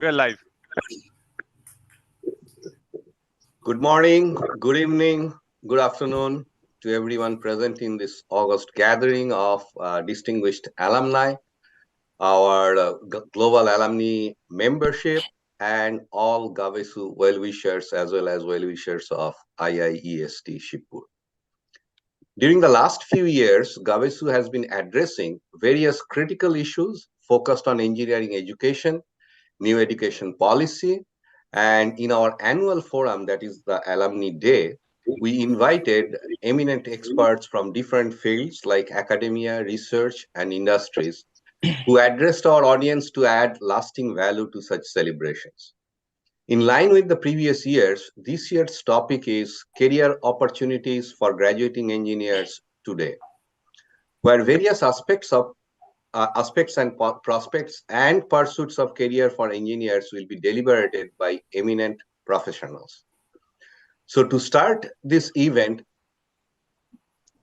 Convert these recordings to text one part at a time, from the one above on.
We are live. Good morning, good evening, good afternoon to everyone present in this August gathering of distinguished alumni, our global alumni membership, and all GAABESU well-wishers as well as well-wishers of IIEST Shibpur. During the last few years, GAABESU has been addressing various critical issues focused on engineering education, new education policy, and in our annual forum, that is the Alumni Day, we invited eminent experts from different fields like academia, research, and industries who addressed our audience to add lasting value to such celebrations. In line with the previous years, this year's topic is career opportunities for graduating engineers today, where various aspects and prospects and pursuits of career for engineers will be deliberated by eminent professionals. So to start this event,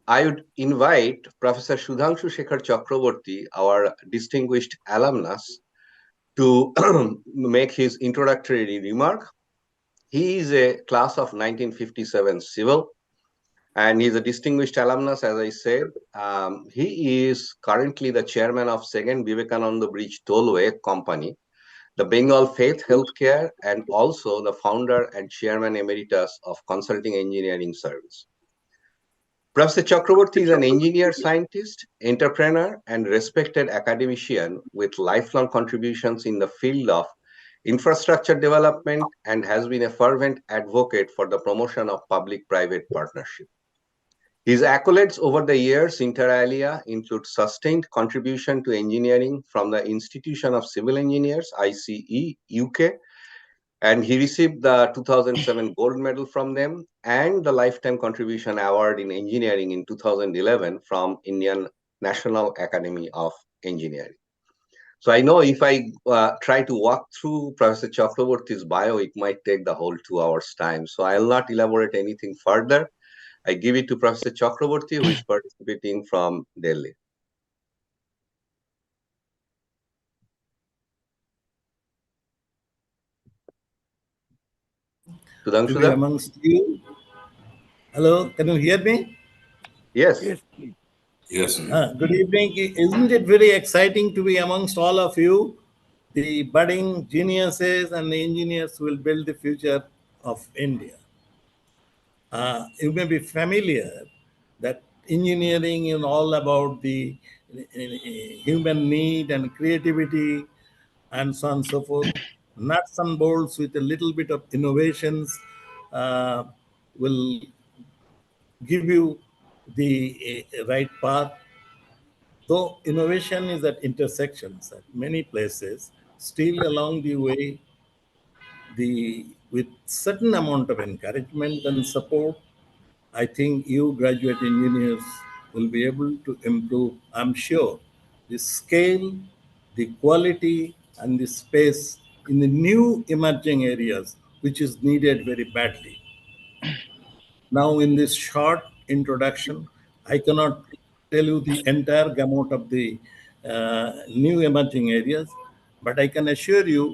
I would invite Professor Sudhangsu Sekhar Chakraborty, our distinguished alumnus, to make his introductory remark. He is a class of 1957 civil, and he's a distinguished alumnus, as I said. He is currently the chairman of second Vivekananda Bridge Tollway company, the Bengal Faith Healthcare, and also the founder and Chairman-Emeritus of Consulting Engineering Service. Professor Chakraborty is an engineer scientist, entrepreneur, and respected academician with lifelong contributions in the field of infrastructure development and has been a fervent advocate for the promotion of public-private partnership. His accolades over the years, inter alia, include sustained contribution to engineering from the Institution of Civil Engineers, ICE, UK, and he received the 2007 gold medal from them and the Lifetime Contribution Award in Engineering in 2011 from Indian National Academy of Engineering. So I know if I try to walk through Professor Chakraborty's bio, it might take the whole 2 hours time. So I'll not elaborate anything further. I give it to Professor Chakraborty, who is participating from Delhi. To be amongst you. Hello, can you hear me? Yes. Yes. Good evening. Isn't it very exciting to be amongst all of you, the budding geniuses and the engineers who will build the future of India? You may be familiar that engineering is all about the human need and creativity and so on and so forth. Nuts and bolts with a little bit of innovations will give you the right path. Though innovation is at intersections at many places, still along the way, with certain amount of encouragement and support, I think you graduate engineers will be able to improve, I'm sure, the scale, the quality, and the space in the new emerging areas, which is needed very badly. Now, in this short introduction, I cannot tell you the entire gamut of the new emerging areas, but I can assure you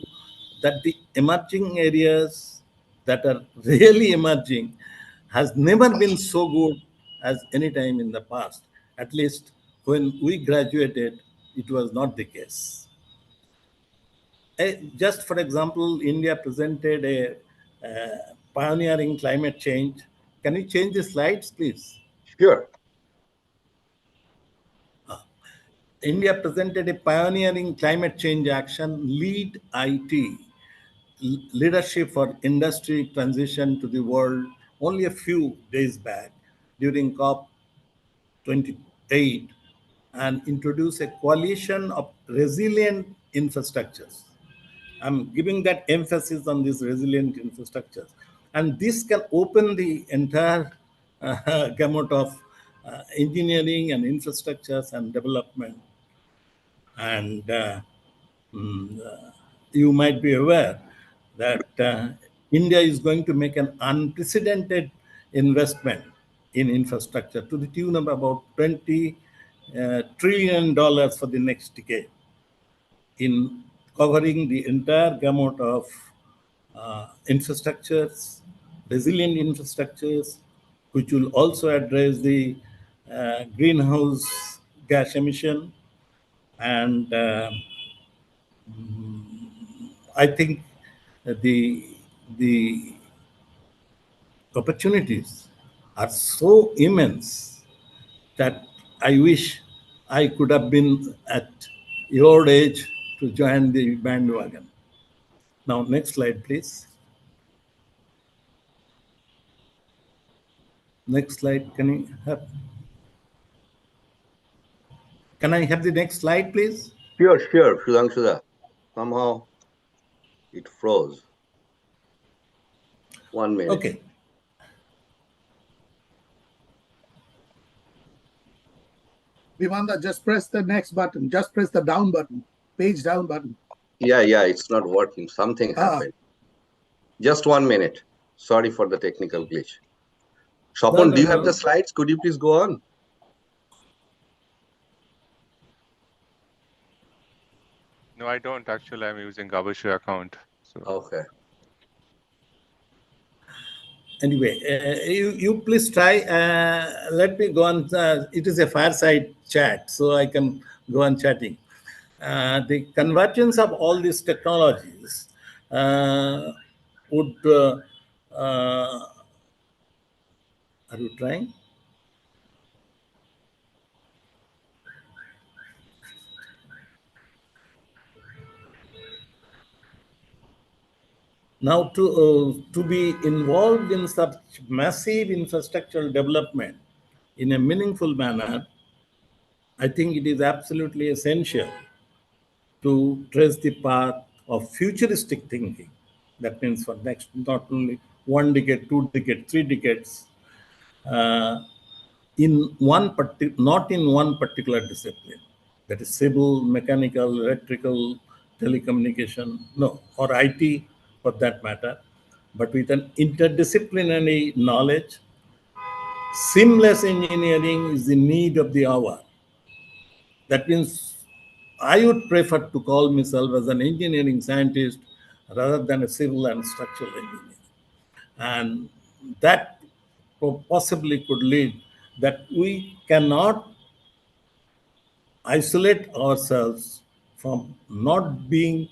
that the emerging areas that are really emerging has never been so good as any time in the past. At least when we graduated, it was not the case. Just for example, India presented a pioneering climate change. Can you change the slides, please? Sure. India presented a pioneering climate change action, LEAD IT, leadership for industry transition to the world, only a few days back during COP28, and introduced a coalition of resilient infrastructures. I'm giving that emphasis on these resilient infrastructures. And this can open the entire gamut of engineering and infrastructures and development. And you might be aware that India is going to make an unprecedented investment in infrastructure to the tune of about $20 trillion for the next decade. In covering the entire gamut of infrastructures, resilient infrastructures, which will also address the greenhouse gas emission. And I think the opportunities are so immense that I wish I could have been at your age to join the bandwagon. Now, next slide, please. Next slide. Can I have the next slide, please? Sure, Sudhangsu. Somehow it froze. 1 minute. Okay. Vivekananda, just press the next button. Just press the down button, page down button. Yeah, it's not working. Something happened. Just 1 minute. Sorry for the technical glitch. Shopon, No, do you no. have the slides? Could you please go on? No, I don't actually. I'm using GAABESU account. So. Okay. Anyway, you please try. Let me go on. It is a fireside chat, so I can go on chatting. The convergence of all these technologies would. Are you trying? Now, to be involved in such massive infrastructural development in a meaningful manner, I think it is absolutely essential to trace the path of futuristic thinking. That means for next not only 1 decade, 2 decades, 3 decades, not in one particular discipline. That is civil, mechanical, electrical, telecommunication, no, or IT for that matter, but with an interdisciplinary knowledge. Seamless engineering is the need of the hour. That means I would prefer to call myself as an engineering scientist rather than a civil and structural engineer. And that possibly could lead that we cannot isolate ourselves from not being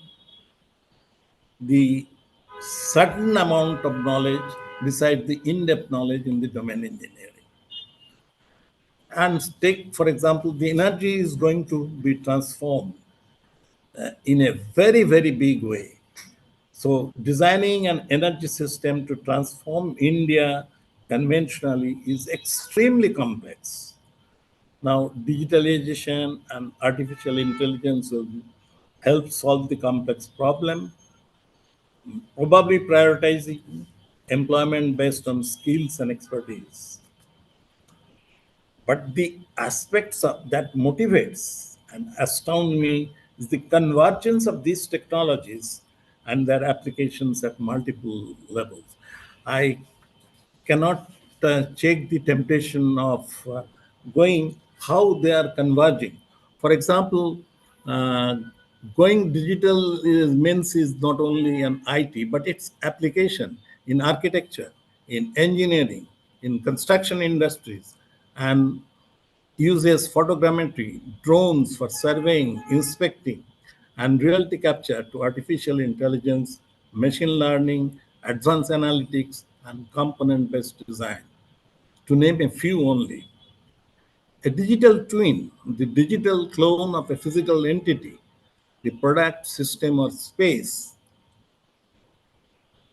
the certain amount of knowledge besides the in-depth knowledge in the domain engineering. And take, for example, the energy is going to be transformed in a very, very big way. So designing an energy system to transform India conventionally is extremely complex. Now, digitalization and artificial intelligence will help solve the complex problem, probably prioritizing employment based on skills and expertise. But the aspects that motivates and astound me is the convergence of these technologies and their applications at multiple levels. I cannot check the temptation of going how they are converging. For example, going digital means is not only an IT, but its application in architecture, in engineering, in construction industries, and uses photogrammetry, drones for surveying, inspecting, and reality capture to artificial intelligence, machine learning, advanced analytics, and component-based design, to name a few only. A digital twin, the digital clone of a physical entity, the product, system, or space,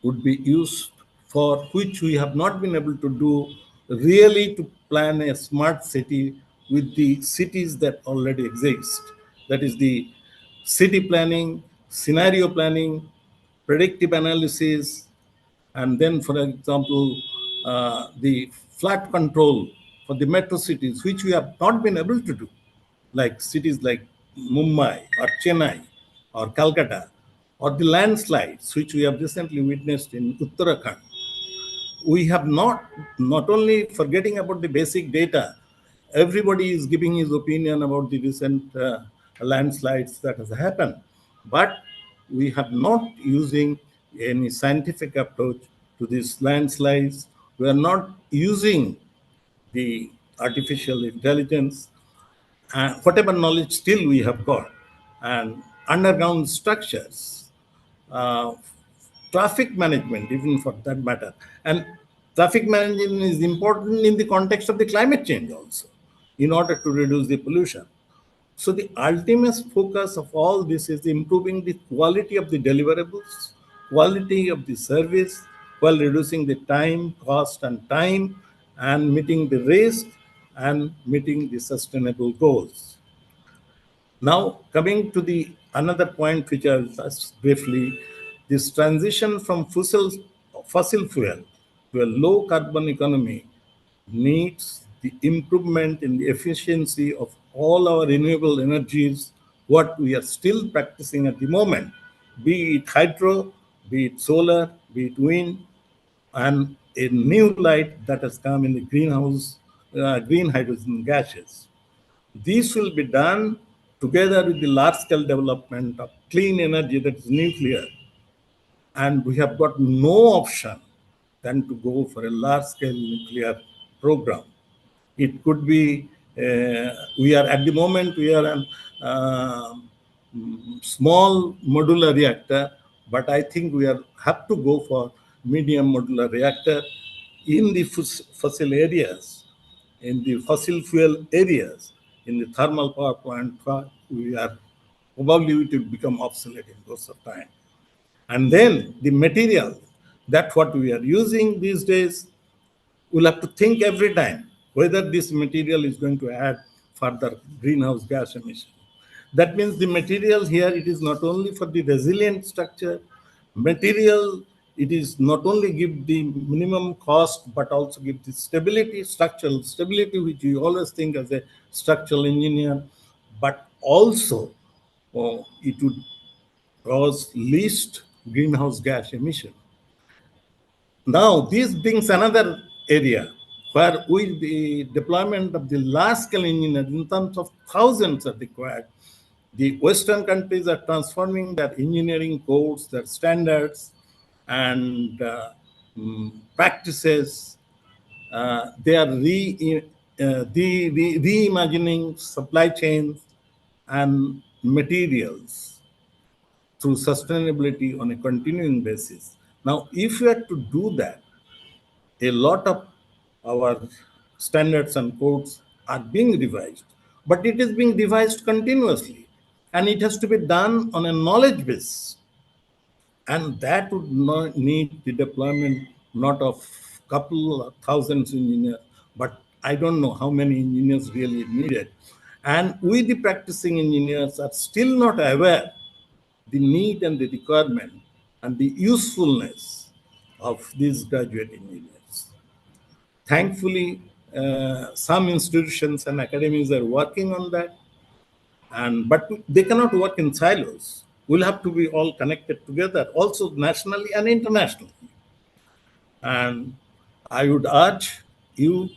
would be used for which we have not been able to do really to plan a smart city with the cities that already exist. That is the city planning, scenario planning, predictive analysis, and then, for example, the flood control for the metro cities, which we have not been able to do, like cities like Mumbai or Chennai or Calcutta, or the landslides, which we have recently witnessed in Uttarakhand. We have not only forgetting about the basic data, everybody is giving his opinion about the recent landslides that has happened, but we have not using any scientific approach to these landslides. We are not using the artificial intelligence, whatever knowledge still we have got, and underground structures, uh, traffic management, even for that matter. And traffic management is important in the context of the climate change also, in order to reduce the pollution. So the ultimate focus of all this is improving the quality of the deliverables, quality of the service, while reducing the time, cost, and time, and meeting the risk and meeting the sustainable goals. Now, coming to the another point which I'll touch briefly, this transition from fossil fuel to a low carbon economy needs the improvement in the efficiency of all our renewable energies, what we are still practicing at the moment, be it hydro, be it solar, be it wind, and a new light that has come in the green hydrogen gases. This will be done together with the large-scale development of clean energy, that is nuclear. And we have got no option than to go for a large-scale nuclear program. It could be, we are at the moment, we are an small modular reactor, but I think we have to go for medium modular reactor in the fossil areas, in the fossil fuel areas, in the thermal power plant. We are probably it will become obsolete in course of time. And then the material, that what we are using these days, we'll have to think every time whether this material is going to add further greenhouse gas emission. That means the material here, it is not only for the resilient structure, material, it is not only give the minimum cost, but also give the stability, structural stability, which you always think as a structural engineer, but also it would cause least greenhouse gas emission. Now, this brings another area where with the deployment of the large-scale engineering in terms of thousands are required. The Western countries are transforming their engineering codes, their standards, and practices. They are reimagining supply chains and materials through sustainability on a continuing basis. Now, if you had to do that, a lot of our standards and codes are being revised, but it is being revised continuously, and it has to be done on a knowledge base, and that would not need the deployment not of couple of thousands engineers, but I don't know how many engineers really needed. And we, the practicing engineers, are still not aware the need and the requirement and the usefulness of these graduate engineers. Thankfully, some institutions and academies are working on that, but they cannot work in silos. We'll have to be all connected together, also nationally and internationally. And I would urge you,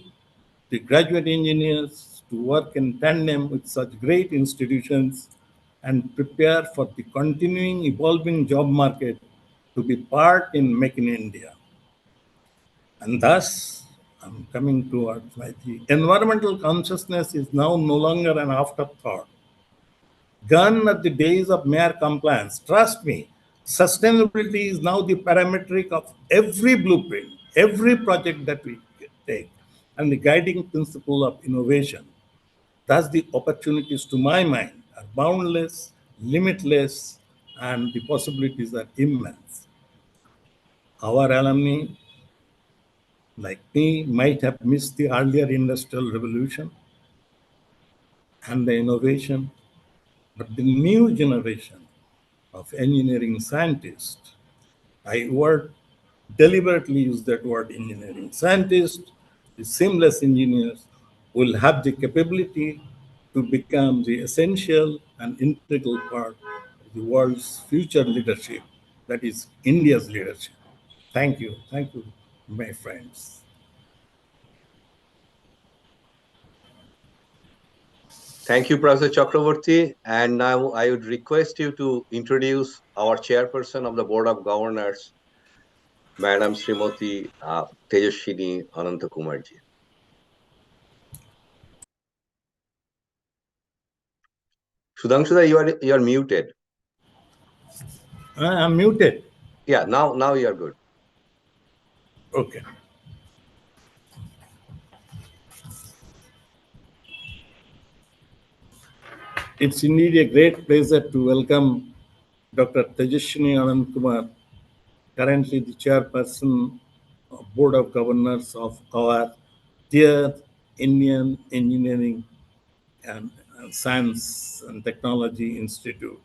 the graduate engineers, to work in tandem with such great institutions and prepare for the continuing evolving job market to be part in Make in India. And thus, I'm coming towards my theme. Environmental consciousness is now no longer an afterthought. Gone are the days of mere compliance. Trust me, sustainability is now the parametric of every blueprint, every project that we take, and the guiding principle of innovation. Thus, the opportunities to my mind are boundless, limitless, and the possibilities are immense. Our alumni, like me, might have missed the earlier industrial revolution and the innovation, but the new generation of engineering scientists, I deliberately use that word engineering scientists, the seamless engineers, will have the capability to become the essential and integral part of the world's future leadership, that is India's leadership. Thank you, my friends. Thank you, Professor Chakraborty. And now I would request you to introduce our chairperson of the Board of Governors, Madam Srimati Tejaswini Ananth Kumar ji. Sudhangsu, you are muted. I'm muted. Yeah, now you are good. Okay. It's indeed a great pleasure to welcome Dr. Tejaswini Ananth Kumar, currently the chairperson of Board of Governors of our dear Indian Engineering and Science and Technology Institute,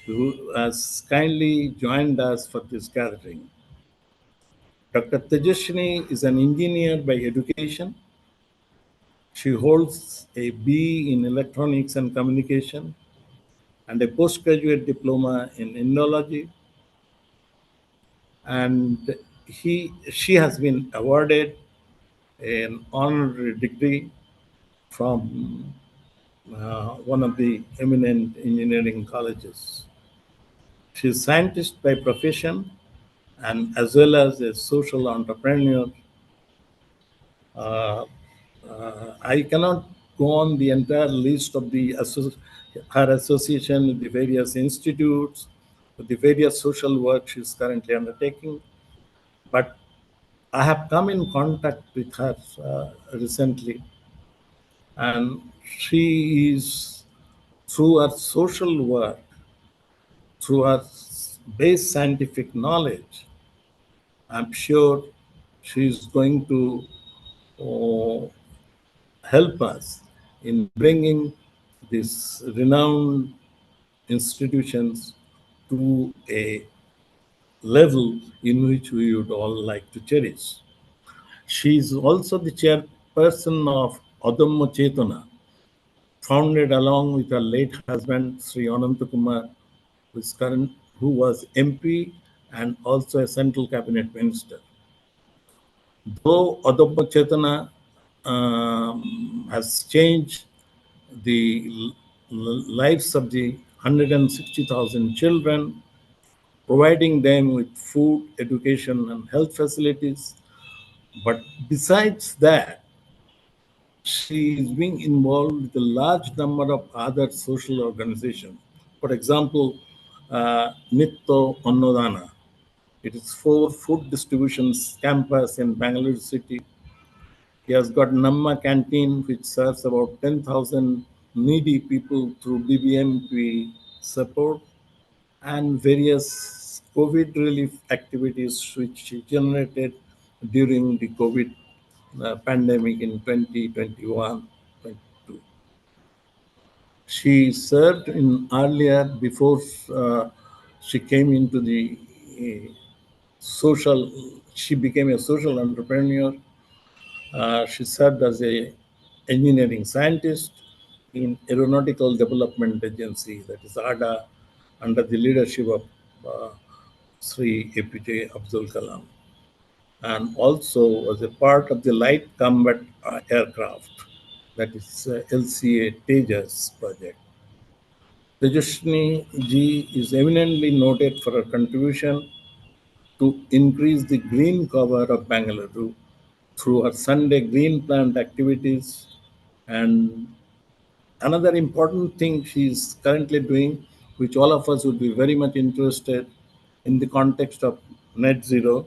who has kindly joined us for this gathering. Dr. Tejaswini is an engineer by education. She holds a BE in Electronics and Communication and a postgraduate diploma in Indology. And she has been awarded an honorary degree from one of the eminent engineering colleges. She is a scientist by profession and as well as a social entrepreneur. I cannot go on the entire list of her association with the various institutes, with the various social work she is currently undertaking, but I have come in contact with her recently, and she is, through her social work, through her base scientific knowledge, I'm sure she is going to uh, help us in bringing these renowned institutions to a level in which we would all like to cherish. She is also the chairperson of Adamma Chetana, founded along with her late husband, Sri Ananth Kumar, who was MP and also a central cabinet minister. Though Adamma Chetana has changed the lives of the 160,000 children, providing them with food, education, and health facilities. But besides that, she is being involved with a large number of other social organizations. For example, Nitto Annodana. It is 4 food distributions campus in Bangalore city. He has got Namma Canteen, which serves about 10,000 needy people through BBMP support, and various COVID relief activities which she generated during the COVID pandemic in 2021-22. She served in earlier, before she came into the she became a social entrepreneur. She served as a engineering scientist in Aeronautical Development Agency, that is ADA, under the leadership of Sri APJ Abdul Kalam, and also was a part of the light combat aircraft, that is LCA Tejas project. Tejaswini ji is eminently noted for her contribution to increase the green cover of Bangalore through her Sunday green plant activities. And another important thing she is currently doing, which all of us would be very much interested in the context of net zero,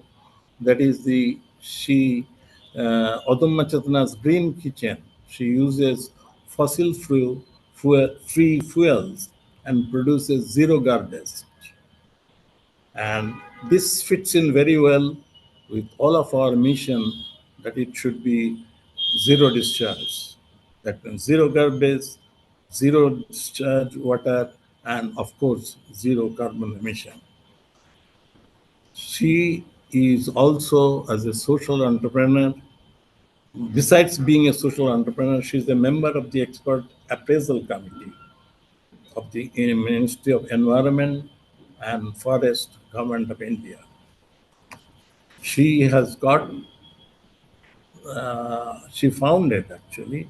that is Adamma Chetana's green kitchen. She uses free fuels and produces zero garbage. And this fits in very well with all of our mission that it should be zero discharge. That means zero garbage, zero discharge water, and of course, zero carbon emission. She is also, as a social entrepreneur, besides being a social entrepreneur, she is a member of the expert appraisal committee of the Ministry of Environment and Forest, Government of India. She has got, she founded actually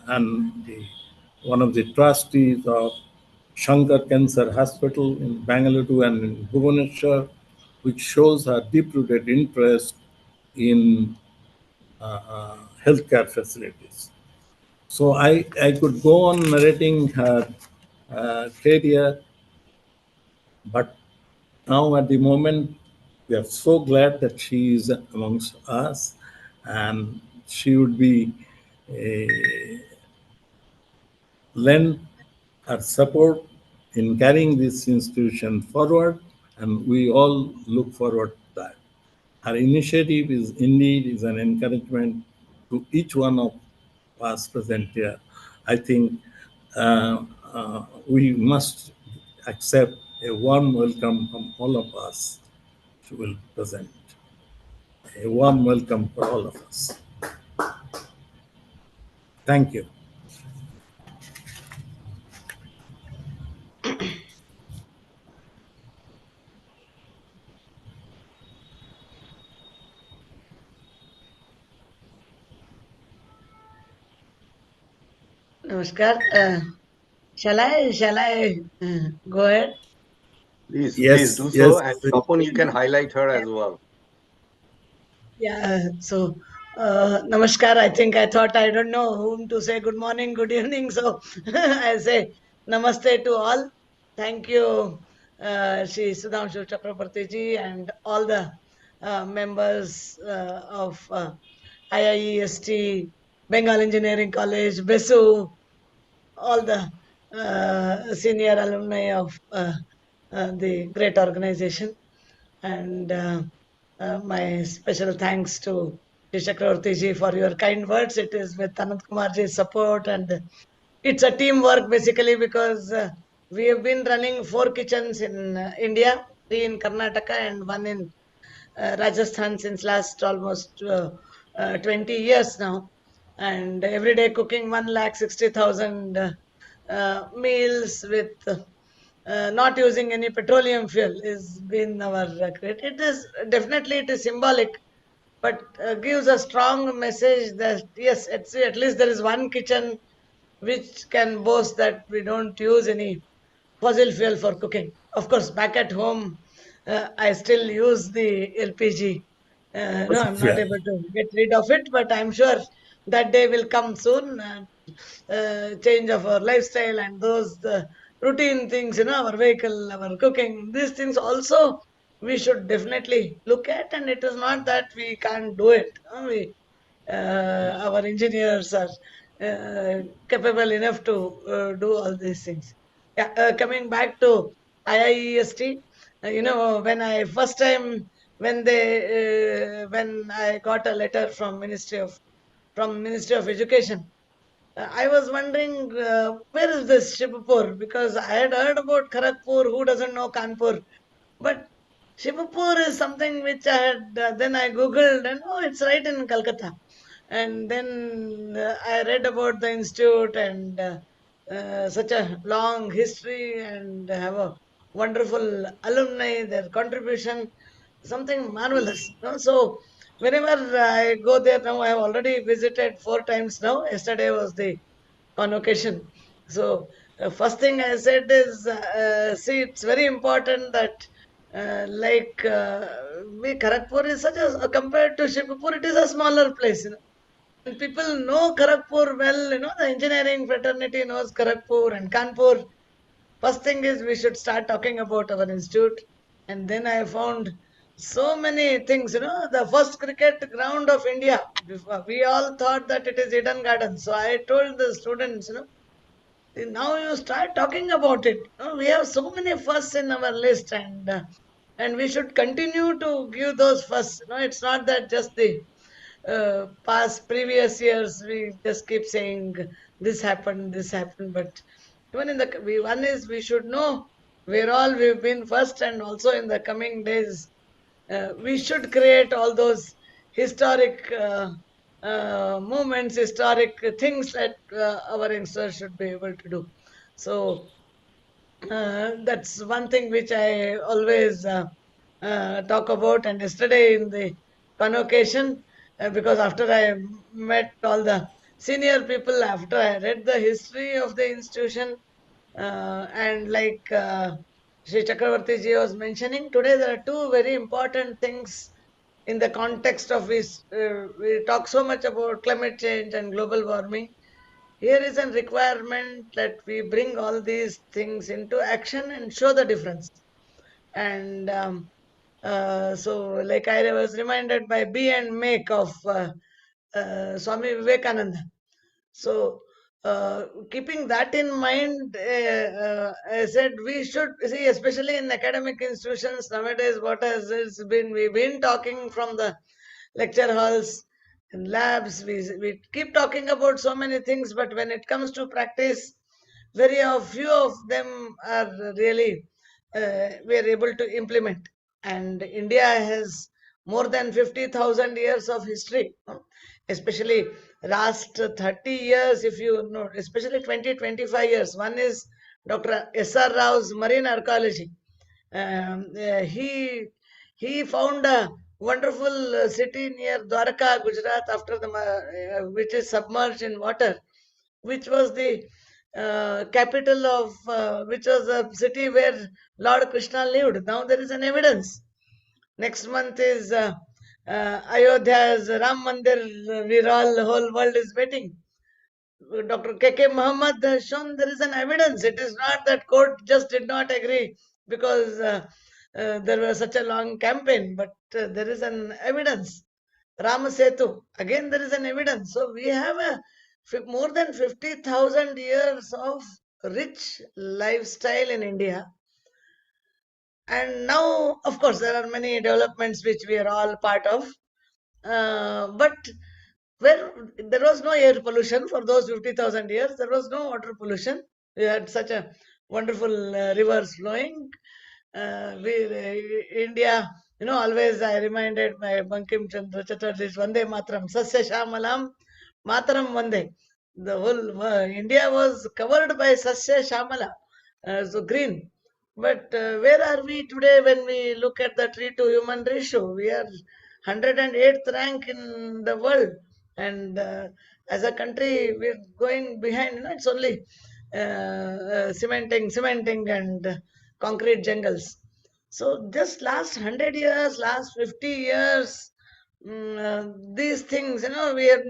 and one of the trustees of Shankar Cancer Hospital in Bangalore and in Bhubaneswar, which shows her deep-rooted interest in healthcare facilities. So I could go on narrating her career, but now at the moment, we are so glad that she is amongst us, and she would be lend her support in carrying this institution forward, and we all look forward to that. Her initiative is indeed is an encouragement to each one of us present here. I think we must accept a warm welcome from all of us who will present. A warm welcome for all of us. Thank you. Namaskar. Shall I go ahead? Please Yes, do yes. so. And Kapun, you can highlight her as well. Yeah. So, Namaskar. I thought I don't know whom to say good morning, good evening. So I say Namaste to all. Thank you, Shri Sudhangsu Chakraborty ji and all the members of IIEST, Bengal Engineering College, BESU, all the senior alumni of the great organization. And my special thanks to Chakraborty ji for your kind words. It is with Ananth Kumar ji's support, and it's a teamwork basically, because we have been running 4 kitchens in India, 3 in Karnataka and 1 in Rajasthan since last almost 20 years now. And every day cooking 1,60,000 meals with not using any petroleum fuel is been our great. It is definitely, it is symbolic, but gives a strong message that yes, at least there is one kitchen which can boast that we don't use any fossil fuel for cooking. Of course, back at home, I still use the LPG. No, I'm not Yeah. able to get rid of it, but I'm sure that day will come soon. Change of our lifestyle and those routine things, our vehicle, our cooking, these things also we should definitely look at. And it is not that we can't do it. Our engineers are capable enough to do all these things. Yeah, coming back to IIEST, when I first time when I got a letter from Ministry of Education, I was wondering where is this Shibpur, because I had heard about Kharagpur. Who doesn't know Kanpur? But Shibpur is something which I had. Then I googled, and oh, it's right in Calcutta. And then I read about the institute, and such a long history, and have a wonderful alumni, their contribution, something marvelous. So whenever I go there now, I have already visited 4 times now. Yesterday was the convocation. So first thing I said is, see, it's very important that Kharagpur is such a, compared to Shibpur, it is a smaller place. And people know Kharagpur well, the engineering fraternity knows Kharagpur and Kanpur. First thing is we should start talking about our institute. And then I found so many things, the first cricket ground of India. We all thought that it is Eden Garden. So I told the students, now you start talking about it. We have so many firsts in our list, and we should continue to give those firsts. It's not that just the past previous years we just keep saying this happened, but even in one is we should know where all we've been first, and also in the coming days we should create all those historic movements, historic things that our youngsters should be able to do. So that's one thing which I always talk about. And yesterday in the convocation, because after I met all the senior people, after I read the history of the institution, and like Sri Chakraborty ji was mentioning, today there are two very important things in the context of this. We talk so much about climate change and global warming. Here is a requirement that we bring all these things into action and show the difference. And so, like I was reminded by Be and Make of Swami Vivekananda. So, keeping that in mind, I said we should see, especially in academic institutions nowadays, what has been, we've been talking from the lecture halls and labs, we keep talking about so many things, but when it comes to practice, very few of them are really we are able to implement. And India has more than 50,000 years of history, especially last 30 years, if you know, especially 25 years. One is Dr. S.R. Rao's marine archaeology. He found a wonderful city near Dwarka, Gujarat, after the which is submerged in water, which was the capital of which was a city where Lord Krishna lived. Now there is an evidence. Next month is Ayodhya's Ram Mandir. The whole world is waiting. Dr. K.K. Muhammad has shown there is an evidence. It is not that court just did not agree because there was such a long campaign, but there is an evidence. Rama Setu, again there is an evidence. So we have more than 50,000 years of rich lifestyle in India. And now, of course, there are many developments which we are all part of. But where there was no air pollution for those 50,000 years, there was no water pollution. We had such a wonderful rivers flowing. India, you know, always I reminded my Bankim Chandra Chatterjee's Vande Mataram, Sasya Shamalam, Mataram Vande. The whole India was covered by Sasya Shamala, so green. But where are we today when we look at the tree to human ratio? We are 108th rank in the world, and as a country we're going behind. You know, it's only cementing and concrete jungles. So just last 100 years, last 50 years, these things, you know, we are,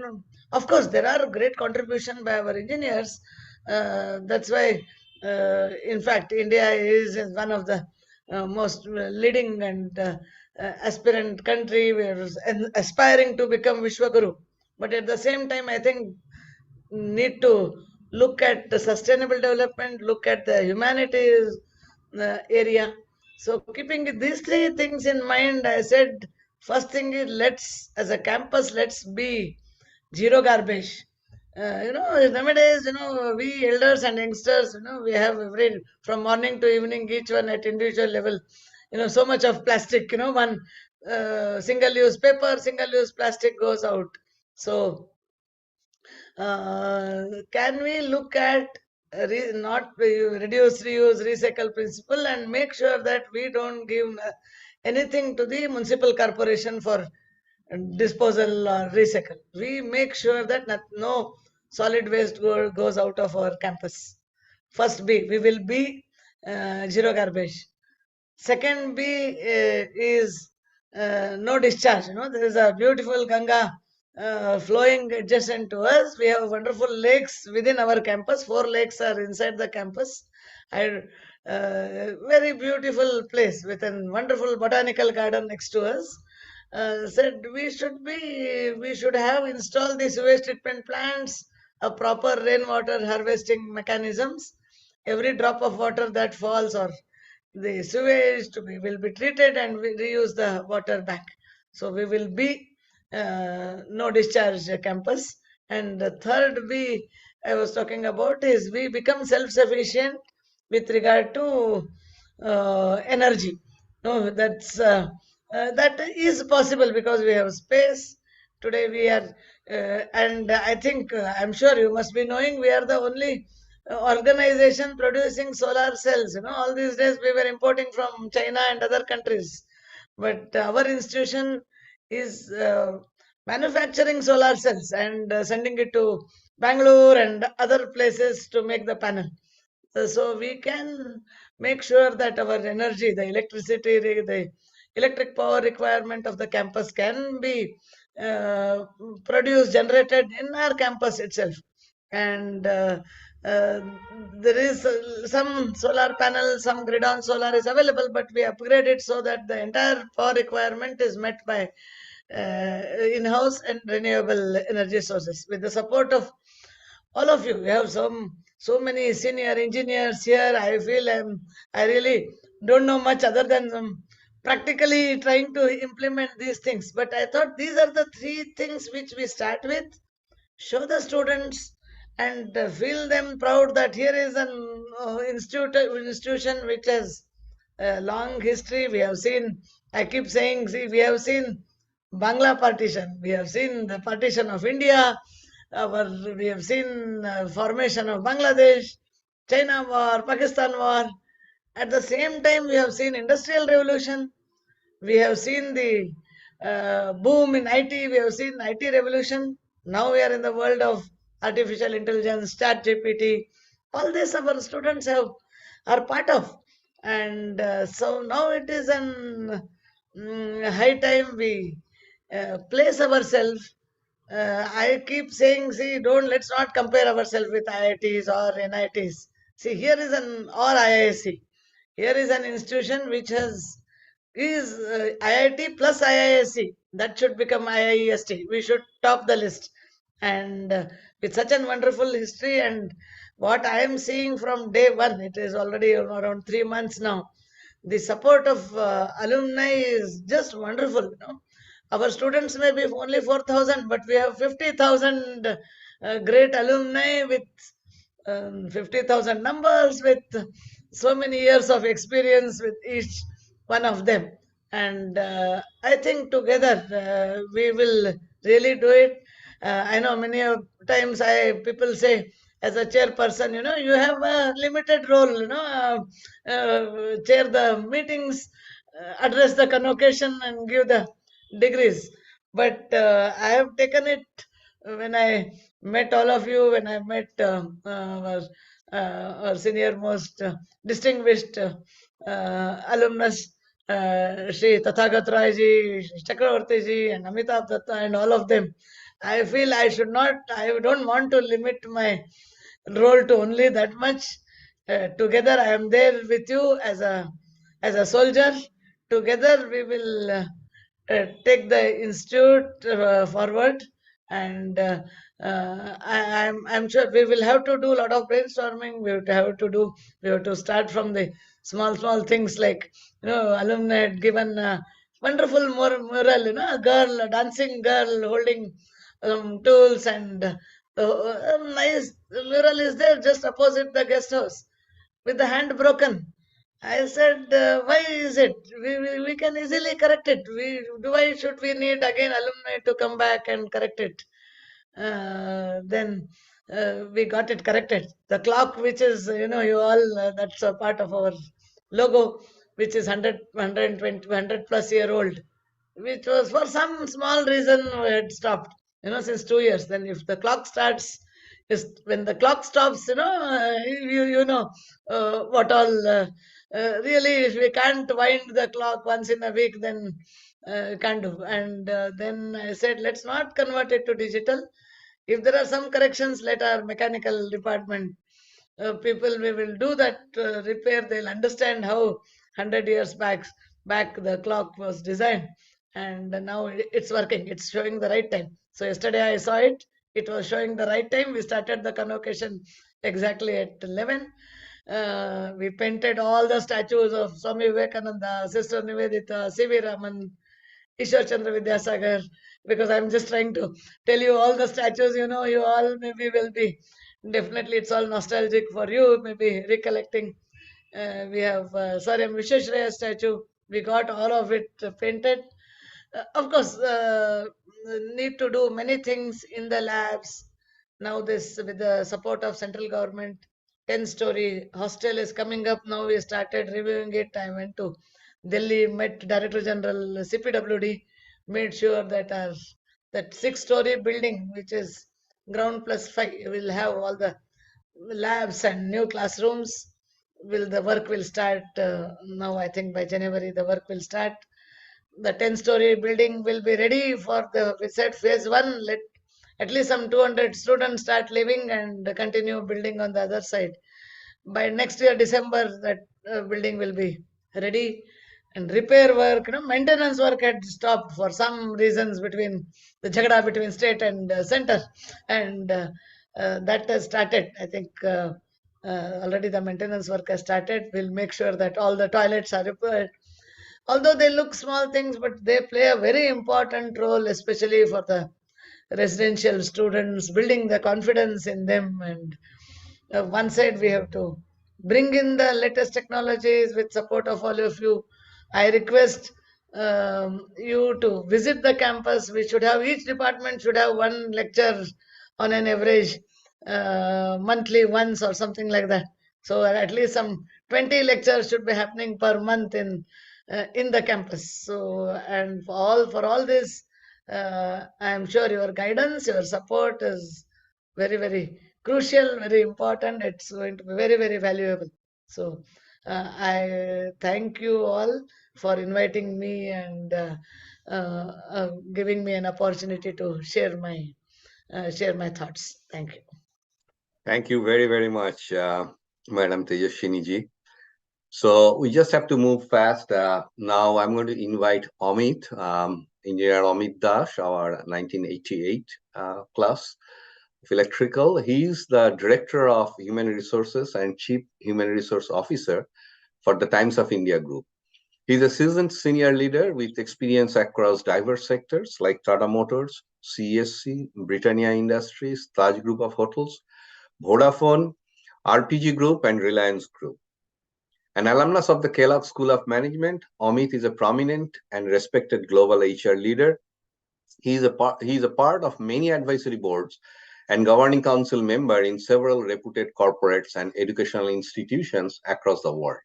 of course, there are great contribution by our engineers. That's why, in fact, India is one of the most leading and aspirant country. We are aspiring to become Vishwaguru. But at the same time, I think need to look at the sustainable development, look at the humanities area. So keeping these three things in mind, I said, first thing is, let's, as a campus, let's be zero garbage. You know, nowadays, you know, we elders and youngsters, you know, we have every, from morning to evening, each one at individual level, you know, so much of plastic, you know, one single-use paper, single-use plastic goes out. So can we look at not reduce, reuse, recycle principle and make sure that we don't give anything to the municipal corporation for disposal or recycle? We make sure that no solid waste goes out of our campus. First B, we will be zero garbage. Second B is no discharge. You know, there is a beautiful Ganga flowing adjacent to us. We have wonderful lakes within our campus. 4 lakes are inside the campus. Very beautiful place with a wonderful botanical garden next to us. Said we should have installed the sewage treatment plants, a proper rainwater harvesting mechanisms. Every drop of water that falls or the sewage will be treated and we reuse the water back. So we will be no discharge campus. And the third I was talking about is we become self-sufficient with regard to energy. No, that is possible because we have space. Today we are, and I think I'm sure you must be knowing we are the only organization producing solar cells. You know, all these days we were importing from China and other countries, but our institution is manufacturing solar cells and sending it to Bangalore and other places to make the panel. So we can make sure that our energy, the electricity, the electric power requirement of the campus can be produced, generated in our campus itself. And uh, there is some solar panel, some grid-on solar is available, but we upgrade it so that the entire power requirement is met by in-house and renewable energy sources. With the support of all of you, we have so many senior engineers here. I feel I really don't know much other than practically trying to implement these things. But I thought these are the three things which we start with, show the students and feel them proud that here is an institution which has a long history. We have seen, I keep saying, see, we have seen Bangla partition, we have seen the partition of India, we have seen formation of Bangladesh, China war, Pakistan war. At the same time, we have seen industrial revolution. We have seen the boom in IT. We have seen IT revolution. Now we are in the world of artificial intelligence, chat GPT. All this our students are part of. And so now it is an high time we place ourselves. I keep saying, see, let's not compare ourselves with IITs or NITs. See, here is an or IISc. Here is an institution which is IIT plus IISc. That should become IIEST. We should top the list. And with such a wonderful history and what I am seeing from day one, it is already around 3 months now. The support of alumni is just wonderful. Our students may be only 4,000, but we have 50,000 great alumni with 50,000 numbers, with so many years of experience with each one of them. And I think together we will really do it. I know many times people say, as a chairperson, you have a limited role, chair the meetings, address the convocation and give the degrees. But I have taken it when I met all of you, when I met our senior most distinguished alumnus, Shri Tathagat Rai ji, Chakraborty ji, and Amitabh Datta, and all of them. I feel I don't want to limit my role to only that much. Together, I am there with you as a soldier. Together, we will take the institute forward, and I'm sure we will have to do a lot of brainstorming. We have to start from the small things, like alumni had given a wonderful mural, a dancing girl holding tools, and a nice mural is there just opposite the guest house with the hand broken. I said, why is it? We can easily correct it. Why should we need again alumni to come back and correct it? Then we got it corrected. The clock, which is, you all, that's a part of our logo, which is 100 plus year old, which was for some small reason we had stopped, since 2 years. Then if the clock starts, when the clock stops, you know what all. Really, if we can't wind the clock once in a week, then can't do. And then I said, let's not convert it to digital. If there are some corrections, let our mechanical department people, we will do that repair. They'll understand how 100 years back the clock was designed, and now it's working. It's showing the right time. So yesterday I saw it. It was showing the right time. We started the convocation exactly at 11. We painted all the statues of Swami Vivekananda, Sister Nivedita, C.V. Raman, Ishwar Chandra Vidyasagar, because I'm just trying to tell you all the statues, you all maybe will be, definitely it's all nostalgic for you, maybe recollecting. We have Saryam Vishwashraya statue. We got all of it painted. Of course, need to do many things in the labs. Now this, with the support of central government, 10-story hostel is coming up. Now we started reviewing it. I went to Delhi, met Director General CPWD, made sure that that 6-story building, which is ground plus 5, will have all the labs and new classrooms. The work will start now. I think by January the work will start. The 10-story building will be ready for we said phase 1. Let at least some 200 students start living and continue building on the other side. By next year December, that building will be ready. And repair work, maintenance work had stopped for some reasons between the jagda between state and center, and that has started. I think already the maintenance work has started. We'll make sure that all the toilets are repaired. Although they look small things, but they play a very important role, especially for the residential students, building the confidence in them. And one side we have to bring in the latest technologies with support of all of you. I request you to visit the campus. We should have, each department should have one lecture on an average monthly once or something like that. So at least some 20 lectures should be happening per month in the campus. So, and for all this, I am sure your guidance, your support is very, very crucial, very important. It's going to be very, very valuable. So I thank you all for inviting me and giving me an opportunity to share my thoughts. Thank you. Thank you very, very much, Madam Tejaswini ji. So we just have to move fast. Now I'm going to invite Amit, Engineer Amit Das, our 1988 class of electrical. He's the Director of Human Resources and Chief Human Resource Officer for the Times of India Group. He's a seasoned senior leader with experience across diverse sectors like Tata Motors, CSC, Britannia Industries, Taj Group of Hotels, Vodafone, RPG Group, and Reliance Group. An alumnus of the Kellogg School of Management, Amit is a prominent and respected global HR leader. He is a part of many advisory boards and governing council member in several reputed corporates and educational institutions across the world.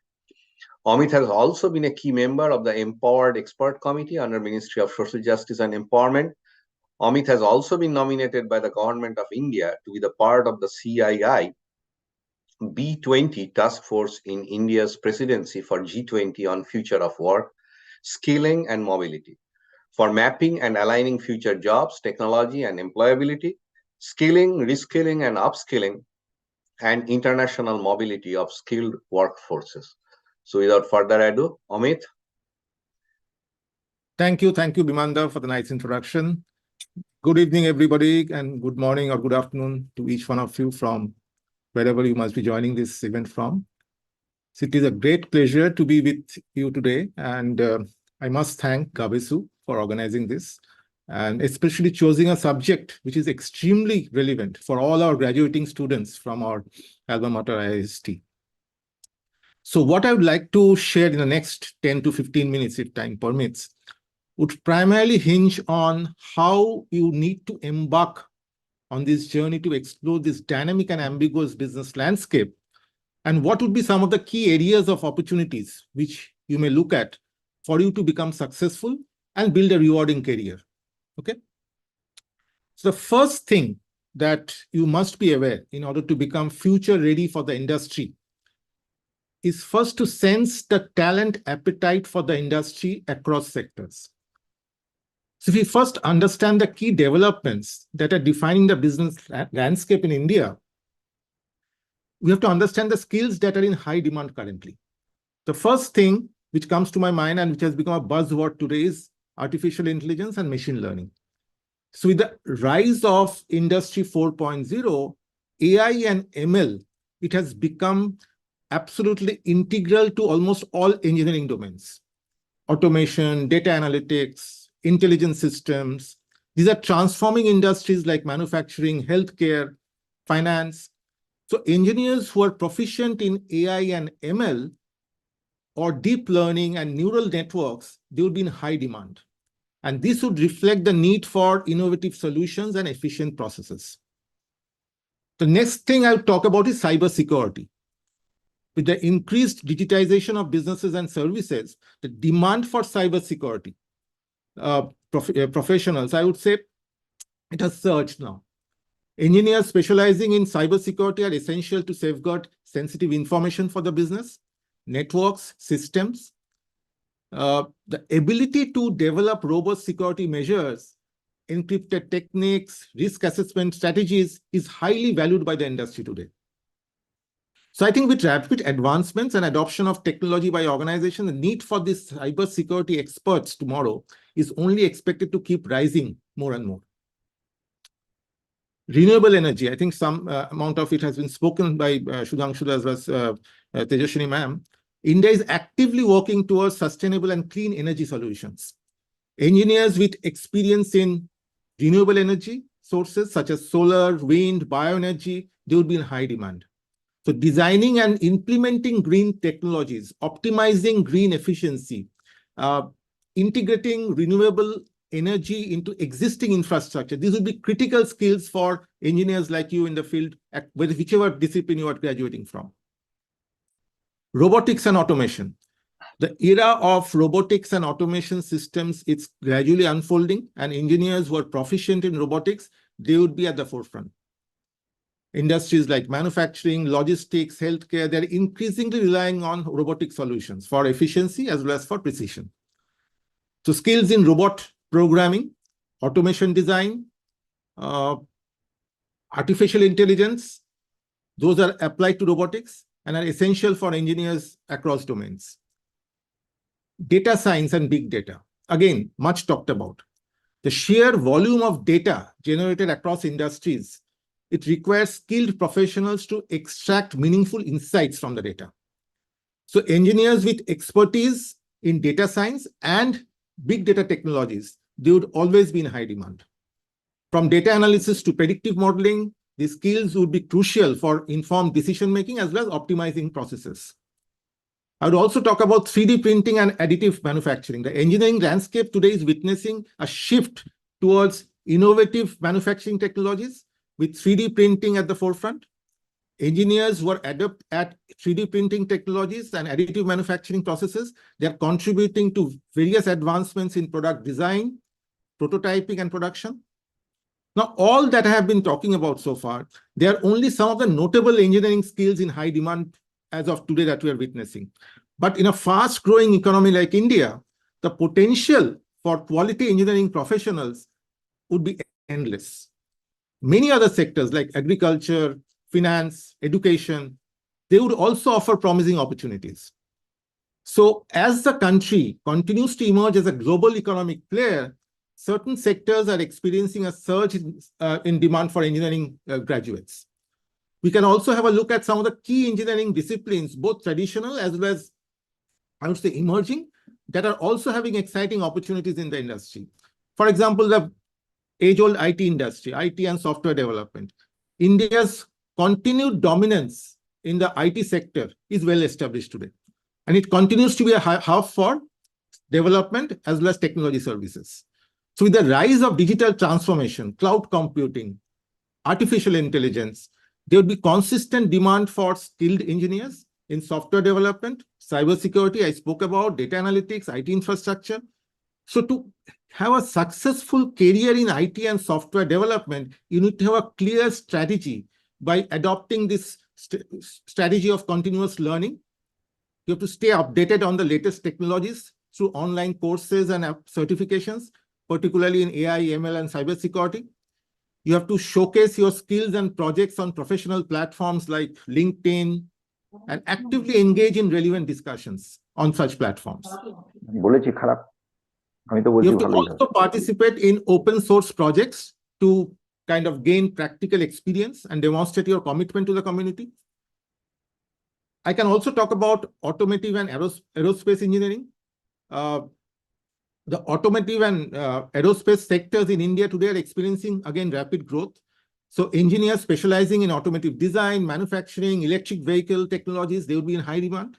Amit has also been a key member of the Empowered Expert Committee under Ministry of Social Justice and Empowerment. Amit has also been nominated by the Government of India to be the part of the CII B20 task force in India's presidency for G20 on future of work, skilling and mobility, for mapping and aligning future jobs, technology and employability, skilling, reskilling and upskilling, and international mobility of skilled workforces. So without further ado, Amit. Thank you, Bimanda, for the nice introduction. Good evening, everybody, and good morning or good afternoon to each one of you from wherever you must be joining this event from. So it is a great pleasure to be with you today, and I must thank GAABESU for organizing this, and especially choosing a subject which is extremely relevant for all our graduating students from our alma mater IIEST. So what I would like to share in the next 10 to 15 minutes, if time permits, would primarily hinge on how you need to embark on this journey to explore this dynamic and ambiguous business landscape, and what would be some of the key areas of opportunities which you may look at for you to become successful and build a rewarding career. Okay. So the first thing that you must be aware in order to become future ready for the industry is first to sense the talent appetite for the industry across sectors. So if we first understand the key developments that are defining the business landscape in India, we have to understand the skills that are in high demand currently. The first thing which comes to my mind and which has become a buzzword today is artificial intelligence and machine learning. So with the rise of Industry 4.0, AI and ML, it has become absolutely integral to almost all engineering domains. Automation, data analytics, intelligent systems. These are transforming industries like manufacturing, healthcare, finance. So engineers who are proficient in AI and ML or deep learning and neural networks, they will be in high demand. And this would reflect the need for innovative solutions and efficient processes. The next thing I'll talk about is cybersecurity. With the increased digitization of businesses and services, the demand for cybersecurity professionals, I would say, It has surged now. Engineers specializing in cybersecurity are essential to safeguard sensitive information for the business, networks, systems. The ability to develop robust security measures, encrypted techniques, risk assessment strategies is highly valued by the industry today. So I think with rapid advancements and adoption of technology by organizations, the need for these cybersecurity experts tomorrow is only expected to keep rising more and more. Renewable energy, I think some amount of it has been spoken by Sudhangsu as well as Tejaswini ma'am. India is actively working towards sustainable and clean energy solutions. Engineers with experience in renewable energy sources such as solar, wind, bioenergy, they would be in high demand. So designing and implementing green technologies, optimizing green efficiency, integrating renewable energy into existing infrastructure. These will be critical skills for engineers like you in the field, whichever discipline you are graduating from. Robotics and automation. The era of robotics and automation systems, it's gradually unfolding, and engineers who are proficient in robotics, they would be at the forefront. Industries like manufacturing, logistics, healthcare, they're increasingly relying on robotic solutions for efficiency as well as for precision. So skills in robot programming, automation design, artificial intelligence, those are applied to robotics and are essential for engineers across domains. Data science and big data, again, much talked about. The sheer volume of data generated across industries, it requires skilled professionals to extract meaningful insights from the data. So engineers with expertise in data science and big data technologies, they would always be in high demand. From data analysis to predictive modeling, these skills would be crucial for informed decision-making as well as optimizing processes. I would also talk about 3D printing and additive manufacturing. The engineering landscape today is witnessing a shift towards innovative manufacturing technologies with 3D printing at the forefront. Engineers who are adept at 3D printing technologies and additive manufacturing processes, they are contributing to various advancements in product design, prototyping, and production. Now, all that I have been talking about so far, they are only some of the notable engineering skills in high demand as of today that we are witnessing. But in a fast-growing economy like India, the potential for quality engineering professionals would be endless. Many other sectors like agriculture, finance, education, they would also offer promising opportunities. So as the country continues to emerge as a global economic player, certain sectors are experiencing a surge in demand for engineering graduates. We can also have a look at some of the key engineering disciplines, both traditional as well as, I would say, emerging, that are also having exciting opportunities in the industry. For example, the age-old IT industry, IT and software development. India's continued dominance in the IT sector is well established today. And it continues to be a hub for development as well as technology services. So with the rise of digital transformation, cloud computing, artificial intelligence, there would be consistent demand for skilled engineers in software development, cybersecurity, I spoke about, data analytics, IT infrastructure. So to have a successful career in IT and software development, you need to have a clear strategy by adopting this strategy of continuous learning. You have to stay updated on the latest technologies through online courses and certifications, particularly in AI, ML, and cybersecurity. You have to showcase your skills and projects on professional platforms like LinkedIn and actively engage in relevant discussions on such platforms. You have to also participate in open source projects to kind of gain practical experience and demonstrate your commitment to the community. I can also talk about automotive and aerospace engineering. The automotive and aerospace sectors in India today are experiencing, again, rapid growth. So engineers specializing in automotive design, manufacturing, electric vehicle technologies, they would be in high demand.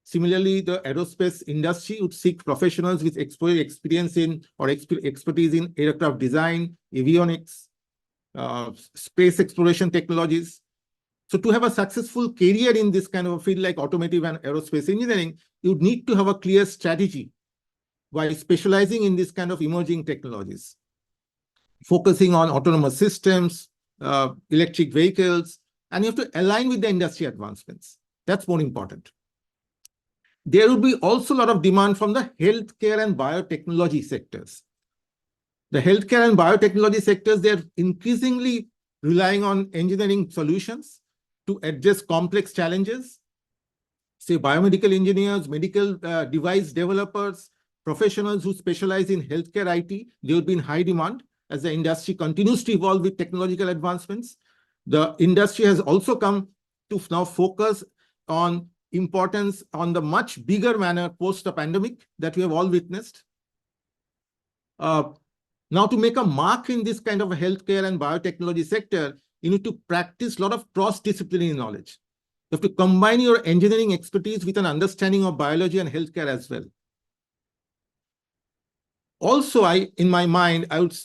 Similarly, the aerospace industry would seek professionals with experience in or expertise in aircraft design, avionics, space exploration technologies. So to have a successful career in this kind of a field like automotive and aerospace engineering, you would need to have a clear strategy while specializing in this kind of emerging technologies. focusing on autonomous systems, electric vehicles, and you have to align with the industry advancements. That's more important. There will be also a lot of demand from the healthcare and biotechnology sectors. The healthcare and biotechnology sectors, they're increasingly relying on engineering solutions to address complex challenges. Say biomedical engineers, medical device developers, professionals who specialize in healthcare IT, they will be in high demand as the industry continues to evolve with technological advancements. The industry has also come to now focus on importance on the much bigger manner post the pandemic that we have all witnessed. Now, to make a mark in this kind of a healthcare and biotechnology sector, you need to practice a lot of cross-disciplinary knowledge. You have to combine your engineering expertise with an understanding of biology and healthcare as well. Also, in my mind, I would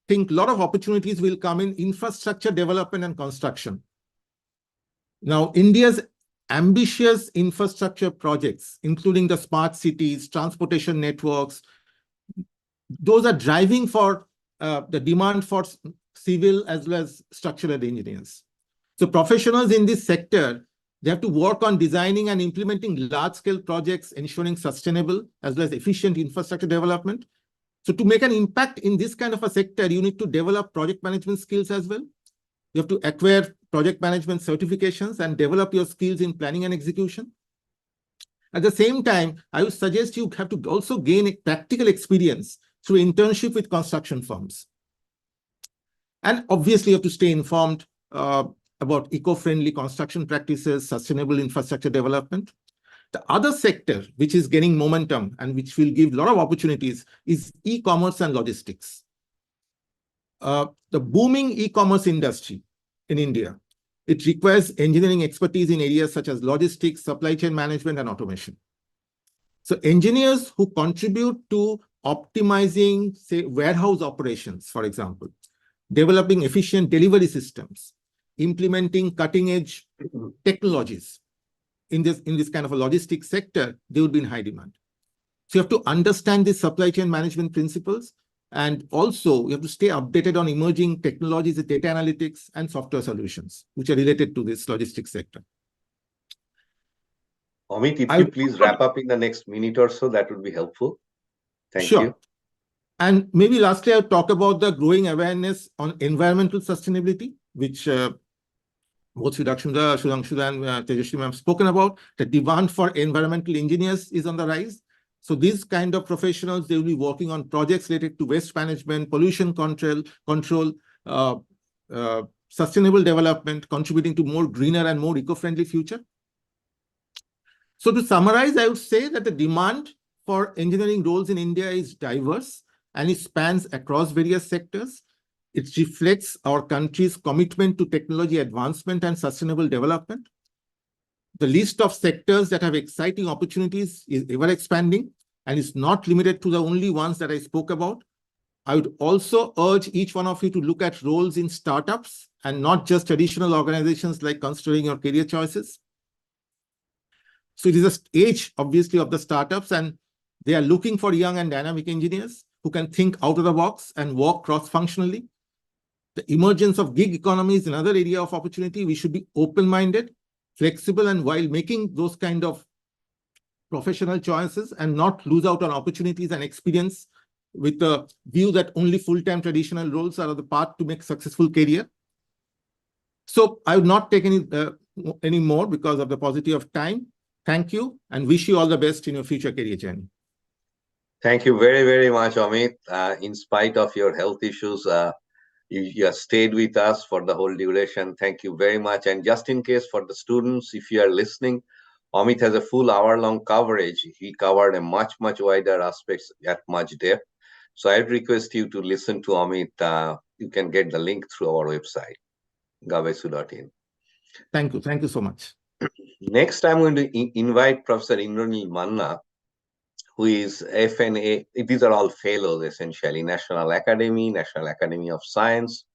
think a lot of opportunities will come in infrastructure development and construction. Now, India's ambitious infrastructure projects, including the smart cities, transportation networks, those are driving for the demand for civil as well as structural engineers. So professionals in this sector, they have to work on designing and implementing large-scale projects, ensuring sustainable as well as efficient infrastructure development. So to make an impact in this kind of a sector, you need to develop project management skills as well. You have to acquire project management certifications and develop your skills in planning and execution. At the same time, I would suggest you have to also gain a practical experience through internship with construction firms. And obviously, you have to stay informed about eco-friendly construction practices, sustainable infrastructure development. The other sector, which is gaining momentum and which will give a lot of opportunities, is e-commerce and logistics. The booming e-commerce industry in India, it requires engineering expertise in areas such as logistics, supply chain management, and automation. So engineers who contribute to optimizing, say, warehouse operations, for example, developing efficient delivery systems, implementing cutting-edge technologies in this kind of a logistics sector, they would be in high demand. So you have to understand these supply chain management principles, and also you have to stay updated on emerging technologies, data analytics, and software solutions, which are related to this logistics sector. Amit, if you please wrap up in the next minute or so, that would be helpful. Thank you. And maybe lastly, I'll talk about the growing awareness on environmental sustainability, which both Sudhangsu and Tejaswini have spoken about. The demand for environmental engineers is on the rise. So these kind of professionals, they will be working on projects related to waste management, pollution control, sustainable development, contributing to more greener and more eco-friendly future. So to summarize, I would say that the demand for engineering roles in India is diverse and it spans across various sectors. It reflects our country's commitment to technology advancement and sustainable development. The list of sectors that have exciting opportunities is ever expanding and is not limited to the only ones that I spoke about. I would also urge each one of you to look at roles in startups and not just traditional organizations, like considering your career choices. So it is a stage, obviously, of the startups, and they are looking for young and dynamic engineers who can think out of the box and work cross-functionally. The emergence of gig economy is another area of opportunity. We should be open-minded, flexible, and while making those kind of professional choices and not lose out on opportunities and experience with the view that only full-time traditional roles are the path to make successful career. So I would not take any more because of the paucity of time. Thank you and wish you all the best in your future career journey. Thank you very, very much, Amit. In spite of your health issues, you have stayed with us for the whole duration. Thank you very much. And just in case for the students, if you are listening, Amit has a full hour-long coverage. He covered a much wider aspects at much depth. So I'd request you to listen to Amit. You can get the link through our website, GAABESU.in. Thank you. Thank you so much. Next, I'm going to invite Professor Indranil Manna, who is FNA. These are all fellows, essentially, National Academy of Science.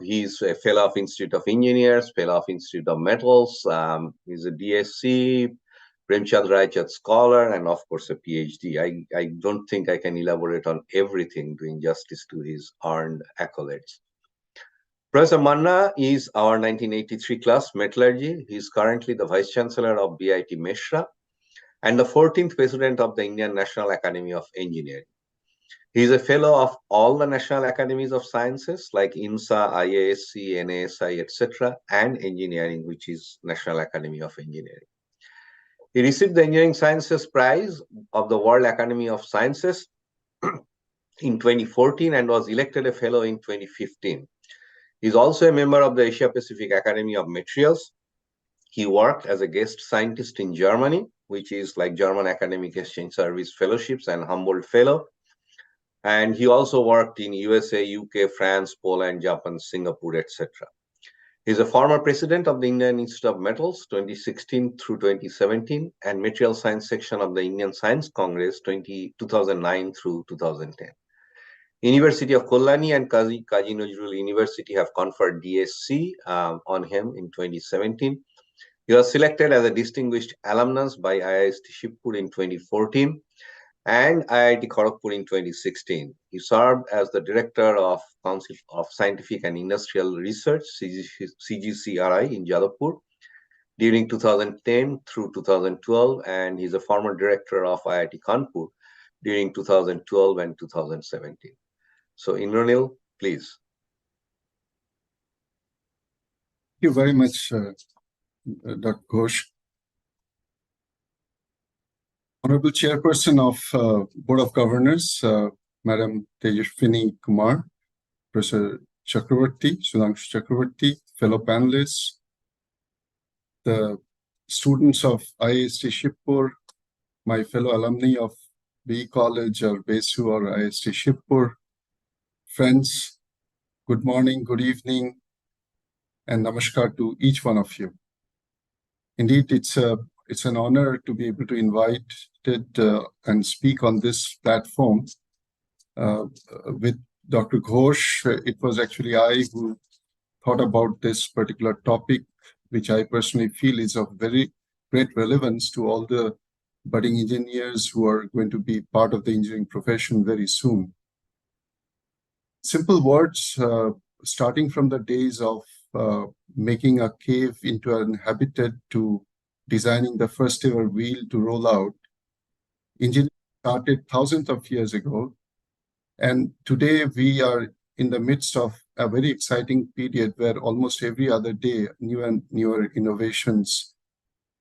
He's a fellow of Institute of Engineers, fellow of Institute of Metals. He's a DSc, Premchand Rai Scholar, and of course a PhD. I don't think I can elaborate on everything, doing justice to his earned accolades. Professor Manna is our 1983 class metallurgy. He is currently the Vice Chancellor of BIT Mesra and the 14th President of the Indian National Academy of Engineering. He is a fellow of all the National Academies of Sciences like IMSA, IIEST, NASI, etc., and Engineering, which is National Academy of Engineering. He received the Engineering Sciences Prize of the World Academy of Sciences in 2014 and was elected a fellow in 2015. He is also a member of the Asia Pacific Academy of Materials. He worked as a guest scientist in Germany, which is like German Academic Exchange Service Fellowships and Humboldt Fellow. And he also worked in USA, UK, France, Poland, Japan, Singapore, etc. He is a former president of the Indian Institute of Metals 2016 through 2017 and Material Science section of the Indian Science Congress 2009 through 2010. University of Kalyani and Kazi Nazrul University have conferred DSc on him in 2017. He was selected as a distinguished alumnus by IIST Shibpur in 2014 and IIT Kharagpur in 2016. He served as the Director of Council of Scientific and Industrial Research, CGCRI, in Jadavpur during 2010 through 2012, and he's a former Director of IIT Kanpur during 2012 and 2017. So, Indranil, please. Thank you very much, Dr. Ghosh. Honorable Chairperson of Board of Governors, Madam Tejaswini Kumar, Professor Chakraborty, Sudhangsu Sekhar, fellow panelists, the students of IIST Shibpur, my fellow alumni of BE College or GAABESU or IIST Shibpur, friends, good morning, good evening, and namaskar to each one of you. Indeed, it's an honor to be able to invite and speak on this platform with Dr. Ghosh. It was actually I who thought about this particular topic, which I personally feel is of very great relevance to all the budding engineers who are going to be part of the engineering profession very soon. Simple words, starting from the days of making a cave into an habitat to designing the first ever wheel to roll out. Engineering started thousands of years ago, and today we are in the midst of a very exciting period where almost every other day newer and newer innovations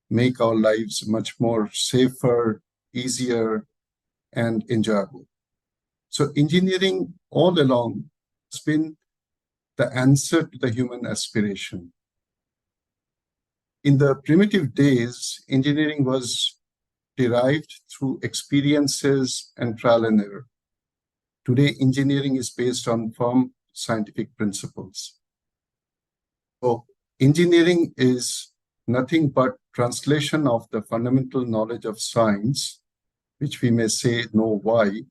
make our lives much more safer, easier, and enjoyable. So engineering all along has been the answer to the human aspiration. In the primitive days, engineering was derived through experiences and trial and error. Today, engineering is based on firm scientific principles. So, engineering is nothing but translation of the fundamental knowledge of science, which we may say know why,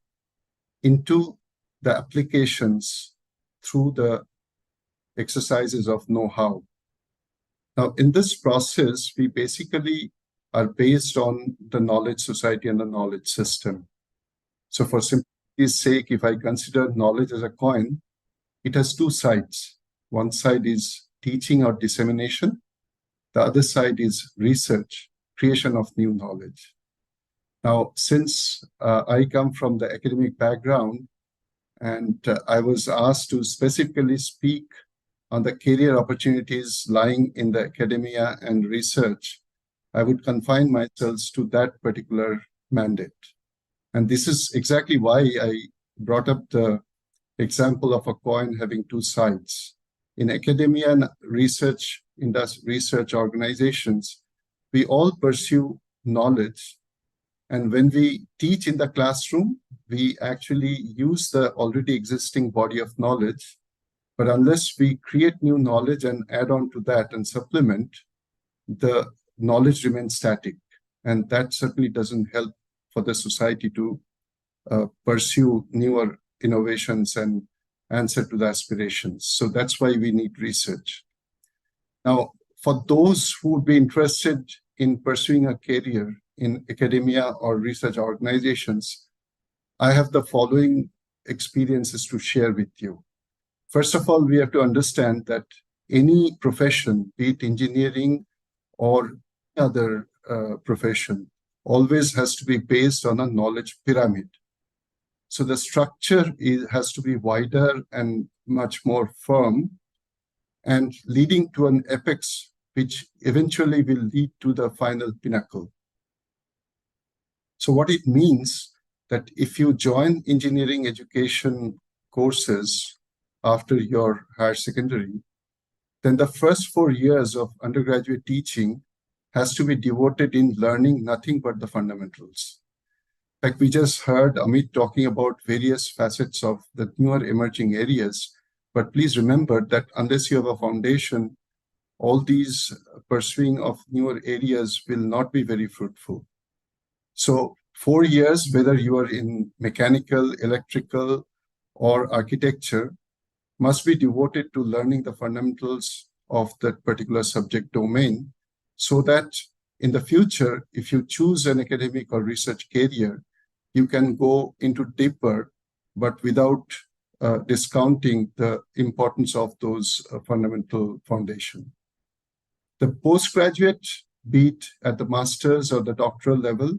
into the applications through the exercises of know-how. Now, in this process, we basically are based on the knowledge society and the knowledge system. So for simplicity's sake, if I consider knowledge as a coin, it has two sides. One side is teaching or dissemination. The other side is research, creation of new knowledge. Now, since I come from the academic background and I was asked to specifically speak on the career opportunities lying in the academia and research, I would confine myself to that particular mandate. And this is exactly why I brought up the example of a coin having two sides. In academia and research organizations, we all pursue knowledge. And when we teach in the classroom, we actually use the already existing body of knowledge. But unless we create new knowledge and add on to that and supplement, the knowledge remains static. And that certainly doesn't help for the society to pursue newer innovations and answer to the aspirations. So that's why we need research. Now, for those who would be interested in pursuing a career in academia or research organizations, I have the following experiences to share with you. First of all, we have to understand that any profession, be it engineering or any other profession, always has to be based on a knowledge pyramid. So the structure has to be wider and much more firm, and leading to an apex which eventually will lead to the final pinnacle. So what it means that if you join engineering education courses after your higher secondary, then the first 4 years of undergraduate teaching has to be devoted in learning nothing but the fundamentals. Like we just heard Amit talking about various facets of the newer emerging areas, but please remember that unless you have a foundation, all these pursuing of newer areas will not be very fruitful. So 4 years, whether you are in mechanical, electrical, or architecture, must be devoted to learning the fundamentals of that particular subject domain, so that in the future, if you choose an academic or research career, you can go into deeper, but without discounting the importance of those fundamental foundation. The postgraduate, be it at the master's or the doctoral level,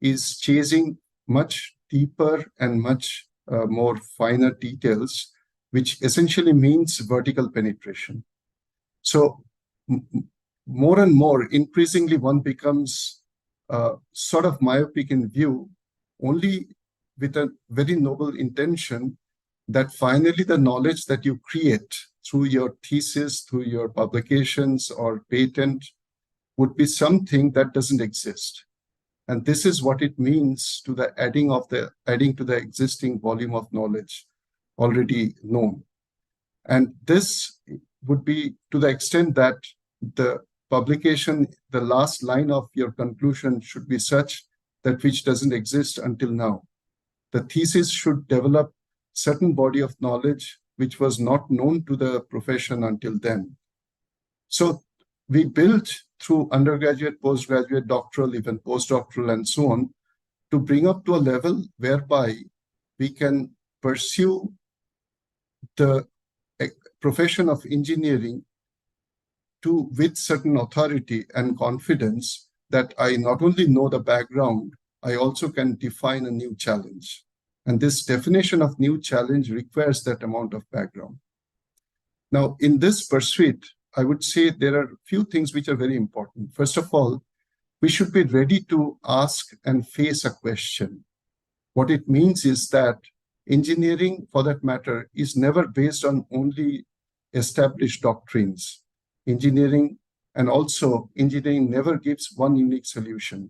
is chasing much deeper and much more finer details, which essentially means vertical penetration. So more and more, increasingly, one becomes sort of myopic in view, only with a very noble intention that finally the knowledge that you create through your thesis, through your publications or patent would be something that doesn't exist. And this is what it means to the adding to the existing volume of knowledge already known. And this would be to the extent that the publication, the last line of your conclusion should be such that which doesn't exist until now. The thesis should develop certain body of knowledge which was not known to the profession until then. So we built through undergraduate, postgraduate, doctoral, even postdoctoral, and so on, to bring up to a level whereby we can pursue the profession of engineering with certain authority and confidence that I not only know the background, I also can define a new challenge. And this definition of new challenge requires that amount of background. Now, in this pursuit, I would say there are a few things which are very important. First of all, we should be ready to ask and face a question. What it means is that engineering, for that matter, is never based on only established doctrines. Engineering never gives one unique solution.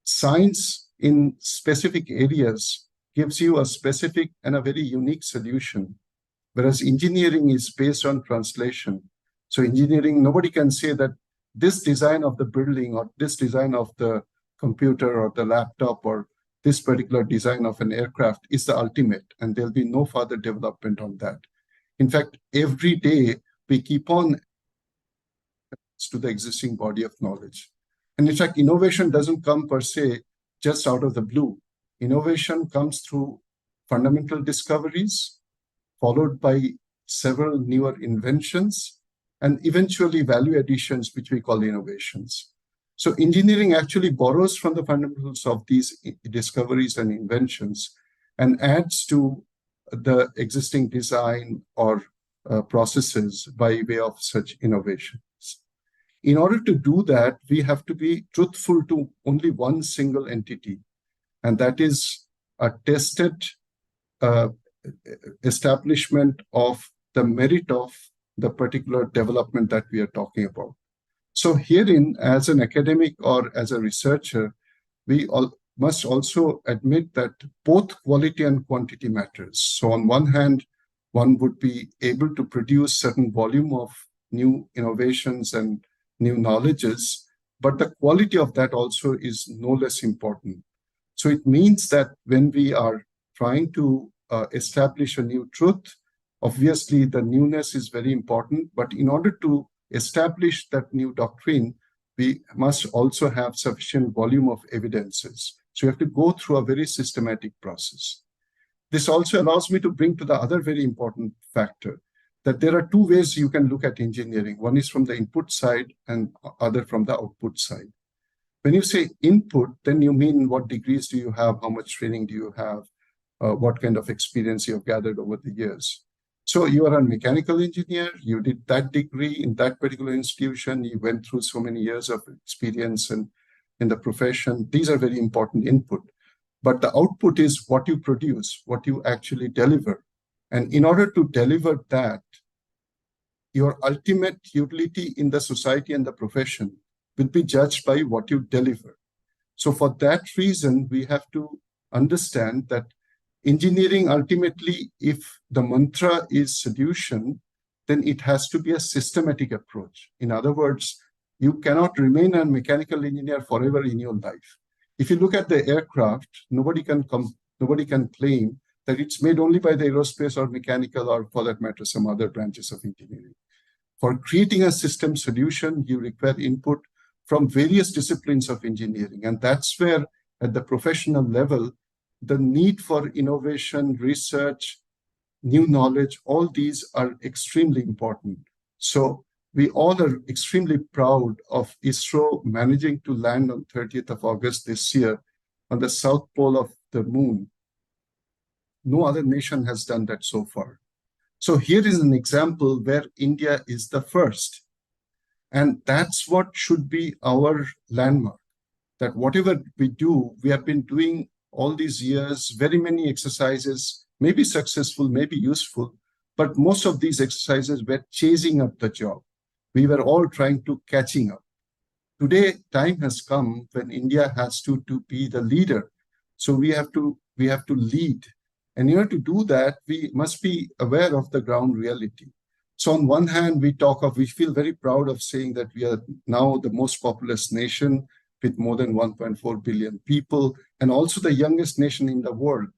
Science in specific areas gives you a specific and a very unique solution, whereas engineering is based on translation. So engineering, nobody can say that this design of the building or this design of the computer or the laptop or this particular design of an aircraft is the ultimate, and there'll be no further development on that. In fact, every day we keep on to the existing body of knowledge. And in fact, innovation doesn't come per se just out of the blue. Innovation comes through fundamental discoveries, followed by several newer inventions, and eventually value additions, which we call innovations. So engineering actually borrows from the fundamentals of these discoveries and inventions and adds to the existing design or processes by way of such innovations. In order to do that, we have to be truthful to only one single entity, and that is a tested establishment of the merit of the particular development that we are talking about. So herein, as an academic or as a researcher, we must also admit that both quality and quantity matters. So on one hand, one would be able to produce certain volume of new innovations and new knowledges, but the quality of that also is no less important. So it means that when we are trying to establish a new truth, obviously the newness is very important, but in order to establish that new doctrine, we must also have sufficient volume of evidences. So you have to go through a very systematic process. This also allows me to bring to the other very important factor, that there are two ways you can look at engineering. One is from the input side and other from the output side. When you say input, then you mean what degrees do you have, how much training do you have, what kind of experience you have gathered over the years. So you are a mechanical engineer, you did that degree in that particular institution, you went through so many years of experience and in the profession. These are very important input. But the output is what you produce, what you actually deliver. And in order to deliver that, your ultimate utility in the society and the profession will be judged by what you deliver. So for that reason, we have to understand that engineering ultimately, if the mantra is solution, then it has to be a systematic approach. In other words, you cannot remain a mechanical engineer forever in your life. If you look at the aircraft, nobody can claim that it's made only by the aerospace or mechanical or, for that matter, some other branches of engineering. For creating a system solution, you require input from various disciplines of engineering. And that's where, at the professional level, the need for innovation, research, new knowledge, all these are extremely important. So we all are extremely proud of ISRO managing to land on 30th of August this year on the south pole of the moon. No other nation has done that so far. So here is an example where India is the first. And that's what should be our landmark, that whatever we do, we have been doing all these years, very many exercises, maybe successful, maybe useful, but most of these exercises were chasing up the job. We were all trying to catching up. Today, time has come when India has to be the leader. So we have to lead. And in order to do that, we must be aware of the ground reality. So on one hand, we feel very proud of saying that we are now the most populous nation with more than 1.4 billion people, and also the youngest nation in the world.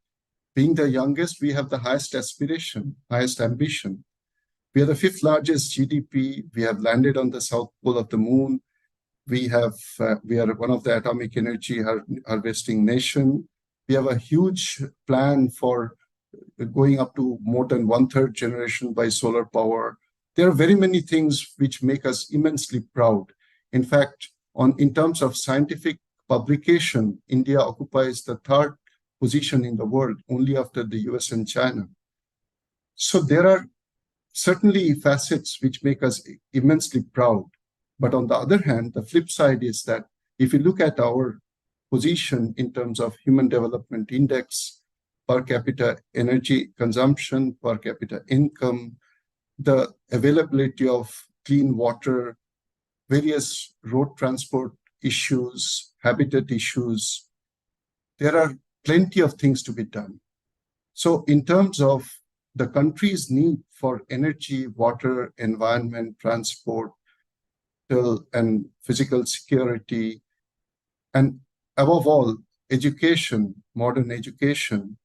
Being the youngest, we have the highest aspiration, highest ambition. We are the 5th largest GDP. We have landed on the south pole of the moon. We are one of the atomic energy harvesting nation. We have a huge plan for going up to more than 1/3 generation by solar power. There are very many things which make us immensely proud. In fact, in terms of scientific publication, India occupies the 3rd position in the world, only after the US and China. So there are certainly facets which make us immensely proud. But on the other hand, the flip side is that if you look at our position in terms of Human Development Index, per capita energy consumption, per capita income, the availability of clean water, various road transport issues, habitat issues, there are plenty of things to be done. So in terms of the country's need for energy, water, environment, transport, and physical security, and above all, education, modern education,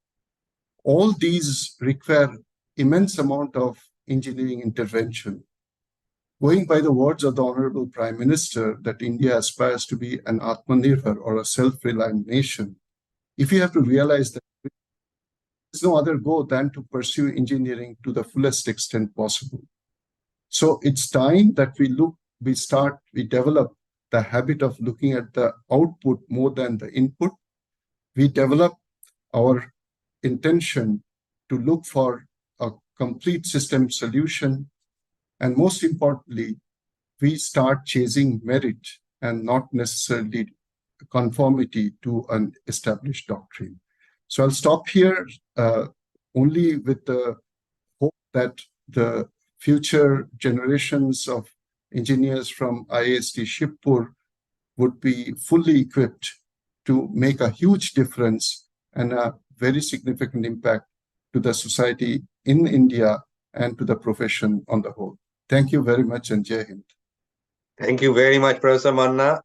all these require immense amount of engineering intervention. Going by the words of the Honorable Prime Minister that India aspires to be an Atmanirbhar or a self-reliant nation, if you have to realize that there's no other goal than to pursue engineering to the fullest extent possible. So it's time that we develop the habit of looking at the output more than the input. We develop our intention to look for a complete system solution. And most importantly, we start chasing merit and not necessarily conformity to an established doctrine. So I'll stop here only with the hope that the future generations of engineers from IIEST Shibpur would be fully equipped to make a huge difference and a very significant impact to the society in India and to the profession on the whole. Thank you very much, and Jai Hind. Thank you very much, Professor Manna.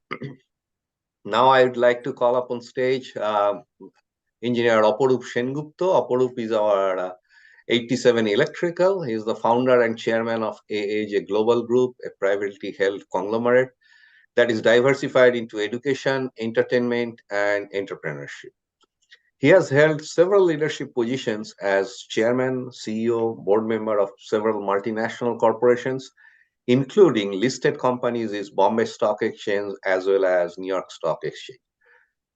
Now I would like to call up on stage Engineer Aparup Sengupta. Aparup is our 87 Electrical. He is the founder and chairman of AAJ Global Group, a privately held conglomerate. that is diversified into education, entertainment, and entrepreneurship. He has held several leadership positions as chairman, CEO, board member of several multinational corporations, including listed companies is Bombay Stock Exchange as well as New York Stock Exchange.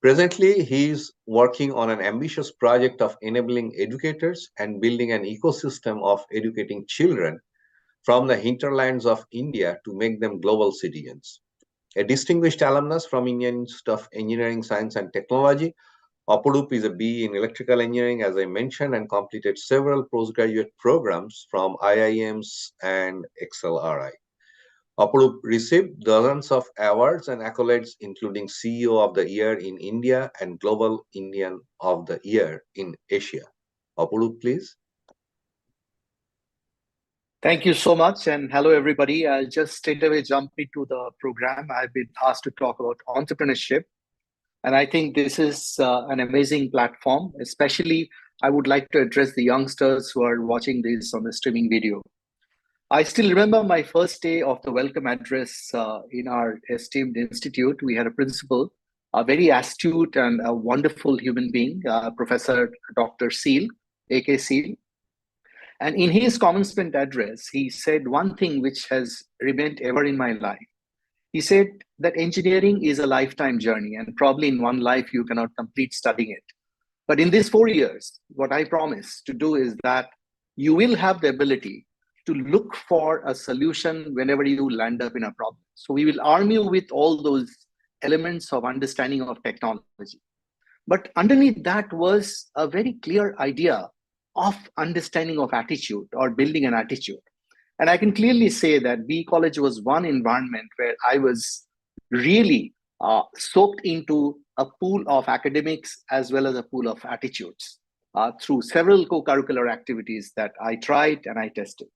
Presently, he is working on an ambitious project of enabling educators and building an ecosystem of educating children from the hinterlands of India to make them global citizens. A distinguished alumnus from Indian Institute of Engineering, Science and Technology, Aparup is a BE in Electrical Engineering, as I mentioned, and completed several postgraduate programs from IIMs and XLRI. Aparup received dozens of awards and accolades, including CEO of the Year in India and Global Indian of the Year in Asia. Aparup, please. Thank you so much, and hello everybody. I'll just straight away jump into the program. I've been asked to talk about entrepreneurship, and I think this is an amazing platform. Especially, I would like to address the youngsters who are watching this on the streaming video. I still remember my first day of the welcome address in our esteemed institute. We had a principal, a very astute and a wonderful human being, Professor Dr. Seal, A.K. Seal. And in his commencement address, he said one thing which has remained ever in my life. He said that engineering is a lifetime journey, and probably in one life you cannot complete studying it. But in these 4 years, what I promise to do is that you will have the ability to look for a solution whenever you land up in a problem. So we will arm you with all those elements of understanding of technology. But underneath that was a very clear idea of understanding of attitude or building an attitude. And I can clearly say that BE College was one environment where I was really soaked into a pool of academics as well as a pool of attitudes through several co-curricular activities that I tried and I tested.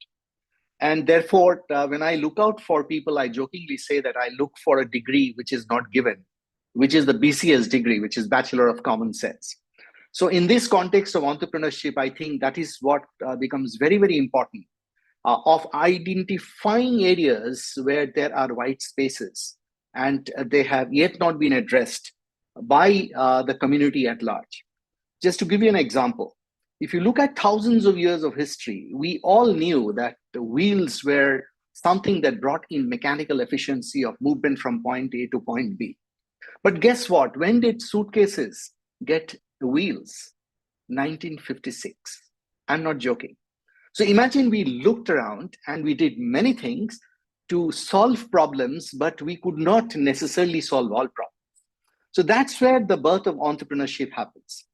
And therefore, when I look out for people, I jokingly say that I look for a degree which is not given, which is the BCS degree, which is Bachelor of Common Sense. So in this context of entrepreneurship, I think that is what becomes very, very important of identifying areas where there are white spaces and they have yet not been addressed by the community at large. Just to give you an example, if you look at thousands of years of history, we all knew that the wheels were something that brought in mechanical efficiency of movement from point A to point B. But guess what? When did suitcases get wheels? 1956. I'm not joking. So imagine we looked around and we did many things to solve problems, but we could not necessarily solve all problems. So that's where the birth of entrepreneurship happens.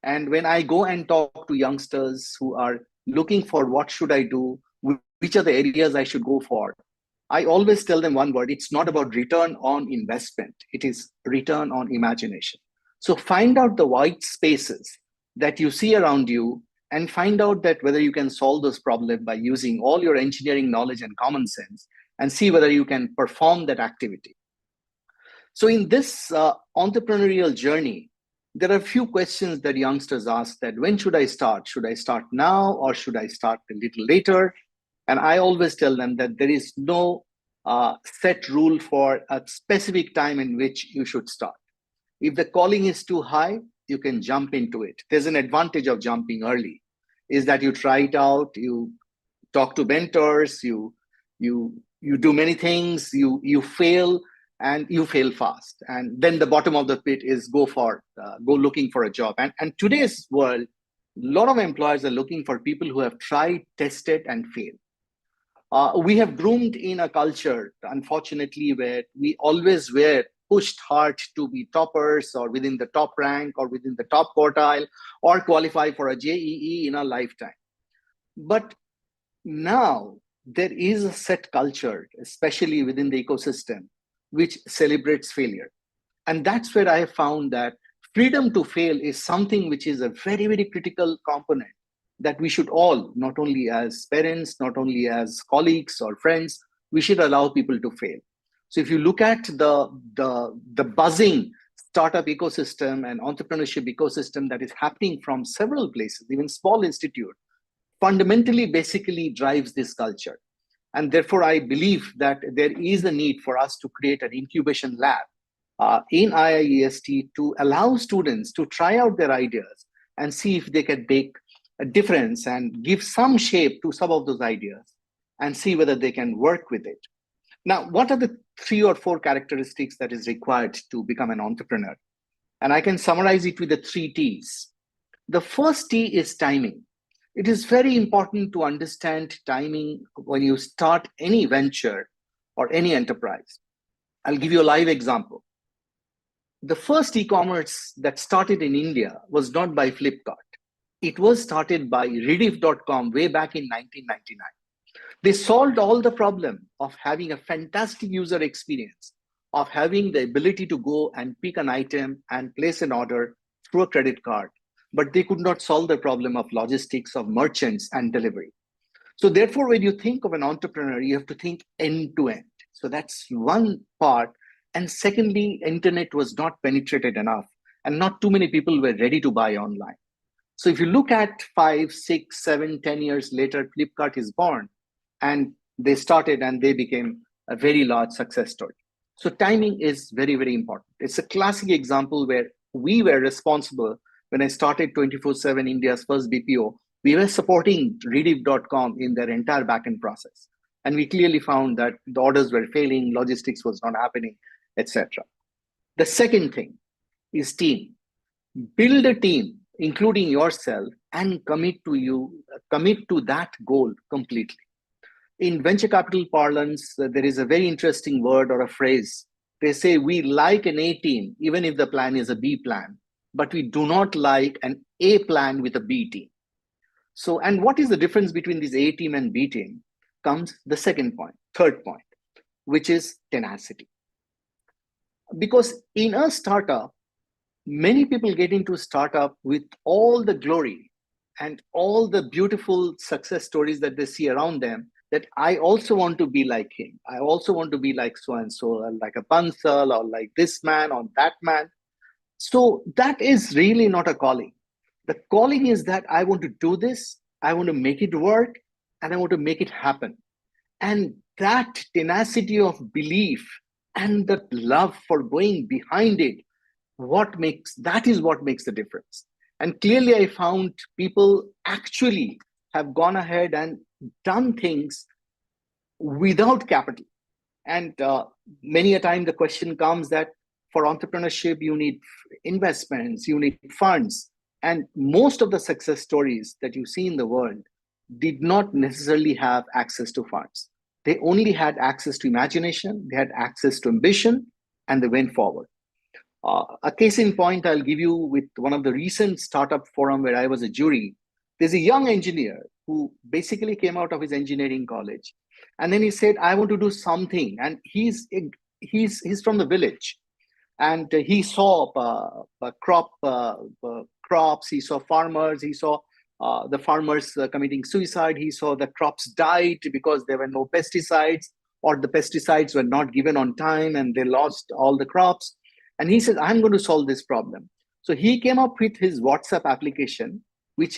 And when I go and talk to youngsters who are looking for what should I do, which are the areas I should go for, I always tell them one word: it's not about return on investment, it is return on imagination. So find out the white spaces that you see around you and find out that whether you can solve this problem by using all your engineering knowledge and common sense, and see whether you can perform that activity. So in this entrepreneurial journey, there are a few questions that youngsters ask: that when should I start? Should I start now or should I start a little later? And I always tell them that there is no set rule for a specific time in which you should start. If the calling is too high, you can jump into it. There's an advantage of jumping early, is that you try it out, you talk to mentors, you do many things, you fail, and you fail fast. And then the bottom of the pit is go looking for a job. And today's world, a lot of employers are looking for people who have tried, tested, and failed. We have groomed in a culture, unfortunately, where we always were pushed hard to be toppers or within the top rank or within the top quartile or qualify for a JEE in our lifetime. But now there is a set culture, especially within the ecosystem, which celebrates failure. And that's where I have found that freedom to fail is something which is a very, very critical component that we should all, not only as parents, not only as colleagues or friends, we should allow people to fail. So if you look at the buzzing startup ecosystem and entrepreneurship ecosystem that is happening from several places, even small institute, fundamentally basically drives this culture. And therefore, I believe that there is a need for us to create an incubation lab in IIEST to allow students to try out their ideas and see if they can make a difference and give some shape to some of those ideas and see whether they can work with it. Now, what are the 3 or 4 characteristics that is required to become an entrepreneur? And I can summarize it with the 3 T's. The first T is timing. It is very important to understand timing when you start any venture or any enterprise. I'll give you a live example. The first e-commerce that started in India was not by Flipkart. It was started by Rediff.com way back in 1999. They solved all the problem of having a fantastic user experience, of having the ability to go and pick an item and place an order through a credit card, but they could not solve the problem of logistics, of merchants and delivery. So therefore, when you think of an entrepreneur, you have to think end to end. So that's one part. And secondly, internet was not penetrated enough and not too many people were ready to buy online. So if you look at 5, 6, 7, 10 years later, Flipkart is born and they started and they became a very large success story. So timing is very, very important. It's a classic example where we were responsible. When I started 24/7 India's first BPO, we were supporting Rediff.com in their entire backend process. And we clearly found that the orders were failing, logistics was not happening, etc. The second thing is team. Build a team, including yourself, and commit to that goal completely. In venture capital parlance, there is a very interesting word or a phrase. They say we like an A team, even if the plan is a B plan, but we do not like an A plan with a B team. So, and what is the difference between this A team and B team? Comes the third point, which is tenacity. Because in a startup, many people get into startup with all the glory and all the beautiful success stories that they see around them, that I also want to be like him. I also want to be like so-and-so, like a Bansal or like this man or that man. So that is really not a calling. The calling is that I want to do this, I want to make it work, and I want to make it happen. And that tenacity of belief and the love for going behind it, that is what makes the difference. And clearly I found people actually have gone ahead and done things without capital. And many a time the question comes that for entrepreneurship, you need investments, you need funds. And most of the success stories that you see in the world did not necessarily have access to funds. They only had access to imagination, they had access to ambition, and they went forward. A case in point I'll give you with one of the recent startup forum where I was a jury. There's a young engineer who basically came out of his engineering college. And then he said, I want to do something. And he's from the village. And he saw crops, he saw farmers, he saw the farmers committing suicide. He saw the crops died because there were no pesticides, or the pesticides were not given on time and they lost all the crops. And he said, I'm going to solve this problem. So he came up with his WhatsApp application, which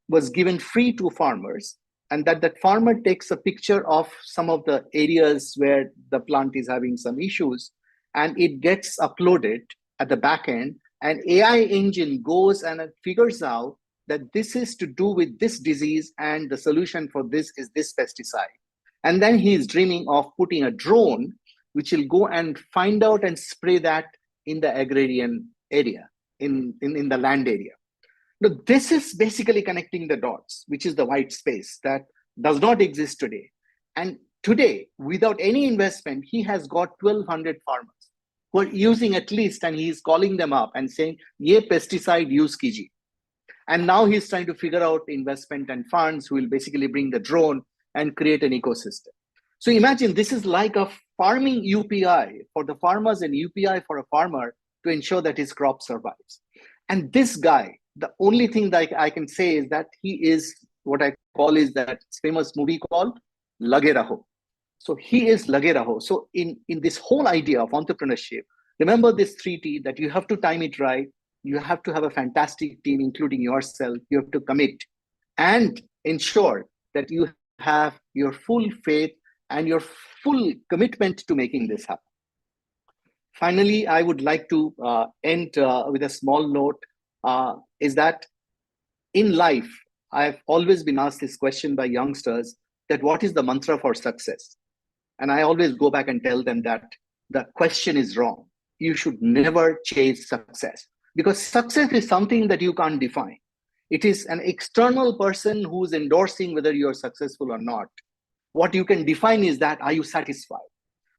was given free to farmers. And that farmer takes a picture of some of the areas where the plant is having some issues, and it gets uploaded at the back end. And AI engine goes and it figures out that this is to do with this disease and the solution for this is this pesticide. And then he's dreaming of putting a drone, which will go and find out and spray that in the agrarian area, in the land area. Now, this is basically connecting the dots, which is the white space that does not exist today. And today, without any investment, he has got 1,200 farmers who are using at least, and he's calling them up and saying, ye pesticide use kiji. And now he's trying to figure out investment and funds who will basically bring the drone and create an ecosystem. So imagine this is like a farming UPI for the farmers and UPI for a farmer to ensure that his crop survives. And this guy, the only thing that I can say is that he is what I call is that famous movie called Lage Raho. So he is Lage Raho. So in this whole idea of entrepreneurship, remember this 3T, that you have to time it right. You have to have a fantastic team, including yourself. You have to commit and ensure that you have your full faith and your full commitment to making this happen. Finally, I would like to end with a small note, is that in life, I've always been asked this question by youngsters, that what is the mantra for success? And I always go back and tell them that the question is wrong. You should never chase success, because success is something that you can't define. It is an external person who's endorsing whether you're successful or not. What you can define is that, are you satisfied?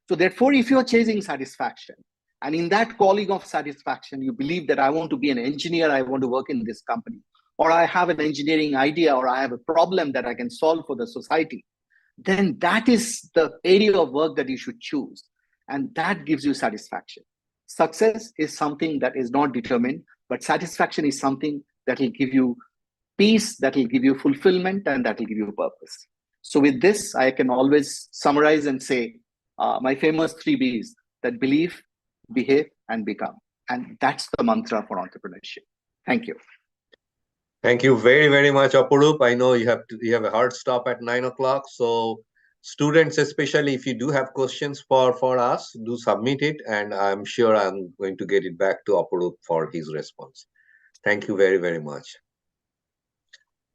So therefore, if you're chasing satisfaction, and in that calling of satisfaction, you believe that I want to be an engineer, I want to work in this company, or I have an engineering idea, or I have a problem that I can solve for the society, then that is the area of work that you should choose. And that gives you satisfaction. Success is something that is not determined, but satisfaction is something that will give you peace, that will give you fulfillment, and that will give you purpose. So with this, I can always summarize and say my famous 3 Bs, that believe, behave, and become. And that's the mantra for entrepreneurship. Thank you. Thank you very, very much, Aparup. I know you have a hard stop at 9 o'clock. So students, especially if you do have questions for us, do submit it. And I'm sure I'm going to get it back to Aparup for his response. Thank you very, very much.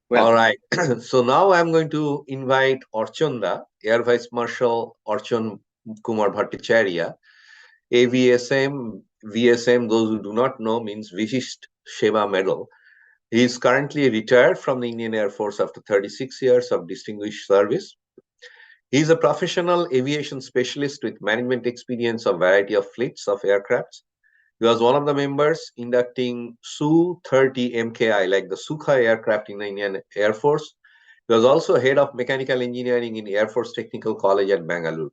Well, all right. So now I'm going to invite Archanda, Air Vice Marshal Archon Kumar Bhattacharya, AVSM, VSM, those who do not know, means Vishisht Seva Medal. He is currently retired from the Indian Air Force after 36 years of distinguished service. He is a professional aviation specialist with management experience of variety of fleets of aircrafts. He was one of the members inducting Su-30 MKI, like the Sukhoi aircraft in the Indian Air Force. He was also head of mechanical engineering in Air Force Technical College at Bangalore.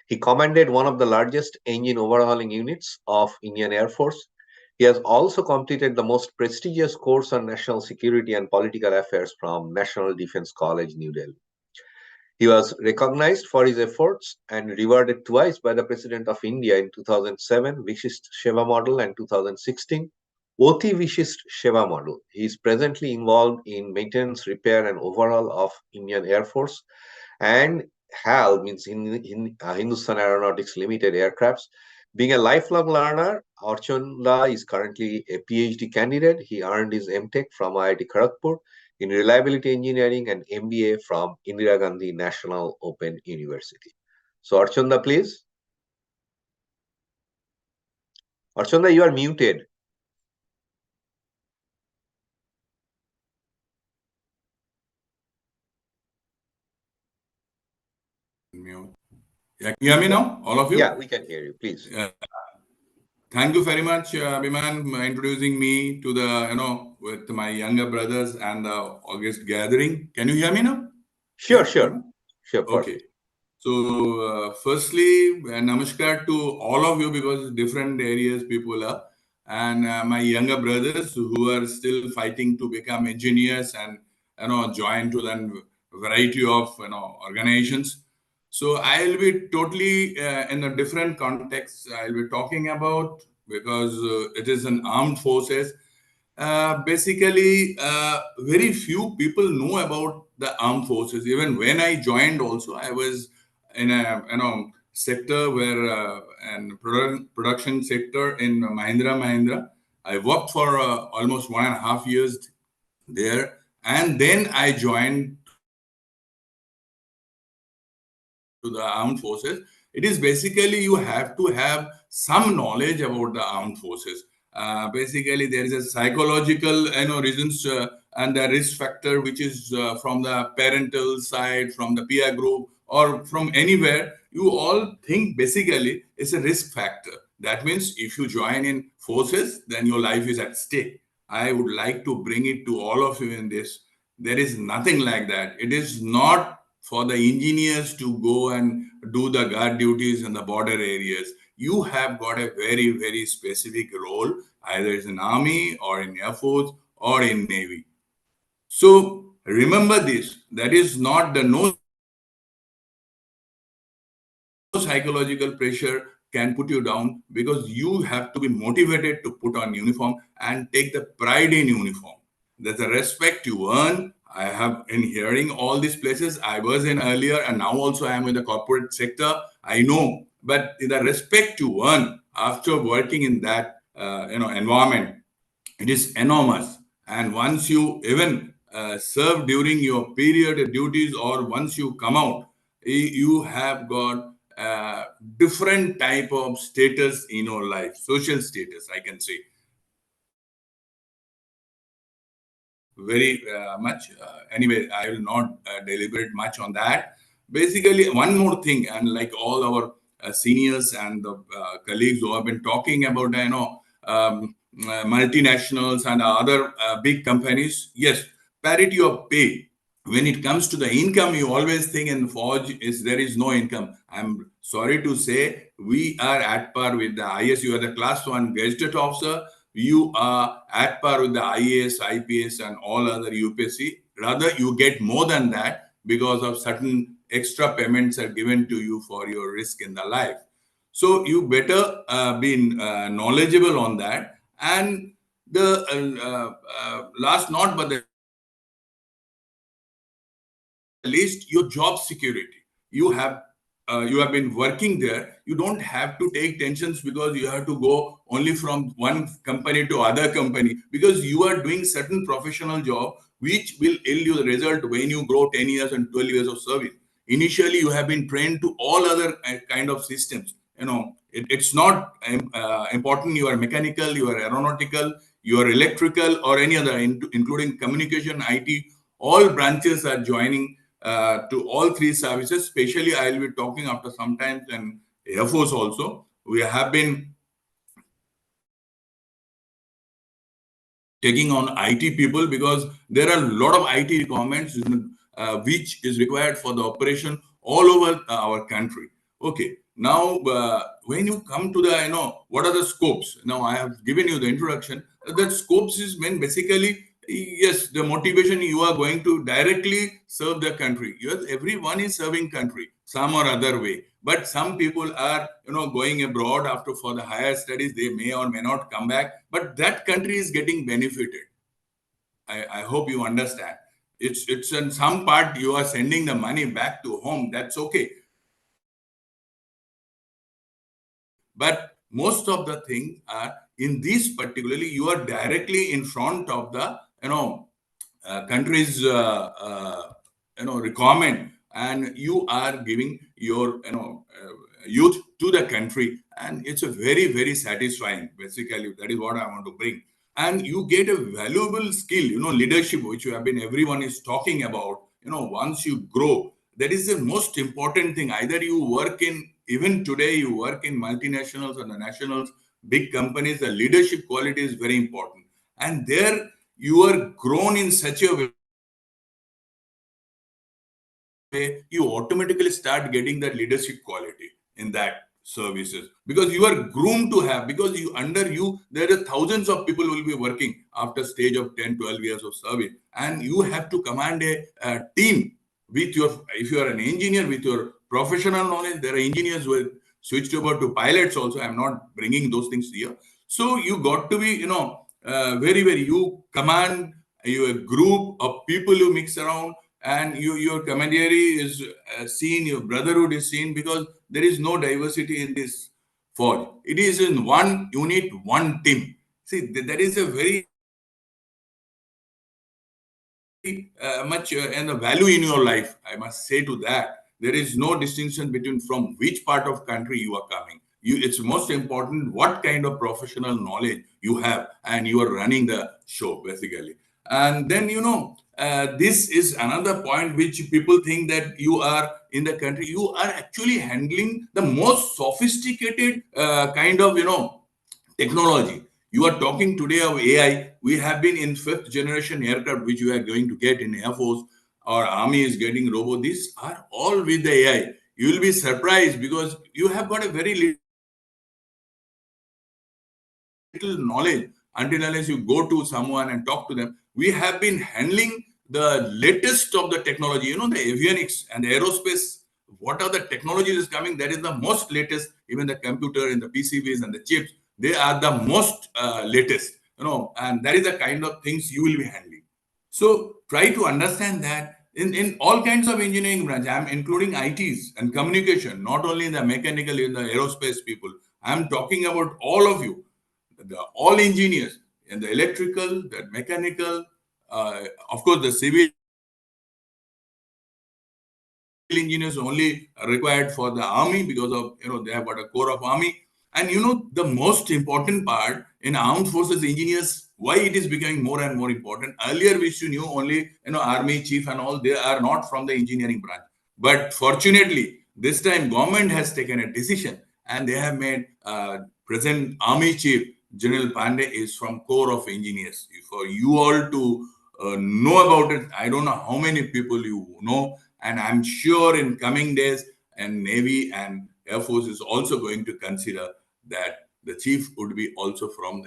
He commanded one of the largest engine overhauling units of Indian Air Force. He has also completed the most prestigious course on national security and political affairs from National Defense College, New Delhi. He was recognized for his efforts and rewarded twice by the President of India in 2007 Vishisht Seva Model and 2016 Oti Vishisht Seva Model. He is presently involved in maintenance, repair, and overhaul of Indian Air Force and HAL, means Hindustan Aeronautics Limited aircrafts. Being a lifelong learner, Archanda is currently a PhD candidate. He earned his MTech from IIT Kharagpur in reliability engineering and MBA from Indira Gandhi National Open University. So Archanda, please. Archanda, you are muted. Yeah, can you hear me now, all of you? Yeah, we can hear you, please. Thank you very much, Abhiman, introducing me to the, with my younger brothers and the August gathering. Can you hear me now? Sure, yeah, sure. Sure, okay. So, firstly, namaskar to all of you, because different areas people are. And my younger brothers who are still fighting to become engineers and, join to the variety of, organizations. So I'll be totally in a different context. I'll be talking about, because it is an armed forces. Basically, very few people know about the armed forces. Even when I joined, also I was in a sector where and production sector in Mahindra. I worked for almost 1.5 years there, and then I joined to the armed forces. It is basically you have to have some knowledge about the armed forces. Basically, there is a psychological reasons and the risk factor, which is from the parental side, from the peer group, or from anywhere. You all think basically it's a risk factor. That means if you join in forces, then your life is at stake. I would like to bring it to all of you in this. There is nothing like that. It is not for the engineers to go and do the guard duties in the border areas. You have got a very, very specific role, either it's in Army or in Air Force or in Navy. So remember this, that is not the no psychological pressure can put you down, because you have to be motivated to put on uniform and take the pride in uniform. There's a respect you earn. I have in hearing all these places. I was in earlier, and now also I am in the corporate sector. I know, but the respect you earn after working in that environment, it is enormous. And once you even serve during your period of duties, or once you come out, you have got different type of status in your life, social status, I can say. Very much. Anyway, I will not deliberate much on that. Basically, one more thing, and like all our seniors and the colleagues who have been talking about, multinationals and other big companies, yes, parity of pay. When it comes to the income, you always think in Forge there is no income. I'm sorry to say, we are at par with the IS. You are the class 1 gazetted officer. You are at par with the IAS, IPS, and all other UPSC. Rather, you get more than that because of certain extra payments are given to you for your risk in the life. So you better be knowledgeable on that. And the last not but the least, your job security. You have been working there. You don't have to take tensions because you have to go only from one company to other company, because you are doing certain professional job which will yield you the result when you grow 10 years and 12 years of service. Initially, you have been trained to all other kind of systems. It's not important you are mechanical, you are aeronautical, you are electrical, or any other, including communication, IT. All branches are joining to all three services. Especially, I will be talking after some time and Air Force also. We have been taking on IT people because there are a lot of IT requirements which is required for the operation all over our country. Okay. Now, when you come to the, what are the scopes? Now, I have given you the introduction. That scopes is meant basically, yes, the motivation, you are going to directly serve the country. Yes, everyone is serving country some or other way. But some people are, going abroad after for the higher studies. They may or may not come back. But that country is getting benefited. I hope you understand. It's in some part you are sending the money back to home. That's okay. But most of the things are in this particularly, you are directly in front of the country's requirement, and you are giving your youth to the country, and it's a very, very satisfying. Basically, that is what I want to bring. And you get a valuable skill, leadership, which everyone is talking about. Once you grow, that is the most important thing. Either you work in, even today, you work in multinationals or the nationals, big companies, the leadership quality is very important. And there you are grown in such a way, you automatically start getting that leadership quality in that services, because you are groomed to have, because under you there are thousands of people who will be working after stage of 10-12 years of service, and you have to command a team with your, if you are an engineer, with your professional knowledge. There are engineers who have switched over to pilots also. I'm not bringing those things here. So you got to be very, very, you command a group of people you mix around, and your camaraderie is seen, your brotherhood is seen, because there is no diversity in this forge. It is in one unit, one team. See, there is a very much and the value in your life, I must say to that. There is no distinction between from which part of country you are coming. It's most important what kind of professional knowledge you have, and you are running the show, basically. And then, this is another point which people think that you are in the country. You are actually handling the most sophisticated kind of, technology. You are talking today of AI. We have been in 5th generation aircraft, which you are going to get in Air Force, or Army is getting robo. These are all with the AI. You will be surprised because you have got a very little knowledge until unless you go to someone and talk to them. We have been handling the latest of the technology, the avionics and the aerospace. What are the technologies is coming? That is the most latest. Even the computer and the PCBs and the chips, they are the most latest, and that is the kind of things you will be handling. So try to understand that in all kinds of engineering branch, I'm including ITs and communication, not only in the mechanical, in the aerospace people. I'm talking about all of you, all engineers, in the electrical, the mechanical, of course, the civil engineers only required for the army because of, they have got a core of army. And the most important part in armed forces engineers, why it is becoming more and more important. Earlier we knew only army chief and all, they are not from the engineering branch. But fortunately, this time government has taken a decision and they have made present army chief General Pandey is from core of engineers. For you all to know about it, I don't know how many people you know, and I'm sure in coming days, and Navy and Air Force is also going to consider that the chief would be also from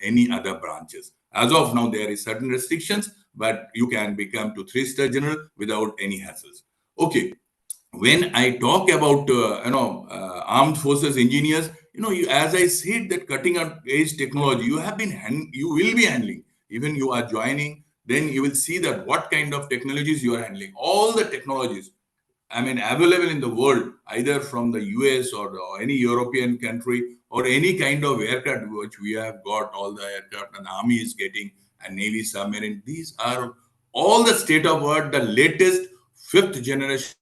any other branches. As of now, there is certain restrictions, but you can become to 3-star general without any hassles. Okay. When I talk about armed forces engineers, as I said, that cutting edge technology you will be handling. Even you are joining, then you will see that what kind of technologies you are handling. All the technologies, available in the world, either from the US or any European country or any kind of aircraft which we have got, all the aircraft and the army is getting, and Navy submarine. These are all the state of art, the latest 5th generation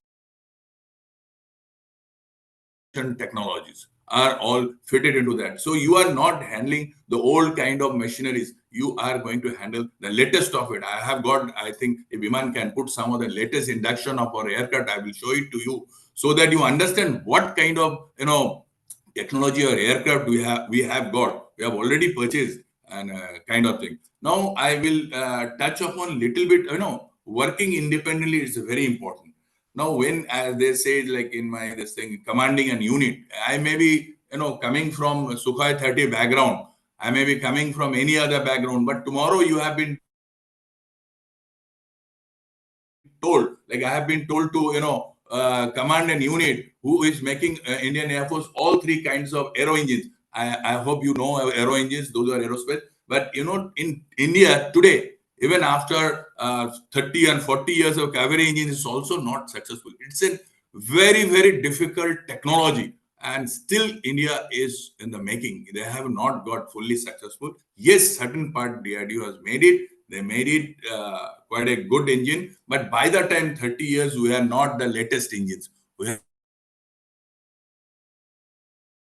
technologies are all fitted into that. So you are not handling the old kind of machineries. You are going to handle the latest of it. I have got, I think if Viman can put some of the latest induction of our aircraft, I will show it to you so that you understand what kind of, technology or aircraft we have got. We have already purchased and kind of thing. Now I will touch upon little bit, working independently is very important. Now, when as they say, like in my this thing, commanding an unit, I may be coming from Sukhoi 30 background. I may be coming from any other background, but tomorrow you have been told, like I have been told to command an unit who is making Indian Air Force all 3 kinds of aero engines. I hope you know aero engines; those are aerospace. But in India today, even after 30 and 40 years of cavalry engine is also not successful. It's a very, very difficult technology, and still India is in the making. They have not got fully successful. Yes, certain part DRDO has made it. They made it quite a good engine, but by the time 30 years, we are not the latest engines. We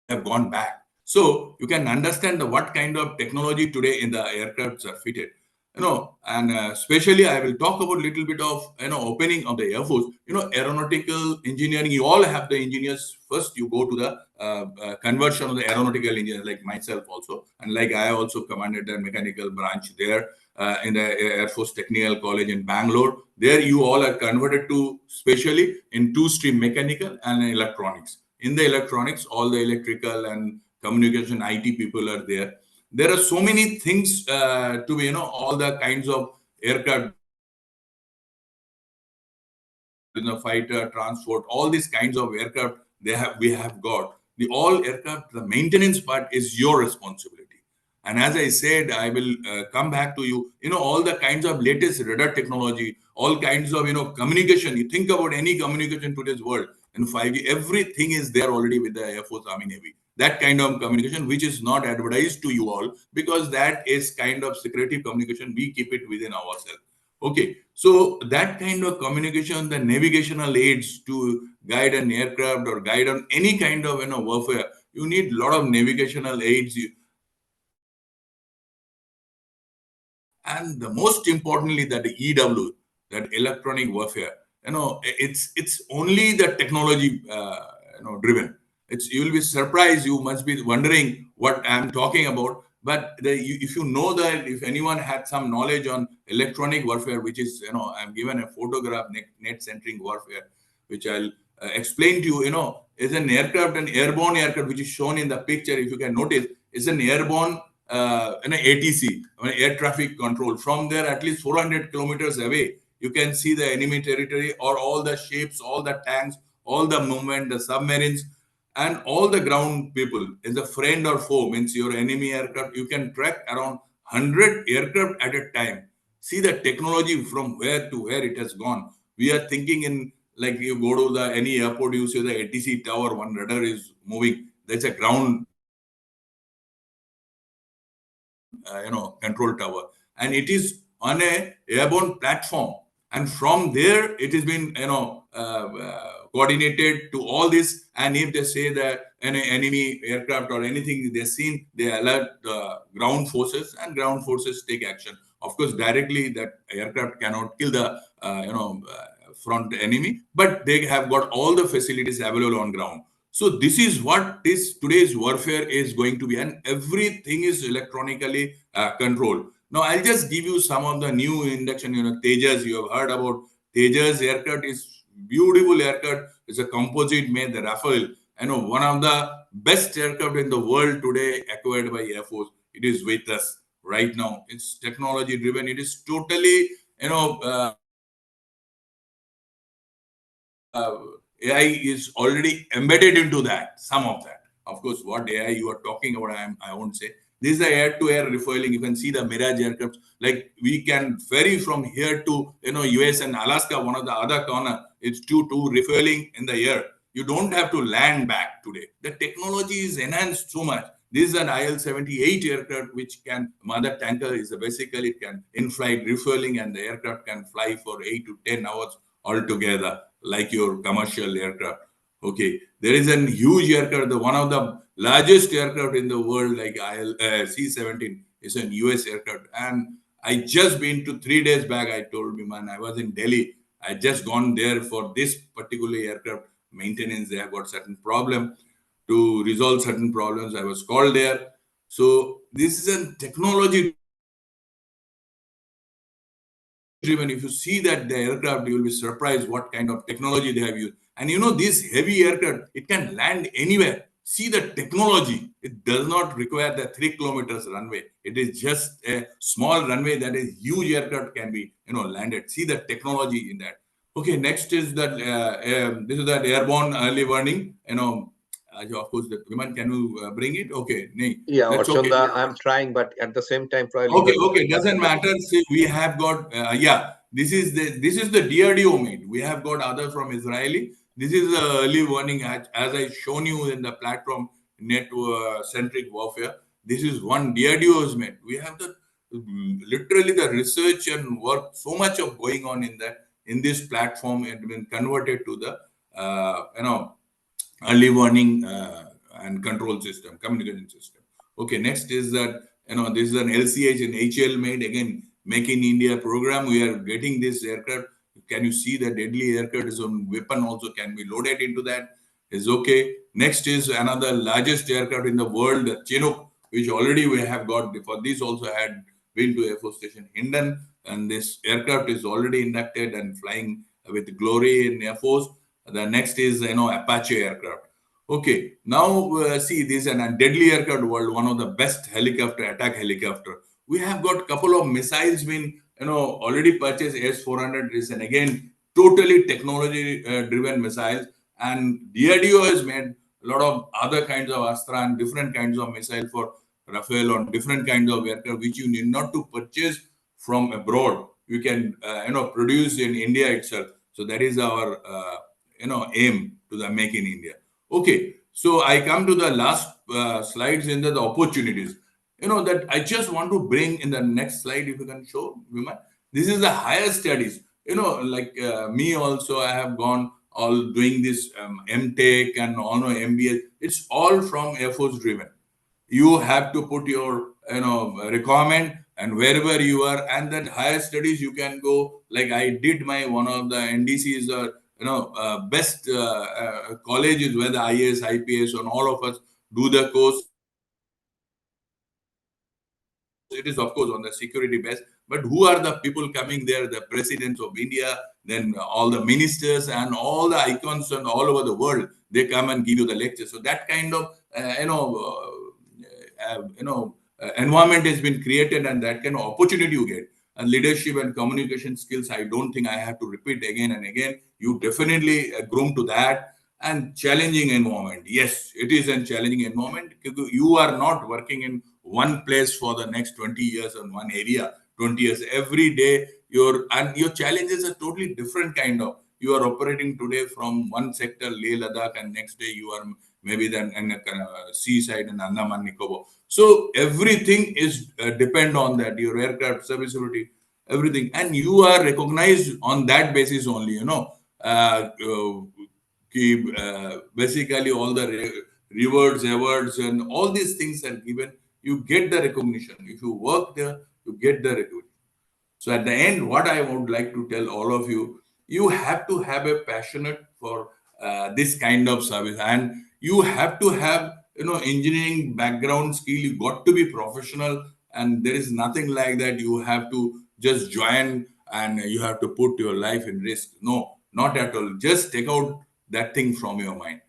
have gone back. So you can understand what kind of technology today in the aircrafts are fitted. And especially I will talk about a little bit of opening of the Air Force. Aeronautical engineering, you all have the engineers. First you go to the conversion of the aeronautical engineers, like myself also, and like I also commanded the mechanical branch there in the Air Force Technical College in Bangalore. There you all are converted to specially in 2-stream mechanical and electronics. In the electronics, all the electrical and communication IT people are there. There are so many things to be, all the kinds of aircraft, fighter, transport, all these kinds of aircraft we have got. The all aircraft, the maintenance part is your responsibility. And as I said, I will come back to you, all the kinds of latest radar technology, all kinds of, communication. You think about any communication in today's world, in 5G, everything is there already with the Air Force, Army, Navy. That kind of communication, which is not advertised to you all, because that is kind of secretive communication. We keep it within ourselves. Okay, so that kind of communication, the navigational aids to guide an aircraft or guide on any kind of warfare, you need a lot of navigational aids. And the most importantly, that the EW, that electronic warfare, it's only the technology driven. You will be surprised. You must be wondering what I'm talking about. But if you know that, if anyone had some knowledge on electronic warfare, which is, I'm given a photograph, net-centric warfare, which I'll explain to you, is an aircraft, an airborne aircraft, which is shown in the picture. If you can notice, is an airborne an ATC, air traffic control. From there, at least 400 kilometers away, you can see the enemy territory or all the ships, all the tanks, all the movement, the submarines, and all the ground people. Is a friend or foe, means your enemy aircraft. You can track around 100 aircraft at a time. See the technology from where to where it has gone. We are thinking in, like, you go to any airport, you see the ATC tower, one rudder is moving. That's a ground control tower, and it is on a airborne platform, and from there it has been coordinated to all this. And if they say that an enemy aircraft or anything they're seen, they alert ground forces, and ground forces take action. Of course, directly that aircraft cannot kill the front enemy, but they have got all the facilities available on ground. So this is what today's warfare is going to be, and everything is electronically controlled. Now I'll just give you some of the new induction. Tejas, you have heard about Tejas aircraft. Is beautiful aircraft. It's a composite made, the Rafale. One of the best aircraft in the world today, acquired by Air Force. It is with us right now. It's technology driven. It is totally AI is already embedded into that, some of that. Of course, what AI you are talking about, I won't say. This is the air-to-air refueling. You can see the Mirage aircraft. Like, we can ferry from here to US and Alaska, one of the other corner. It's to refueling in the air. You don't have to land back today. The technology is enhanced so much. This is an IL-78 aircraft, which can, mother tanker is basically, it can in-flight refueling, and the aircraft can fly for 8 to 10 hours altogether, like your commercial aircraft. Okay, there is a huge aircraft, one of the largest aircraft in the world, like C-17, is a US aircraft. And I just been to 3 days back, I told me, man, I was in Delhi. I just gone there for this particular aircraft maintenance. They have got certain problem. To resolve certain problems, I was called there. So this is a technology driven. If you see that the aircraft, you will be surprised what kind of technology they have used. And this heavy aircraft, it can land anywhere. See the technology. It does not require the 3 kilometers runway. It is just a small runway that is huge aircraft can be landed. See the technology in that. Okay, next is that this is that airborne early warning. Of course, the women, can you bring it? Okay, yeah, that's Archanda, okay. I'm trying, but at the same time, probably. Okay, doesn't matter. See, we have got this is the DRDO made. We have got other from Israeli. This is the early warning, as I shown you in the platform network centric warfare. This is one DRDO is made. We have the literally the research and work, so much of going on in this platform, and been converted to the early warning and control system, communication system. Okay, next is that this is an LCH and HL made, again, Make in India program. We are getting this aircraft. Can you see the deadly aircraft is on weapon also can be loaded into that? Is okay. Next is another largest aircraft in the world, the Chinook, which already we have got. For this also had been to Air Force Station Hindon, and this aircraft is already inducted and flying with glory in Air Force. The next is Apache aircraft. Okay, now see, this is a deadly aircraft world, one of the best helicopter, attack helicopter. We have got couple of missiles been already purchased. S-400 is, and again, totally technology driven missiles, and DRDO has made a lot of other kinds of Astra and different kinds of missile for Rafale on different kinds of aircraft, which you need not to purchase from abroad. You can produce in India itself. So that is our aim to the Make in India. Okay, so I come to the last slides in the opportunities. That I just want to bring in the next slide, if you can show, Viman. This is the higher studies. Like me also, I have gone all doing this MTech and all MBA. It's all from Air Force driven. You have to put your requirement and wherever you are, and that higher studies you can go. Like I did my one of the NDCs best colleges where the IAS, IPS, and all of us do the course. It is, of course, on the security base, but who are the people coming there? The presidents of India, then all the ministers and all the icons and all over the world, they come and give you the lecture. So that kind of environment has been created, and that kind of opportunity you get. And leadership and communication skills, I don't think I have to repeat again and again. You definitely groom to that. And challenging environment. Yes, it is a challenging environment. You are not working in one place for the next 20 years on one area, 20 years. Every day, your challenges are totally different kind of. You are operating today from one sector, Leh Ladakh, and next day you are maybe then in a seaside in Andaman Nicobar. So everything is depend on that, your aircraft serviceability, everything. And you are recognized on that basis only, basically all the rewards, awards, and all these things are given. You get the recognition. If you work there, you get the recognition. So at the end, what I would like to tell all of you, you have to have a passionate for this kind of service, and you have to have engineering background skill. You got to be professional, and there is nothing like that. You have to just join and you have to put your life in risk. No, not at all. Just take out that thing from your mind.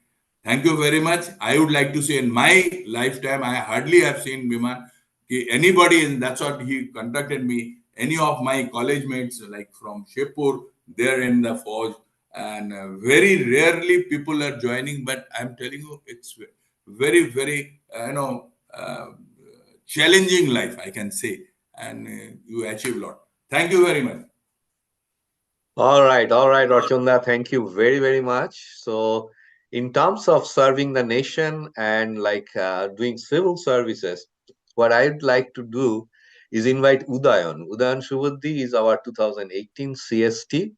Thank you very much. I would like to say in my lifetime, I hardly have seen Biman. Anybody, and that's what he contacted me. Any of my college mates, like from Shibpur, they're in the forge, and very rarely people are joining. But I'm telling you, it's very, very, challenging life, I can say, and you achieve a lot. Thank you very much. All right, Archunda, thank you very, very much. So, in terms of serving the nation and doing civil services, what I'd like to do is invite Udayan. Udayan Subudhi is our 2018 CST.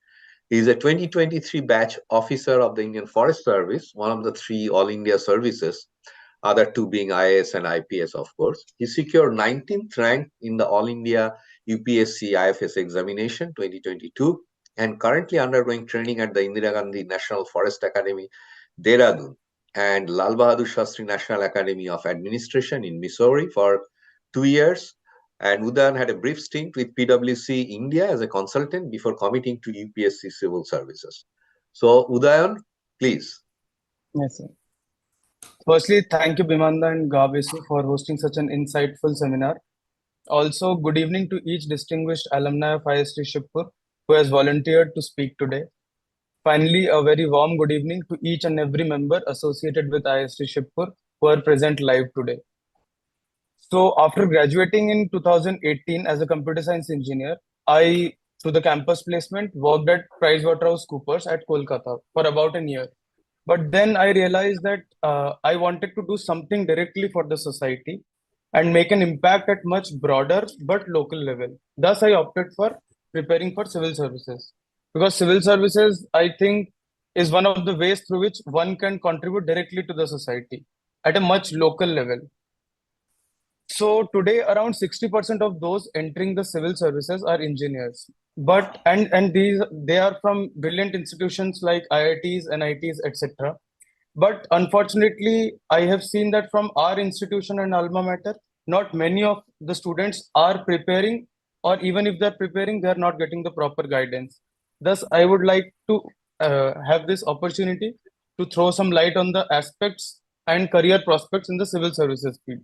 He is a 2023 batch officer of the Indian Forest Service, one of the 3 All India services, other 2 being IAS and IPS, of course. He secured 19th rank in the All India UPSC IFS examination 2022 and currently undergoing training at the Indira Gandhi National Forest Academy, Dehradun, and Lal Bahadur Shastri National Academy of Administration in Missouri for 2 years. And Udayan had a brief stint with PwC India as a consultant before committing to UPSC Civil Services. So, Udayan, please. Yes, sir. Firstly, thank you, Bimanda and GAABESU, for hosting such an insightful seminar. Also, good evening to each distinguished alumni of IIST Shibpur who has volunteered to speak today. Finally, a very warm good evening to each and every member associated with IIST Shibpur who are present live today. So, after graduating in 2018 as a computer science engineer, I, through the campus placement, worked at PricewaterhouseCoopers at Kolkata for about a year. But then I realized that I wanted to do something directly for the society and make an impact at much broader but local level. Thus, I opted for preparing for civil services. Because civil services, I think, is one of the ways through which one can contribute directly to the society at a much local level. So today, around 60% of those entering the civil services are engineers. But they are from brilliant institutions like IITs, NITs, etc. But unfortunately, I have seen that from our institution and alma mater, not many of the students are preparing, or even if they're preparing, they're not getting the proper guidance. Thus, I would like to have this opportunity to throw some light on the aspects and career prospects in the civil services field.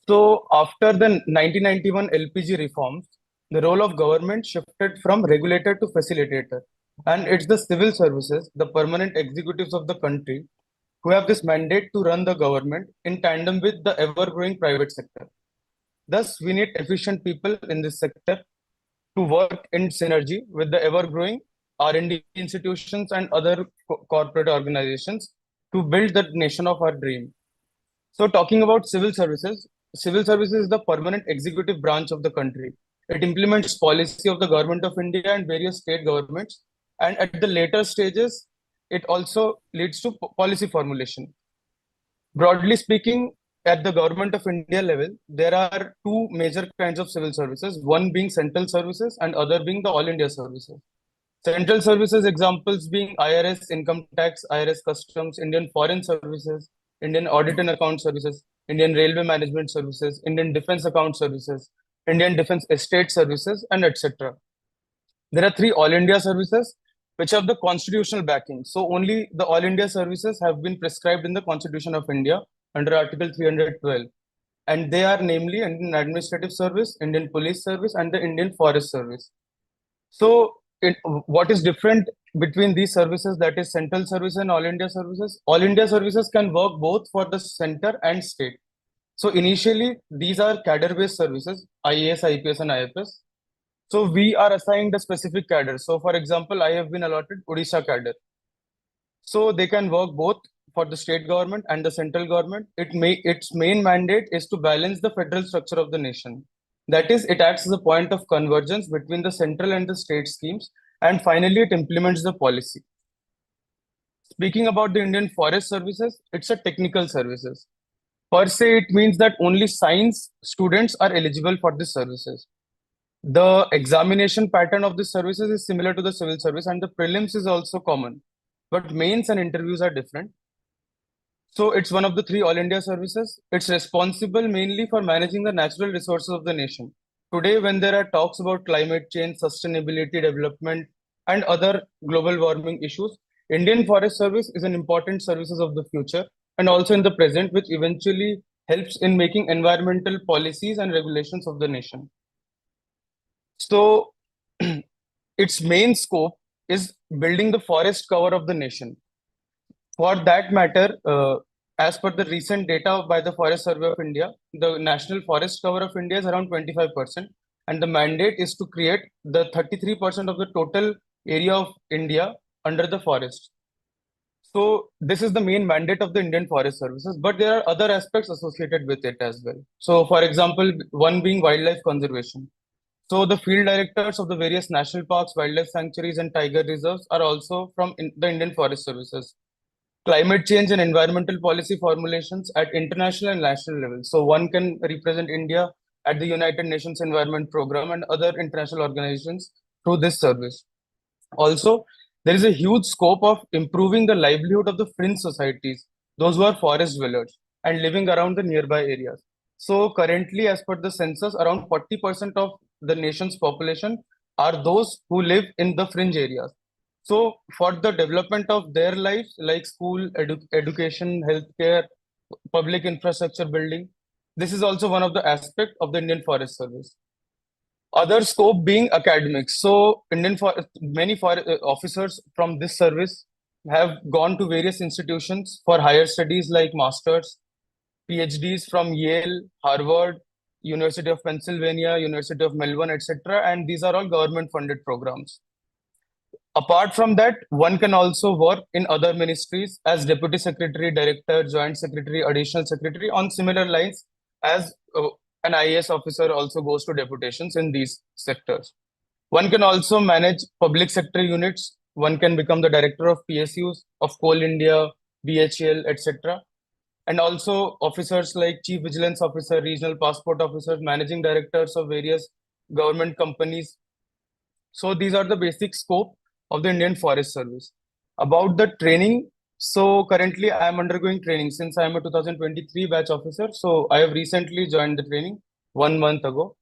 So after the 1991 LPG reforms, the role of government shifted from regulator to facilitator. And it's the civil services, the permanent executives of the country, who have this mandate to run the government in tandem with the ever-growing private sector. Thus, we need efficient people in this sector to work in synergy with the ever-growing R&D institutions and other corporate organizations to build the nation of our dream. So talking about civil services is the permanent executive branch of the country. It implements policy of the government of India and various state governments. And at the later stages, it also leads to policy formulation. Broadly speaking, at the government of India level, there are 2 major kinds of civil services, one being central services and other being the all India services. Central services examples being IRS, income tax, IRS customs, Indian foreign services, Indian audit and account services, Indian railway management services, Indian defense account services, Indian defense estate services, and etc. There are 3 all India services which have the constitutional backing. So only the all India services have been prescribed in the Constitution of India under Article 312. And they are namely Indian Administrative Service, Indian Police Service, and the Indian Forest Service. So what is different between these services, that is central service and all India services? All India services can work both for the center and state. So initially, these are cadre-based services, IAS, IPS, and IFS. So we are assigned a specific cadre. So for example, I have been allotted Odisha cadre. So they can work both for the state government and the central government. Its main mandate is to balance the federal structure of the nation. That is, it acts as a point of convergence between the central and the state schemes. And finally, it implements the policy. Speaking about the Indian Forest Services, it's a technical services. Per se, it means that only science students are eligible for these services. The examination pattern of the services is similar to the civil service, and the prelims is also common, but mains and interviews are different. So it's one of the 3 All India services. It's responsible mainly for managing the natural resources of the nation. Today, when there are talks about climate change, sustainability, development, and other global warming issues, Indian Forest Service is an important services of the future and also in the present, which eventually helps in making environmental policies and regulations of the nation. So its main scope is building the forest cover of the nation. For that matter, as per the recent data by the Forest Survey of India, the national forest cover of India is around 25%, and the mandate is to create the 33% of the total area of India under the forest. So this is the main mandate of the Indian Forest Services, but there are other aspects associated with it as well. So for example, one being wildlife conservation. So the field directors of the various national parks, wildlife sanctuaries, and tiger reserves are also from the Indian Forest Services. Climate change and environmental policy formulations at international and national levels. So one can represent India at the United Nations Environment Program and other international organizations through this service. Also, there is a huge scope of improving the livelihood of the fringe societies, those who are forest dwellers and living around the nearby areas. So currently, as per the census, around 40% of the nation's population are those who live in the fringe areas. So for the development of their lives, like school, education, healthcare, public infrastructure building, this is also one of the aspects of the Indian Forest Service. Other scope being academics. So many officers from this service have gone to various institutions for higher studies like masters, PhDs from Yale, Harvard, University of Pennsylvania, University of Melbourne, etc. And these are all government-funded programs. Apart from that, one can also work in other ministries as Deputy Secretary, Director, Joint Secretary, Additional Secretary on similar lines as an IAS officer also goes to deputations in these sectors. One can also manage public sector units. One can become the director of PSUs, of Coal India, BHEL, etc. And also officers like Chief Vigilance Officer, Regional Passport Officers, Managing Directors of various government companies. So these are the basic scope of the Indian Forest Service. About the training, so currently I am undergoing training since I am a 2023 batch officer. So I have recently joined the training 1 month ago.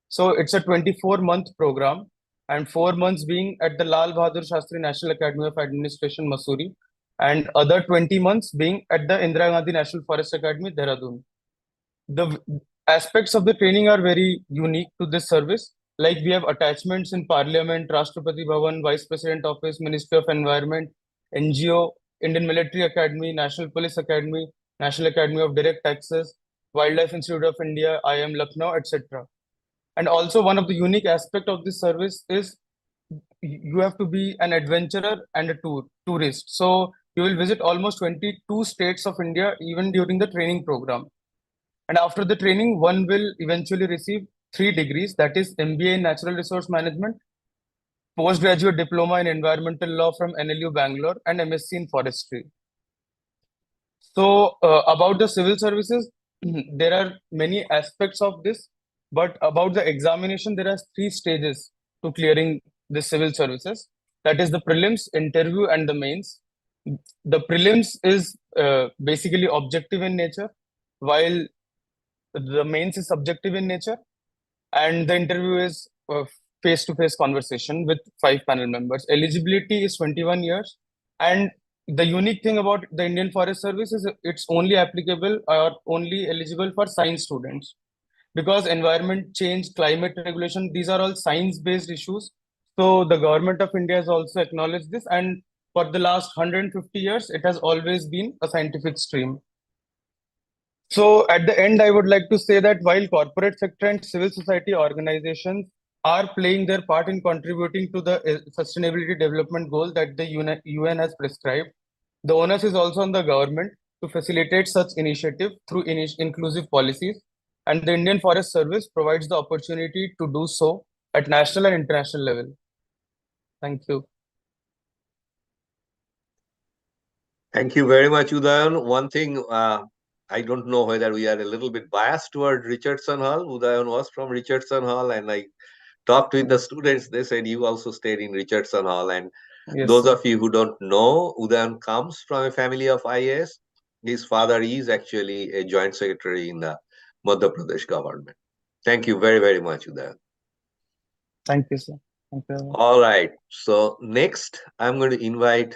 So it's a 24-month program and 4 months being at the Lal Bahadur Shastri National Academy of Administration, Mussoorie, and other 20 months being at the Indira Gandhi National Forest Academy, Dehradun. The aspects of the training are very unique to this service. Like we have attachments in Parliament, Rashtrapati Bhavan, Vice President Office, Ministry of Environment, NGO, Indian Military Academy, National Police Academy, National Academy of Direct Taxes, Wildlife Institute of India, IIM Lucknow, etc. And also one of the unique aspect of this service is you have to be an adventurer and a tourist. So you will visit almost 22 states of India even during the training program. And after the training, one will eventually receive 3 degrees, that is MBA in Natural Resource Management, Postgraduate Diploma in Environmental Law from NLU Bangalore, and MSc in Forestry. So about the civil services, there are many aspects of this, but about the examination, there are 3 stages to clearing the civil services. That is the prelims, interview, and the mains. The prelims is basically objective in nature, while the mains is subjective in nature, and the interview is face-to-face conversation with 5 panel members. Eligibility is 21 years, and the unique thing about the Indian Forest Service is it's only applicable or only eligible for science students, because environment change, climate regulation, these are all science-based issues. So the government of India has also acknowledged this, and for the last 150 years, it has always been a scientific stream. So at the end, I would like to say that while corporate sector and civil society organizations are playing their part in contributing to the sustainability development goal that the UN has prescribed, the onus is also on the government to facilitate such initiative through inclusive policies, and the Indian Forest Service provides the opportunity to do so at national and international level. Thank you. Thank you very much, Udayan. One thing, I don't know whether we are a little bit biased toward Richardson Hall. Udayan was from Richardson Hall, and I talked with the students. They said you also stayed in Richardson Hall. And Yes, those sir. of you who don't know, Udayan comes from a family of IIEST. His father is actually a joint secretary in the Madhya Pradesh government. Thank you very, very much, Udayan. Thank you, sir. Thank you very much. All right. So next, I'm going to invite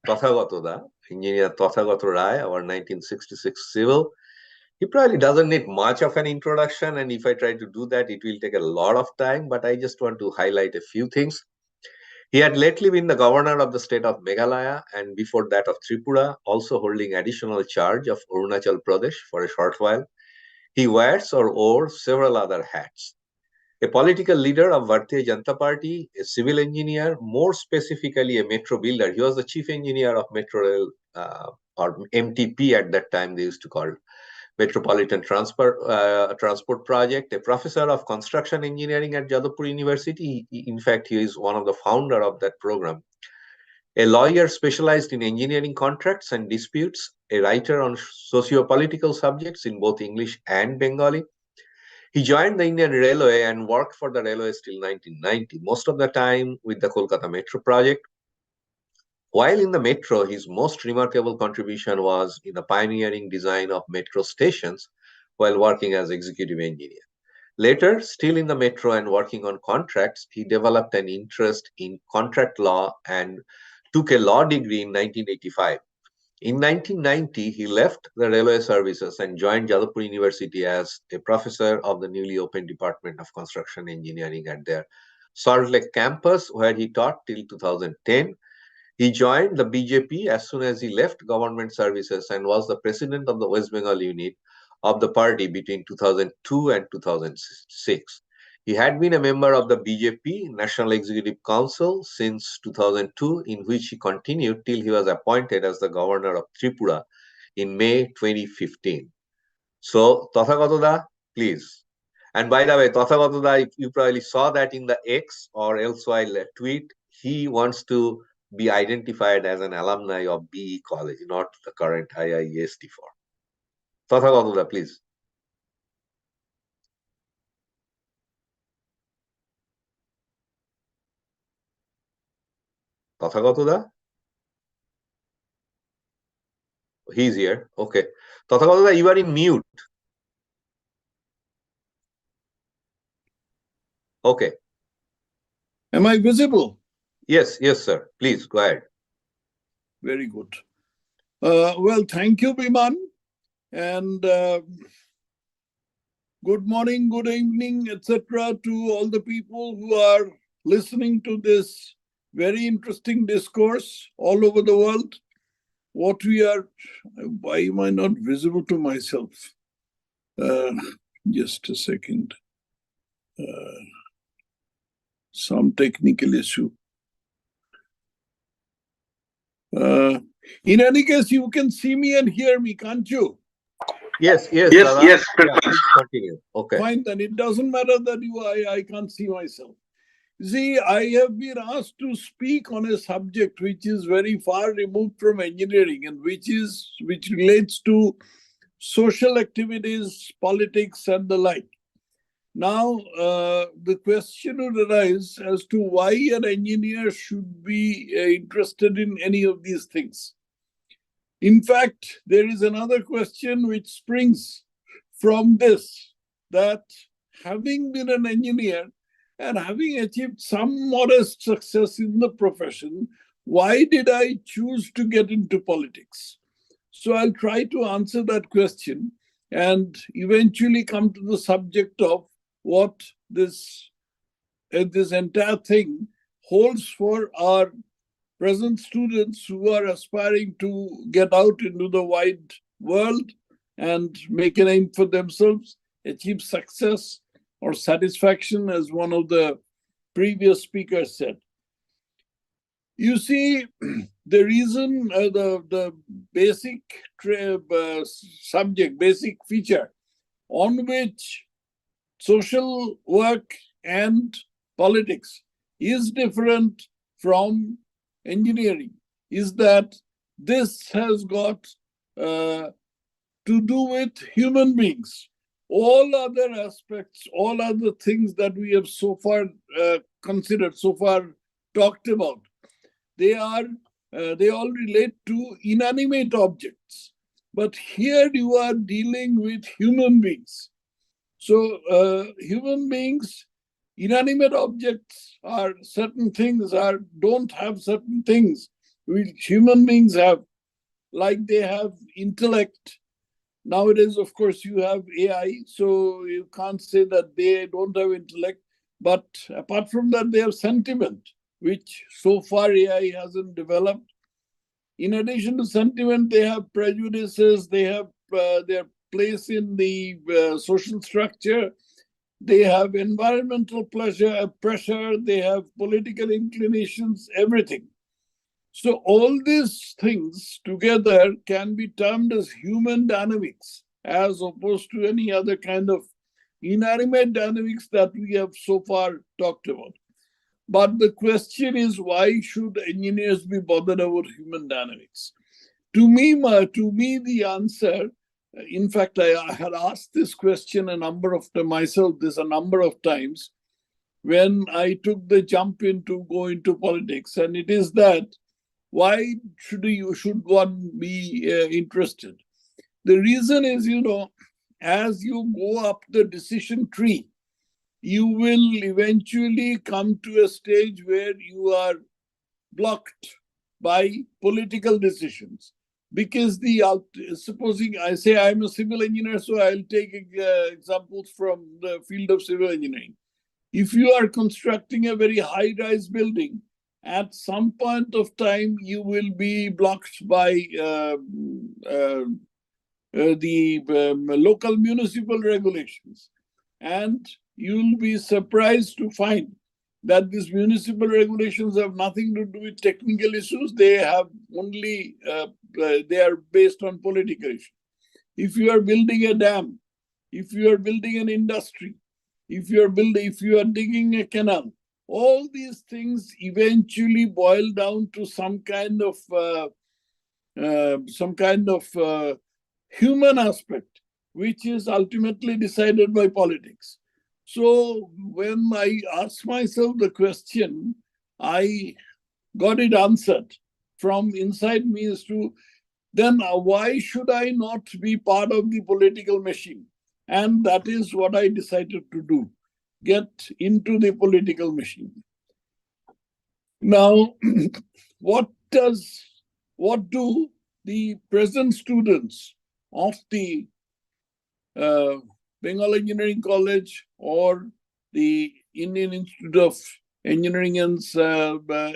Tathagatoda, Engineer Tathagato Rai, our 1966 civil. He probably doesn't need much of an introduction, and if I try to do that, it will take a lot of time, but I just want to highlight a few things. He had lately been the governor of the state of Meghalaya, and before that of Tripura, also holding additional charge of Arunachal Pradesh for a short while. He wears or wore several other hats. A political leader of Bharatiya Janata Party, a civil engineer, more specifically a metro builder. He was the chief engineer of Metro Rail, or MTP at that time, they used to call it, Metropolitan Transport Project, a professor of construction engineering at Jadavpur University. In fact, he is one of the founder of that program. A lawyer specialized in engineering contracts and disputes, a writer on socio-political subjects in both English and Bengali. He joined the Indian Railway and worked for the railways till 1990, most of the time with the Kolkata Metro project. While in the metro, his most remarkable contribution was in the pioneering design of metro stations while working as executive engineer. Later, still in the metro and working on contracts, he developed an interest in contract law and took a law degree in 1985. In 1990, he left the railway services and joined Jadavpur University as a professor of the newly opened Department of Construction Engineering at their Salt Lake campus, where he taught till 2010. He joined the BJP as soon as he left government services and was the president of the West Bengal unit of the party between 2002 and 2006. He had been a member of the BJP National Executive Council since 2002, in which he continued till he was appointed as the governor of Tripura in May 2015. So, Tathagatoda, please. And by the way, Tathagatoda, you probably saw that in the X or elsewhere tweet, he wants to be identified as an alumni of BE College, not the current IIEST form. Tathagatoda, please. Tathagatoda? He's here. Okay. Tathagatoda, you are in mute. Okay. Am I visible? Yes, yes, sir. Please go ahead. Very good. Well, thank you, Biman. And good morning, good evening, etc. to all the people who are listening to this very interesting discourse all over the world. Why am I not visible to myself? Just a second. Some technical issue. In any case, you can see me and hear me, can't you? Yes, yes, Yes, Dada. yes. Yeah, please continue. Okay. Fine, then it doesn't matter that I can't see myself. See, I have been asked to speak on a subject which is very far removed from engineering and which relates to social activities, politics, and the like. Now, the question would arise as to why an engineer should be interested in any of these things. In fact, there is another question which springs from this, that having been an engineer and having achieved some modest success in the profession, why did I choose to get into politics? So I'll try to answer that question and eventually come to the subject of what this entire thing holds for our present students who are aspiring to get out into the wide world and make a name for themselves, achieve success or satisfaction, as one of the previous speakers said. You see, the reason, the basic subject, basic feature on which social work and politics is different from engineering is that this has got to do with human beings. All other aspects, all other things that we have so far considered, so far talked about, they all relate to inanimate objects. But here you are dealing with human beings. So human beings, inanimate objects are certain things, don't have certain things which human beings have, like they have intellect. Nowadays, of course, you have AI, so you can't say that they don't have intellect. But apart from that, they have sentiment, which so far AI hasn't developed. In addition to sentiment, they have prejudices, they have their place in the social structure, they have environmental pressure, they have political inclinations, everything. So all these things together can be termed as human dynamics, as opposed to any other kind of inanimate dynamics that we have so far talked about. But the question is, why should engineers be bothered about human dynamics? To me, the answer, in fact, I had asked this question a number of times when I took the jump into go into politics, and it is that why should one be interested? The reason is, as you go up the decision tree, you will eventually come to a stage where you are blocked by political decisions. Because supposing I say I'm a civil engineer, so I'll take examples from the field of civil engineering. If you are constructing a very high-rise building, at some point of time, you will be blocked by the local municipal regulations. And you'll be surprised to find that these municipal regulations have nothing to do with technical issues. They have only, they are based on political issues. If you are building a dam, if you are building an industry, if you are digging a canal, all these things eventually boil down to some kind of human aspect, which is ultimately decided by politics. So when I asked myself the question, I got it answered from inside me as to, then why should I not be part of the political machine? And that is what I decided to do, get into the political machine. Now, what do the present students of the Bengal Engineering College or the Indian Institute of Engineering and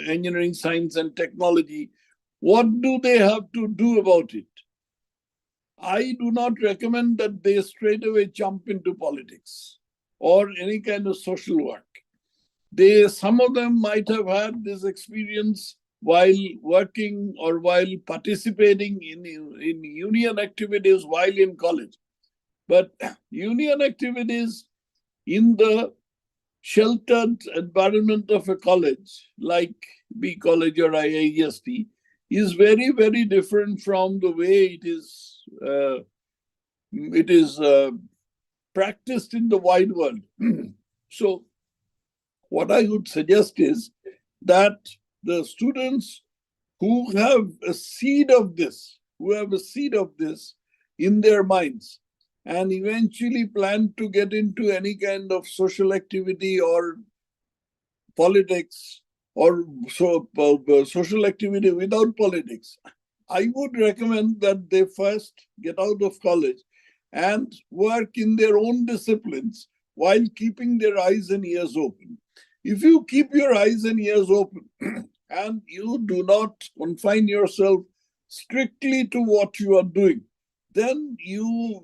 Engineering Science and Technology, what do they have to do about it? I do not recommend that they straight away jump into politics or any kind of social work. Some of them might have had this experience while working or while participating in union activities while in college. But union activities in the sheltered environment of a college, like B College or IIEST, is very, very different from the way it is practiced in the wide world. So what I would suggest is that the students who have a seed of this in their minds, and eventually plan to get into any kind of social activity or politics or social activity without politics, I would recommend that they first get out of college and work in their own disciplines while keeping their eyes and ears open. If you keep your eyes and ears open and you do not confine yourself strictly to what you are doing, then you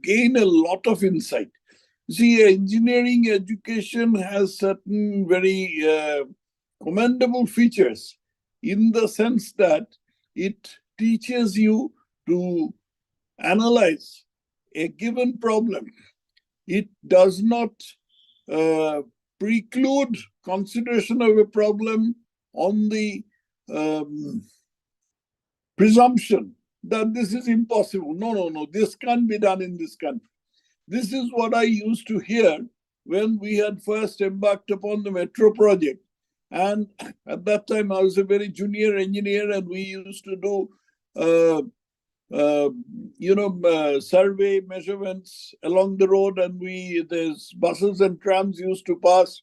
gain a lot of insight. See, engineering education has certain very commendable features in the sense that it teaches you to analyze a given problem. It does not preclude consideration of a problem on the presumption that this is impossible. No, this can't be done in this country. This is what I used to hear when we had first embarked upon the metro project. And at that time, I was a very junior engineer, and we used to do survey measurements along the road, and there's buses and trams used to pass,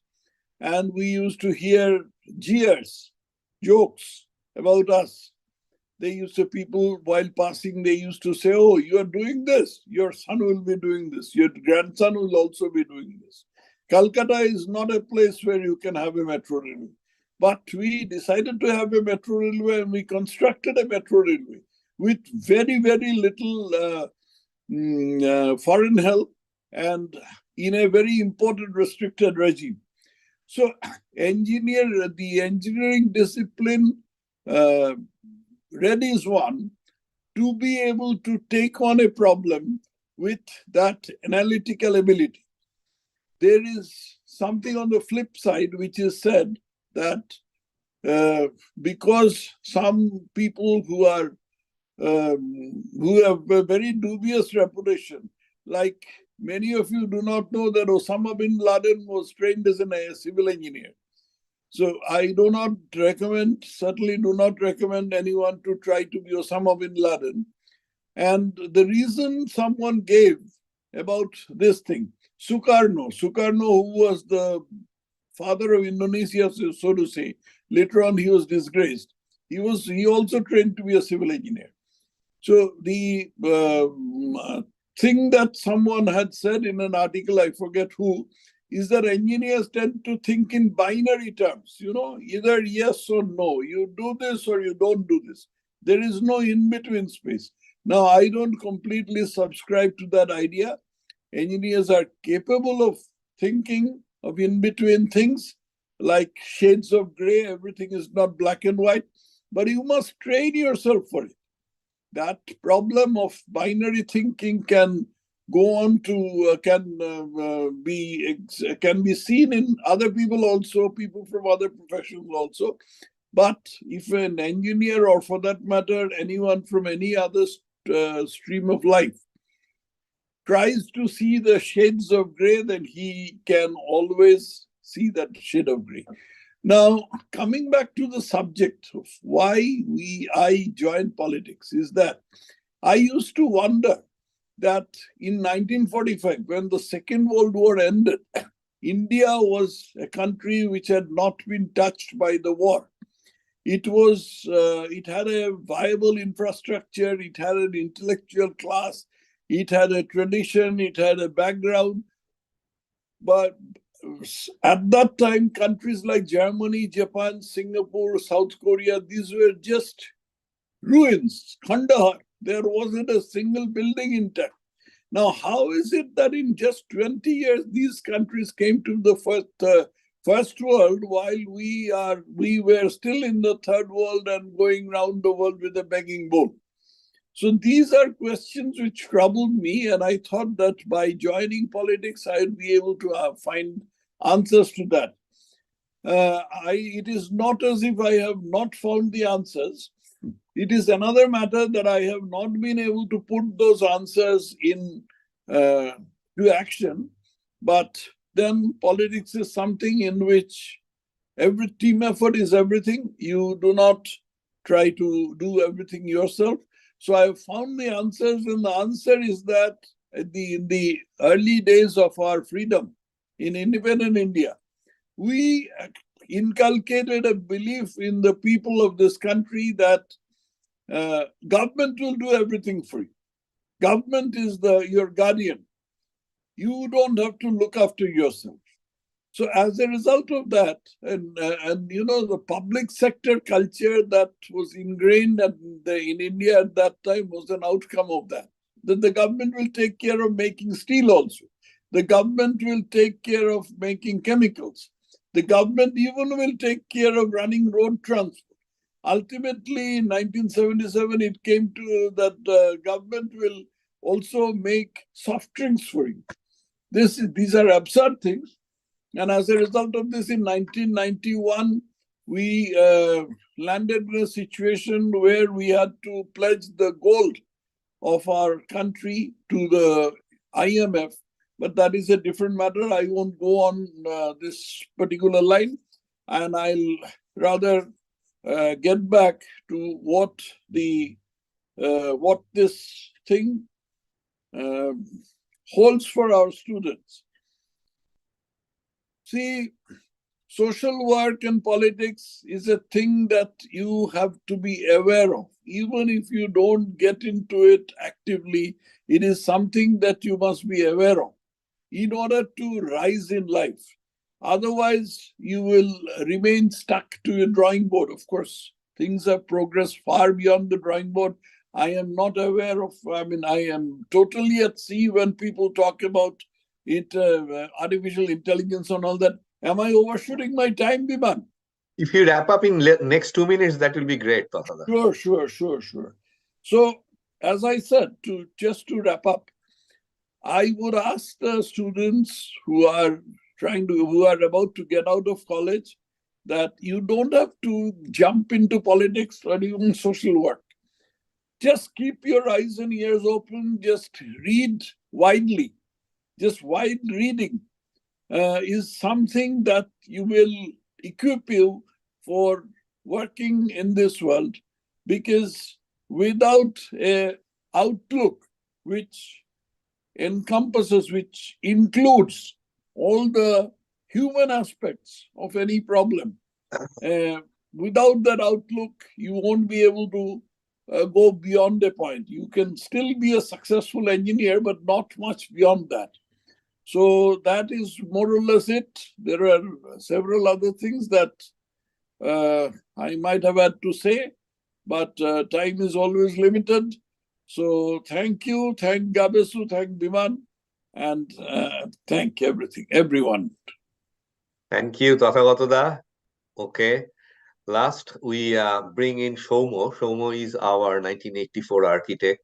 and we used to hear jeers, jokes about us. People, while passing, they used to say, "Oh, you are doing this. Your son will be doing this. Your grandson will also be doing this." Calcutta is not a place where you can have a metro railway. But we decided to have a metro railway, and we constructed a metro railway with very, very little foreign help and in a very important restricted regime. So the engineering discipline readies one to be able to take on a problem with that analytical ability. There is something on the flip side which is said that because some people who have a very dubious reputation, like many of you do not know that Osama bin Laden was trained as a civil engineer. So I certainly do not recommend anyone to try to be Osama bin Laden. And the reason someone gave about this thing, Sukarno, who was the father of Indonesia, so to say, later on he was disgraced. He also trained to be a civil engineer. So the thing that someone had said in an article, I forget who, is that engineers tend to think in binary terms, either yes or no. You do this or you don't do this. There is no in-between space. Now, I don't completely subscribe to that idea. Engineers are capable of thinking of in-between things, like shades of gray. Everything is not black and white, but you must train yourself for it. That problem of binary thinking can go on to can be seen in other people also, people from other professions also. But if an engineer, or for that matter, anyone from any other stream of life, tries to see the shades of gray, then he can always see that shade of gray. Now, coming back to the subject of why I joined politics, is that I used to wonder that in 1945, when the Second World War ended, India was a country which had not been touched by the war. It had a viable infrastructure, it had an intellectual class, it had a tradition, it had a background. But at that time, countries like Germany, Japan, Singapore, South Korea, these were just ruins, Kandahar. There wasn't a single building intact. Now, how is it that in just 20 years, these countries came to the first world, while we were still in the third world and going round the world with a begging bowl? So these are questions which troubled me, and I thought that by joining politics, I would be able to find answers to that. It is not as if I have not found the answers. It is another matter that I have not been able to put those answers to action. But then politics is something in which every team effort is everything. You do not try to do everything yourself. So I have found the answers, and the answer is that in the early days of our freedom in independent India, we inculcated a belief in the people of this country that government will do everything for you. Government is your guardian. You don't have to look after yourself. So as a result of that, and you know, the public sector culture that was ingrained in India at that time was an outcome of that. That the government will take care of making steel also. The government will take care of making chemicals. The government even will take care of running road transport. Ultimately, in 1977, it came to that the government will also make soft drinks for you. These are absurd things. And as a result of this, in 1991, we landed in a situation where we had to pledge the gold of our country to the IMF. But that is a different matter. I won't go on this particular line. And I'll rather get back to what this thing holds for our students. See, social work and politics is a thing that you have to be aware of. Even if you don't get into it actively, it is something that you must be aware of in order to rise in life. Otherwise, you will remain stuck to your drawing board. Of course, things have progressed far beyond the drawing board. I am not aware of, I am totally at sea when people talk about it, artificial intelligence and all that. Am I overshooting my time, Biman? If you wrap up in next 2 minutes, that will be great, Tathaga. Sure. So, as I said, just to wrap up, I would ask the students who are about to get out of college that you don't have to jump into politics or even social work. Just keep your eyes and ears open. Just read widely. Just wide reading is something that you will equip you for working in this world, because without an outlook which encompasses, which includes all the human aspects of any problem, without that outlook, you won't be able to go beyond a point. You can still be a successful engineer, but not much beyond that. So that is more or less it. There are several other things that I might have had to say, but time is always limited. So thank you, thank GAABESU, thank Biman, and thank everyone. Thank you, Tathagata. Okay. Last, we bring in Shomo. Shomo is our 1984 architect,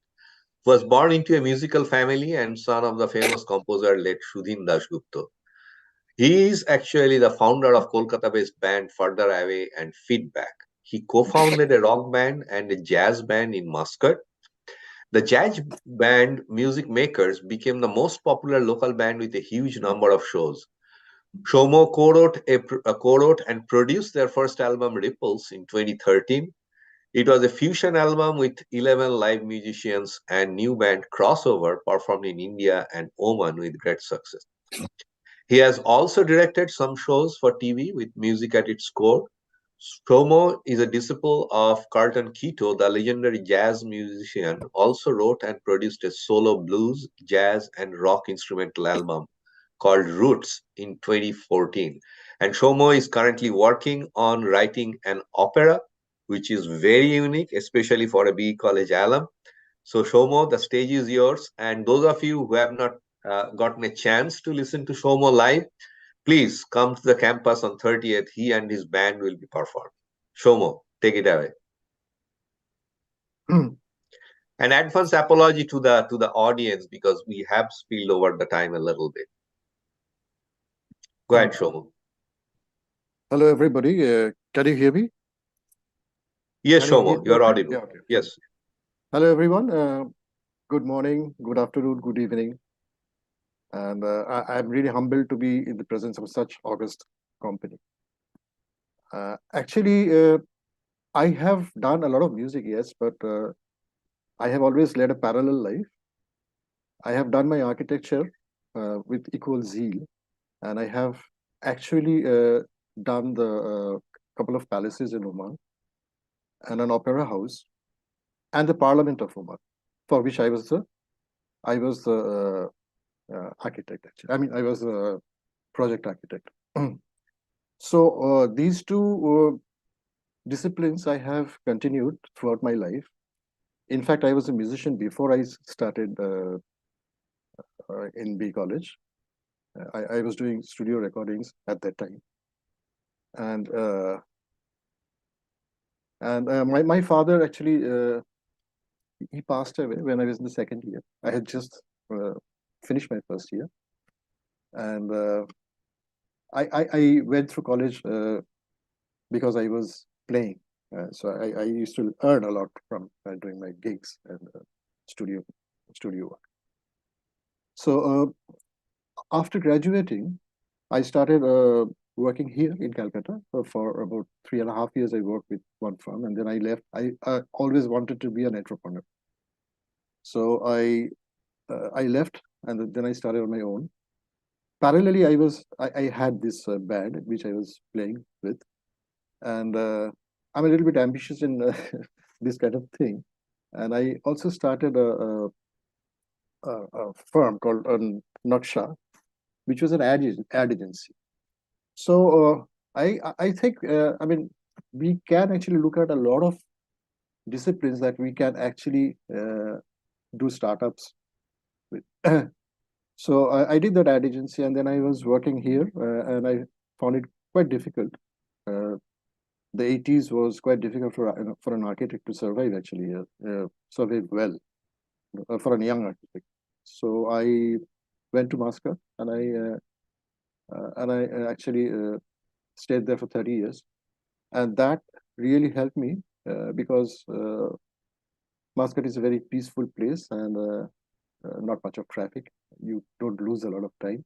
who was born into a musical family and son of the famous composer late Sudhin Dasgupta. He is actually the founder of Kolkata-based band Further Away and Feedback. He co-founded a rock band and a jazz band in Muscat. The jazz band Music Makers became the most popular local band with a huge number of shows. Shomo co-wrote and produced their first album, Ripples, in 2013. It was a fusion album with 11 live musicians and new band Crossover performed in India and Oman with great success. He has also directed some shows for TV with music at its core. Shomo is a disciple of Carlton Keto, the legendary jazz musician, also wrote and produced a solo blues, jazz, and rock instrumental album called Roots in 2014. And Shomo is currently working on writing an opera, which is very unique, especially for a BE College alum. So Shomo, the stage is yours. And those of you who have not gotten a chance to listen to Shomo live, please come to the campus on 30th. He and his band will be performing. Shomo, take it away. An advance apology to the audience because we have spilled over the time a little bit. Go ahead, Shomo. Hello, everybody. Can you hear me? Yes, Shomo, you're audible. Yeah, okay. Yes. Hello, everyone. Good morning, good afternoon, good evening. And I'm really humbled to be in the presence of such august company. Actually, I have done a lot of music, yes, but I have always led a parallel life. I have done my architecture with equal zeal, and I have actually done the couple of palaces in Oman and an opera house and the Parliament of Oman, for which I was the architect. Actually, I mean, I was a project architect. So these two disciplines I have continued throughout my life. In fact, I was a musician before I started in B College. I was doing studio recordings at that time, and my father actually he passed away when I was in the second year. I had just finished my first year, and I went through college because I was playing. So I used to earn a lot from doing my gigs and studio work. So after graduating, I started working here in Calcutta. For about 3.5 years, I worked with one firm, and then I left. I always wanted to be an entrepreneur. So I left, and then I started on my own. Parallelly, I had this band which I was playing with, and I'm a little bit ambitious in this kind of thing. And I also started a firm called Naksha, which was an ad agency. So I think I mean we can actually look at a lot of disciplines that we can actually do startups with. So I did that ad agency, and then I was working here, and I found it quite difficult. The 80s was quite difficult for an architect to survive, actually, survive well for a young architect. So I went to Moscow, and I actually stayed there for 30 years, and that really helped me because Muscat is a very peaceful place and not much of traffic. You don't lose a lot of time.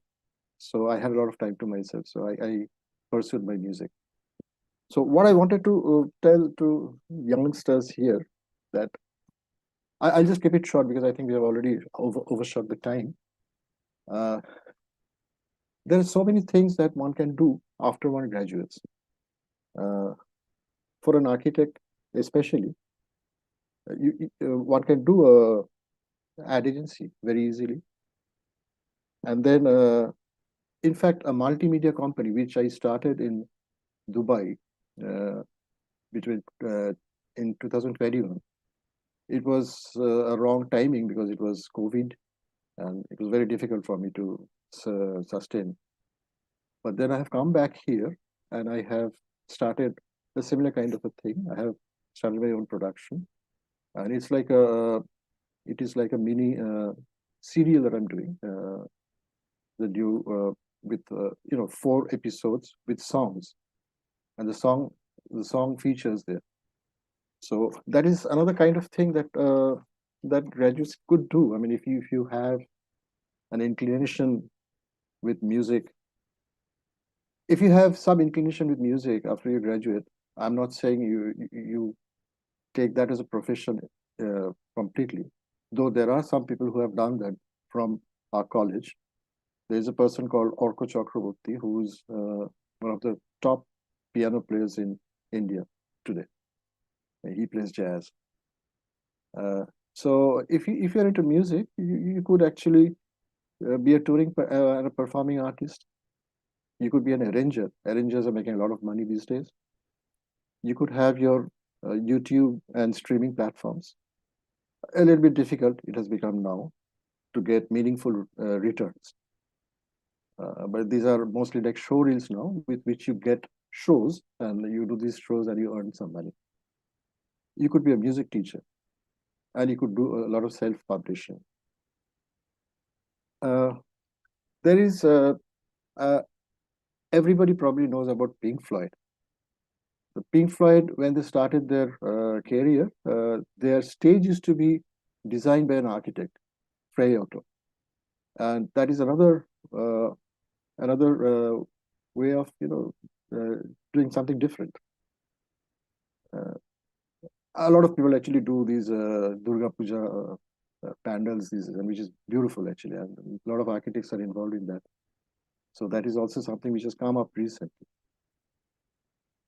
So I had a lot of time to myself. So I pursued my music. So what I wanted to tell to youngsters here that I'll just keep it short because I think we have already overshot the time. There are so many things that one can do after one graduates. For an architect, especially, one can do a ad agency very easily, and then, in fact, a multimedia company which I started in Dubai between in 2021. It was a wrong timing because it was COVID, and it was very difficult for me to sustain. But then I have come back here, and I have started a similar kind of a thing. I have started my own production, and it is like a mini serial that I'm doing. That you with 4 episodes with songs, and the song features there. So that is another kind of thing that that graduates could do. I mean, if you have an inclination with music, if you have some inclination with music after you graduate, I'm not saying you take that as a profession completely. Though there are some people who have done that from our college. There's a person called Aparup Chakraborty, who's one of the top piano players in India today. He plays jazz. So if you're into music, you could actually be a touring and a performing artist. You could be an arranger. Arrangers are making a lot of money these days. You could have your YouTube and streaming platforms. A little bit difficult it has become now to get meaningful returns. But these are mostly like show reels now, with which you get shows, and you do these shows and you earn some money. You could be a music teacher, and you could do a lot of self-publishing. There is everybody probably knows about Pink Floyd. The Pink Floyd, when they started their career, their stage used to be designed by an architect, Frey Otto, and that is another way of doing something different. A lot of people actually do these Durga Puja pandals, which is beautiful actually, and a lot of architects are involved in that. So that is also something which has come up recently.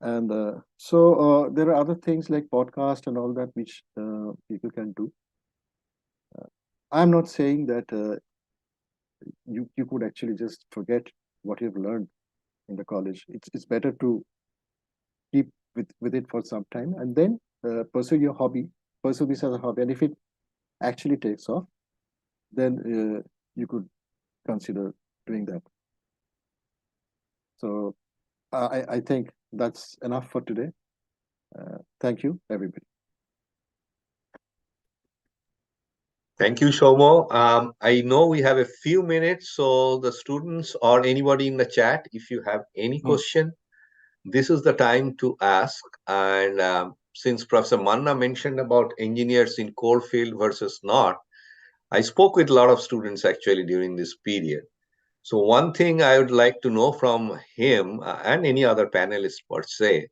And so there are other things like podcast and all that which people can do. I'm not saying that you could actually just forget what you've learned in the college. It's better to keep with it for some time and then pursue your hobby, pursue this as a hobby. And if it actually takes off, then you could consider doing that. So I think that's enough for today. Thank you, everybody. Thank you, Shomo. I know we have a few minutes, so the students or anybody in the chat, if you have any question, this is the time to ask. And since Professor Manna mentioned about engineers in core field versus not, I spoke with a lot of students actually during this period. So one thing I would like to know from him and any other panelist per se,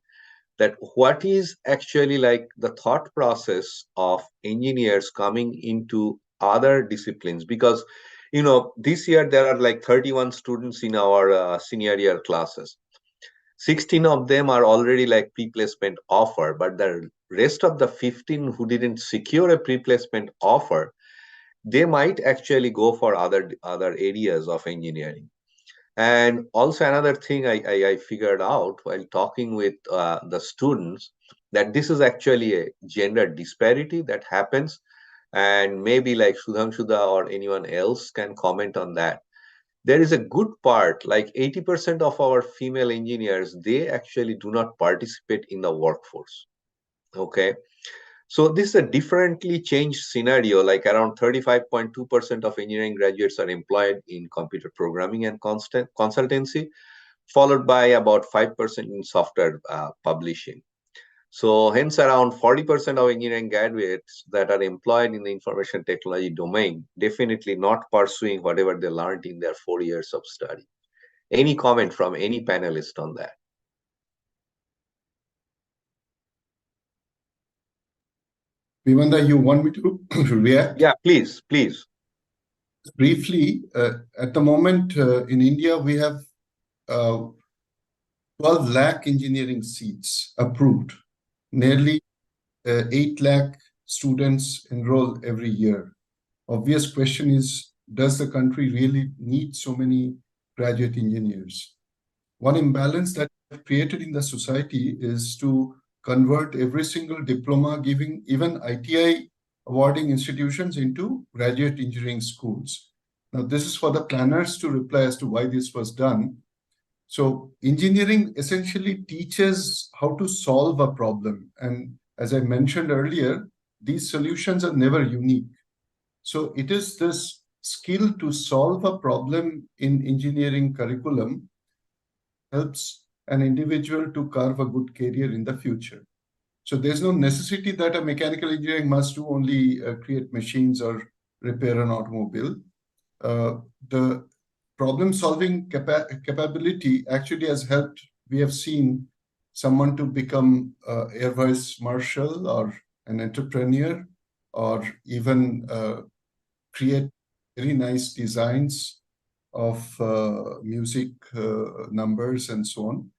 that what is actually like the thought process of engineers coming into other disciplines? Because, you know, this year there are like 31 students in our senior year classes. 16 of them are already like pre-placement offer, but the rest of the 15 who didn't secure a pre-placement offer, they might actually go for other areas of engineering. And also another thing I figured out while talking with the students, that this is actually a gender disparity that happens. And maybe like Sudhangsu or anyone else can comment on that. There is a good part, like 80% of our female engineers, they actually do not participate in the workforce. Okay. So this is a differently changed scenario, like around 35.2% of engineering graduates are employed in computer programming and consultancy, followed by about 5% in software publishing. So hence around 40% of engineering graduates that are employed in the information technology domain, definitely not pursuing whatever they learned in their 4 years of study. Any comment from any panelist on that? Vivekananda, you want me to react? Yeah, please, please. Briefly, at the moment in India, we have 12 lakh engineering seats approved. Nearly 8 lakh students enroll every year. Obvious question is, does the country really need so many graduate engineers? One imbalance that created in the society is to convert every single diploma giving, even ITI awarding institutions, into graduate engineering schools. Now, this is for the planners to reply as to why this was done. So engineering essentially teaches how to solve a problem. And as I mentioned earlier, these solutions are never unique. So it is this skill to solve a problem in engineering curriculum helps an individual to carve a good career in the future. So there's no necessity that a mechanical engineering must do only create machines or repair an automobile. The problem-solving capability actually has helped. We have seen someone to become Air Vice Marshal or an entrepreneur, or even create very nice designs of music numbers and so on.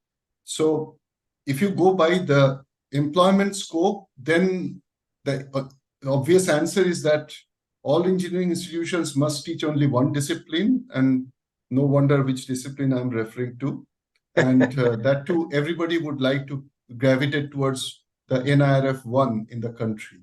So if you go by the employment scope, then the obvious answer is that all engineering institutions must teach only one discipline, and no wonder which discipline I'm referring to. And that too, everybody would like to gravitate towards the NIRF 1 in the country.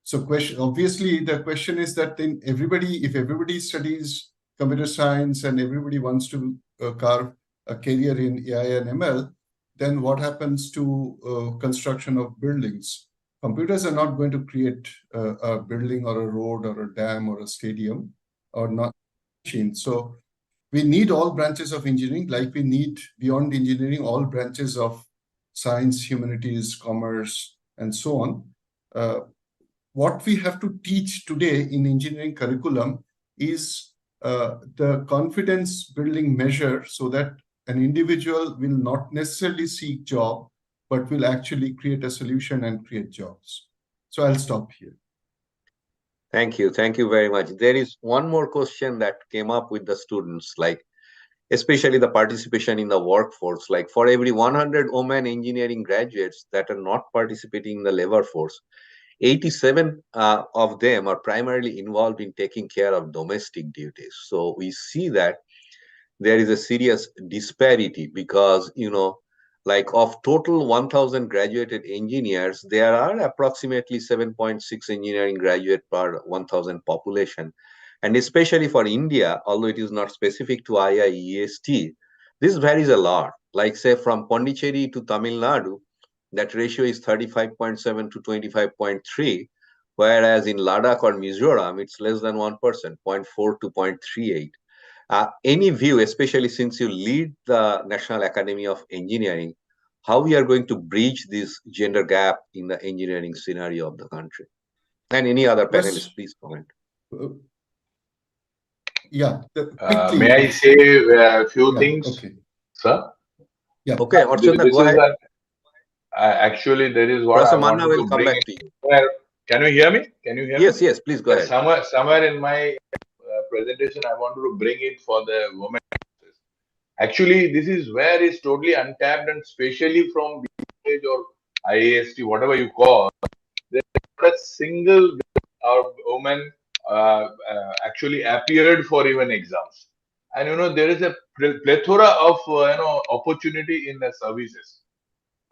So obviously, the question is that then if everybody studies computer science and everybody wants to carve a career in AI and ML, then what happens to construction of buildings? Computers are not going to create a building or a road or a dam or a stadium, or not machine. So we need all branches of engineering, like we need beyond engineering all branches of science, humanities, commerce, and so on. What we have to teach today in engineering curriculum is the confidence building measure, so that an individual will not necessarily seek job, but will actually create a solution and create jobs. So I'll stop here. Thank you. Thank you very much. There is one more question that came up with the students, like especially the participation in the workforce. Like for every 100 women engineering graduates that are not participating in the labor force, 87 of them are primarily involved in taking care of domestic duties. So we see that there is a serious disparity because, like of total 1,000 graduated engineers, there are approximately 7.6 engineering graduate per 1,000 population. And especially for India, although it is not specific to IIEST, this varies a lot. Like say from Pondicherry to Tamil Nadu, that ratio is 35.7 to 25.3, whereas in Ladakh or Mizoram, it's less than 1%, 0.4 to 0.38. Any view, especially since you lead the National Academy of Engineering, how we are going to bridge this gender gap in the engineering scenario of the country? And any other panelists, please comment. Yeah. May I say a few things, okay. sir? Yeah. Okay, Archana, go ahead. Actually, there is what Professor I Manna wanted will to come bring back to you. Can you hear me? Can you hear Yes, me? yes, please go ahead. Somewhere in my presentation, I wanted to bring it for the women. Actually, this is where it's totally untapped, and especially from BH or IIST, whatever you call, there's not a single woman actually appeared for even exams. And there is a plethora of opportunity in the services,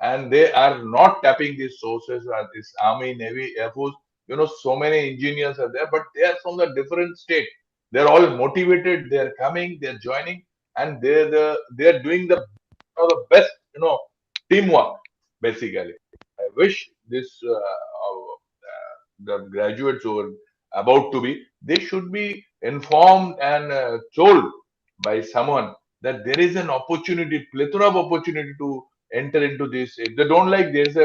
and they are not tapping these sources. This Army, Navy, Air Force, so many engineers are there, but they are from the different state. They're all motivated. They're coming. They're joining, and they're doing the best teamwork basically. I wish this the graduates who are about to be, they should be informed and told by someone that there is an opportunity, plethora of opportunity to enter into this. If they don't like, this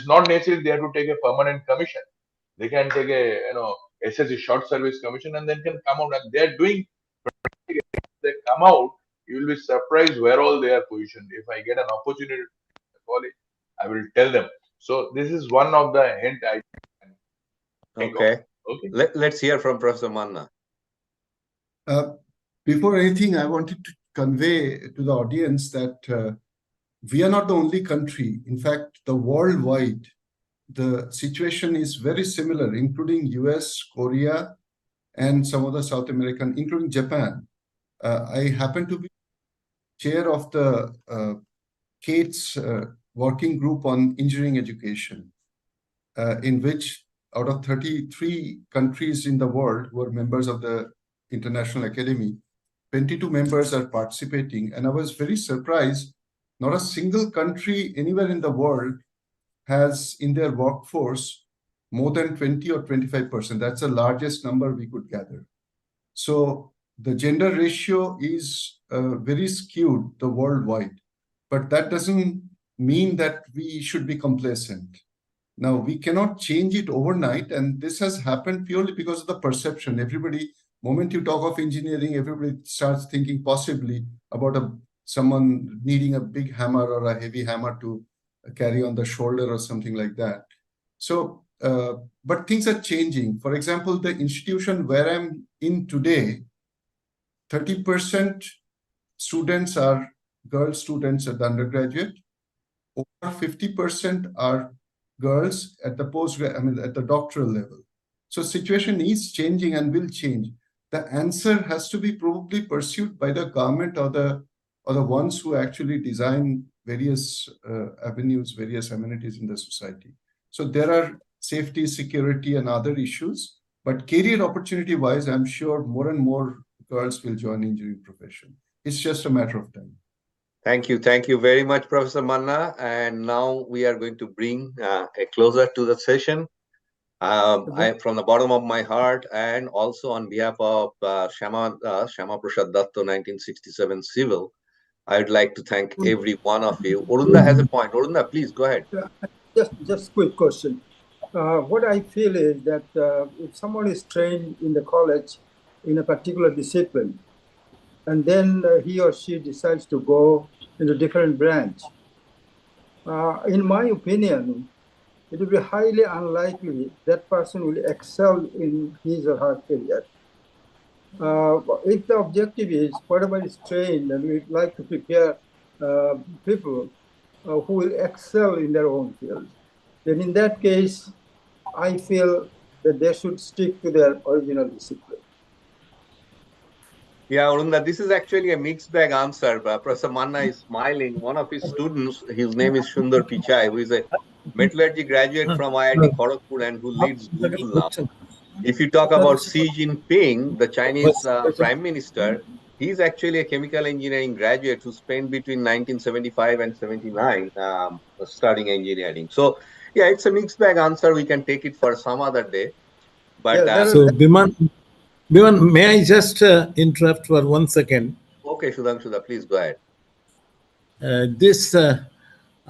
not necessarily they have to take a permanent commission. They can take a SSC short service commission and then can come out, and they are doing. They come out, you will be surprised where all they are positioned. If I get an opportunity to college, I will tell them. So this is one of the hint I think Okay. of. Okay. Let's hear from Professor Manna. Before anything, I wanted to convey to the audience that we are not the only country. In fact, the worldwide, the situation is very similar, including US, Korea, and some other South American, including Japan. I happen to be chair of the CATES working group on engineering education, in which out of 33 countries in the world who are members of the International Academy, 22 members are participating. And I was very surprised, not a single country anywhere in the world has in their workforce more than 20 or 25%. That's the largest number we could gather. So the gender ratio is very skewed the worldwide, but that doesn't mean that we should be complacent. Now, we cannot change it overnight, and this has happened purely because of the perception. Everybody, moment you talk of engineering, everybody starts thinking possibly about someone needing a big hammer or a heavy hammer to carry on the shoulder or something like that. So, but things are changing. For example, the institution where I'm in today, 30% students are girl students at the undergraduate. Over 50% are girls at the at the doctoral level. So situation is changing and will change. The answer has to be probably pursued by the government or the ones who actually design various avenues, various amenities in the society. So there are safety, security, and other issues. But career opportunity-wise, I'm sure more and more girls will join engineering profession. It's just a matter of time. Thank you. Thank you very much, Professor Manna. And now we are going to bring a closer to the session. From the bottom of my heart and also on behalf of Shama Prasad Datto 1967 Civil, I would like to thank every one of you. Orunda has a point. Orunda, please go ahead. Just quick question. What I feel is that if someone is trained in the college in a particular discipline, and then he or she decides to go into a different branch, in my opinion, it will be highly unlikely that person will excel in his or her career. If the objective is whatever is trained, and we'd like to prepare people who will excel in their own field, then in that case, I feel that they should stick to their original discipline. Yeah, Arunda, this is actually a mixed bag answer. Professor Manna is smiling. One of his students, his name is Sundar Pichai, who is a metallurgy graduate from IIT Kharagpur and who leads Google now. If you talk about Xi Jinping, the Chinese Prime Minister, he's actually a chemical engineering graduate who spent between 1975 and 79 studying engineering. So, yeah, it's a mixed bag answer. We can take it for some other day. But So, Biman, may I just interrupt for 1 second? Okay, Sudhangsu, please go ahead.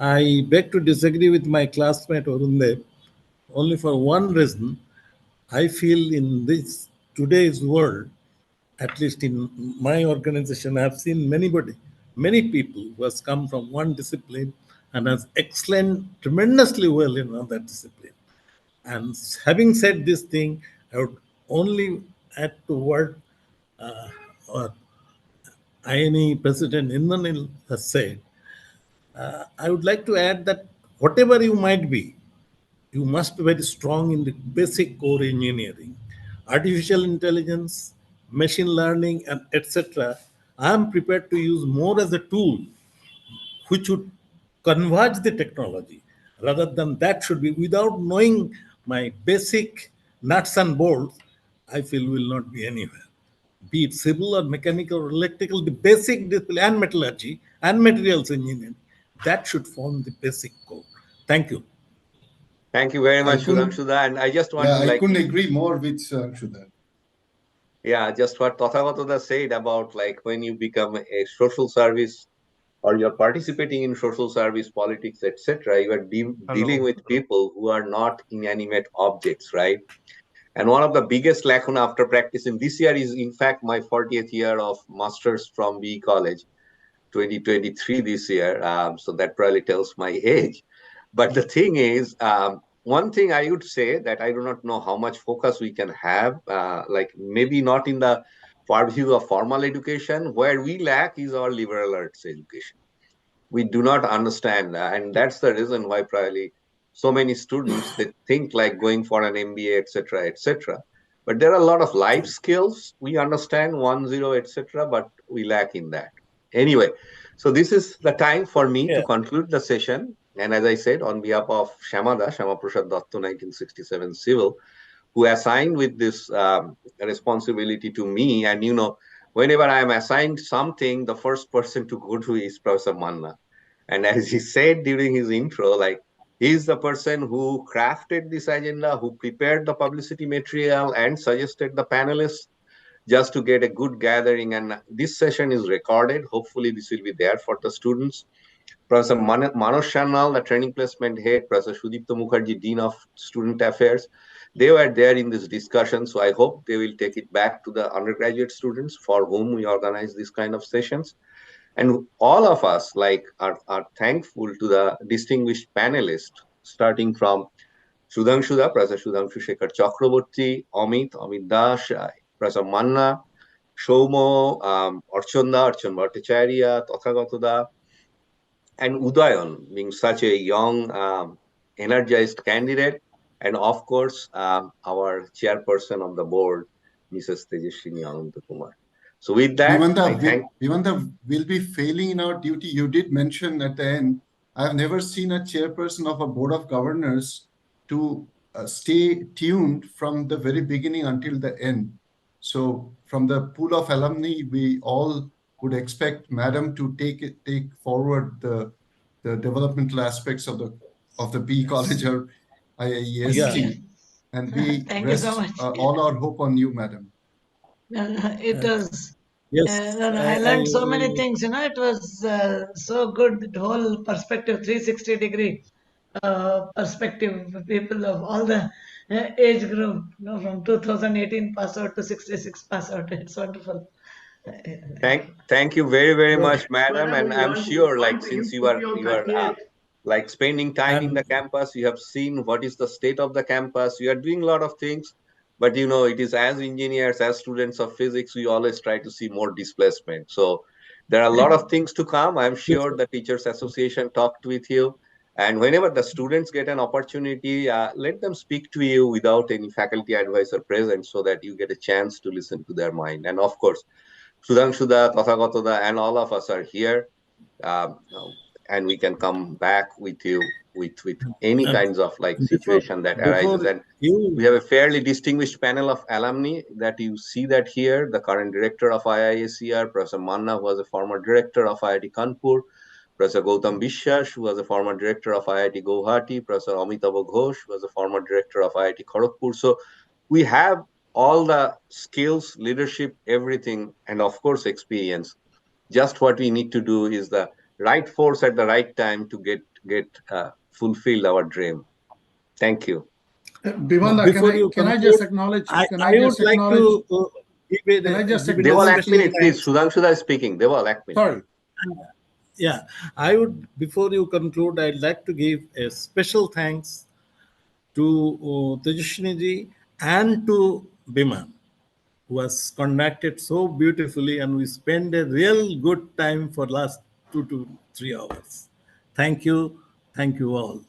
I beg to disagree with my classmate Arundev only for one reason. I feel in this today's world, at least in my organization, I have seen many people who has come from one discipline and has excelled tremendously well in another discipline. And having said this thing, I would only add to what or INE President Indranil has said. I would like to add that whatever you might be, you must be very strong in the basic core engineering, artificial intelligence, machine learning, and etc. I am prepared to use more as a tool which would converge the technology. Rather than that should be without knowing my basic nuts and bolts, I feel will not be anywhere. Be it civil or mechanical or electrical, the basic discipline and metallurgy and materials engineering, that should form the basic core. Thank you. Thank you very much, Sudhangsuda. And I just want to I couldn't agree more with Sudhangsuda. Yeah, just what Tathagata said about like when you become a social service or you're participating in social service, politics, etc., you are dealing with people who are not inanimate objects, right? And one of the biggest lacuna after practicing this year is, in fact, my 40th year of master's from BE College, 2023 this year. So that probably tells my age. But the thing is, one thing I would say that I do not know how much focus we can have, like maybe not in the purview of formal education. Where we lack is our liberal arts education. We do not understand, and that's the reason why probably so many students they think like going for an MBA, etc., etc. But there are a lot of life skills we understand 1-0, etc., but we lack in that. Anyway, so this is the time for me to conclude the session. And as I said, on behalf of Shama Prasad Datta, 1967 Civil, who assigned with this responsibility to me, and whenever I am assigned something, the first person to go to is Professor Manna. And as he said during his intro, like he's the person who crafted this agenda, who prepared the publicity material and suggested the panelists just to get a good gathering. And this session is recorded. Hopefully this will be there for the students. Professor Manos Shanal, the training placement head, Professor Sudipta Mukherjee, Dean of Student Affairs, they were there in this discussion. So I hope they will take it back to the undergraduate students for whom we organize this kind of sessions. And all of us are thankful to the distinguished panelists, starting from Sudhangsu, Professor Sudhangsu Sekhar Chakraborty, Amit Das, Professor Manna, Shomo, Archon Bhattacharya, Tathagata, and Udayan being such a young, energized candidate. And of course, our chairperson of the board, Mrs. Tejaswini Ananth Kumar. So with that, Vivekananda, we'll be failing in our duty. You did mention at the end, I've never seen a chairperson of a board of governors to stay tuned from the very beginning until the end. So from the pool of alumni, we all would expect Madam to take forward the developmental aspects of the BE College or IIEST, and we rest all our hope on you, Madam. It was. Yes, I learned so many things. It was so good. The whole perspective, 360-degree perspective. People of all the age group, from 2018 pass out to 66 pass out. It's wonderful. Thank you very, very much, madam. And I'm sure, like, since you are like spending time in the campus, you have seen what is the state of the campus. You are doing a lot of things, but it is as engineers, as students of physics, we always try to see more displacement. So there are a lot of things to come. I'm sure the Teachers Association talked with you. And whenever the students get an opportunity, let them speak to you without any faculty advisor present so that you get a chance to listen to their mind. And of course, Sudhangsu da, Tathagata da, and all of us are here. And we can come back with you with any kinds of like situation that arises. And we have a fairly distinguished panel of alumni that you see that here, the current director of IIEST, Professor Manna, who was a former director of IIT Kanpur, Professor Gautam Biswas, who was a former director of IIT Guwahati, Professor Amitava Ghosh, who was a former director of IIT Kharagpur. So we have all the skills, leadership, everything, and of course, experience. Just what we need to do is the right force at the right time to get fulfilled our dream. Thank you. Bimanda, can I just acknowledge? I would like to give Deval, a minute, please. Sudhangsu is speaking. Deval, a minute. Sorry. Yeah, I would, before you conclude, I'd like to give a special thanks to Tejaswini ji and to Biman, who has conducted so beautifully, and we spent a real good time for last 2 to 3 hours. Thank you all.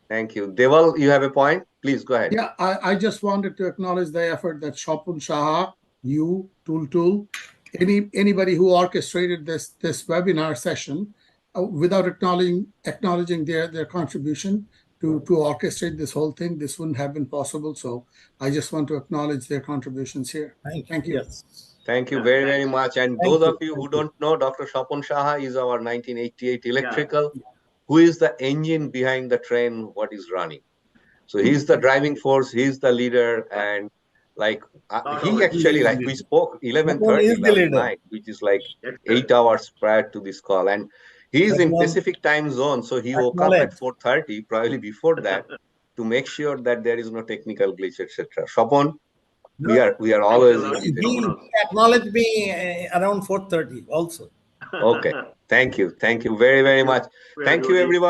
Thank you. Deval, you have a point? Please go ahead. Yeah, I just wanted to acknowledge the effort that Shapun Shaha, you, Tul, anybody who orchestrated this webinar session, without acknowledging their contribution to orchestrate this whole thing, this wouldn't have been possible. So I just want to acknowledge their contributions here. Thank you. Yes. Thank you very, very much. And those of you who don't know, Dr. Shapun Shaha is our 1988 electrical, who is the engine behind the train, what is running. So he's the driving force, he's the leader, and like he actually, like we spoke 11:30 last night, which is like 8 hours prior to this call, and he's in Pacific time zone, so he woke up at 4:30, probably before that, to make sure that there is no technical glitch, etc. Shapon, we are always. He acknowledged me around 4:30 also. Okay, thank you very, very much. Thank you, everyone.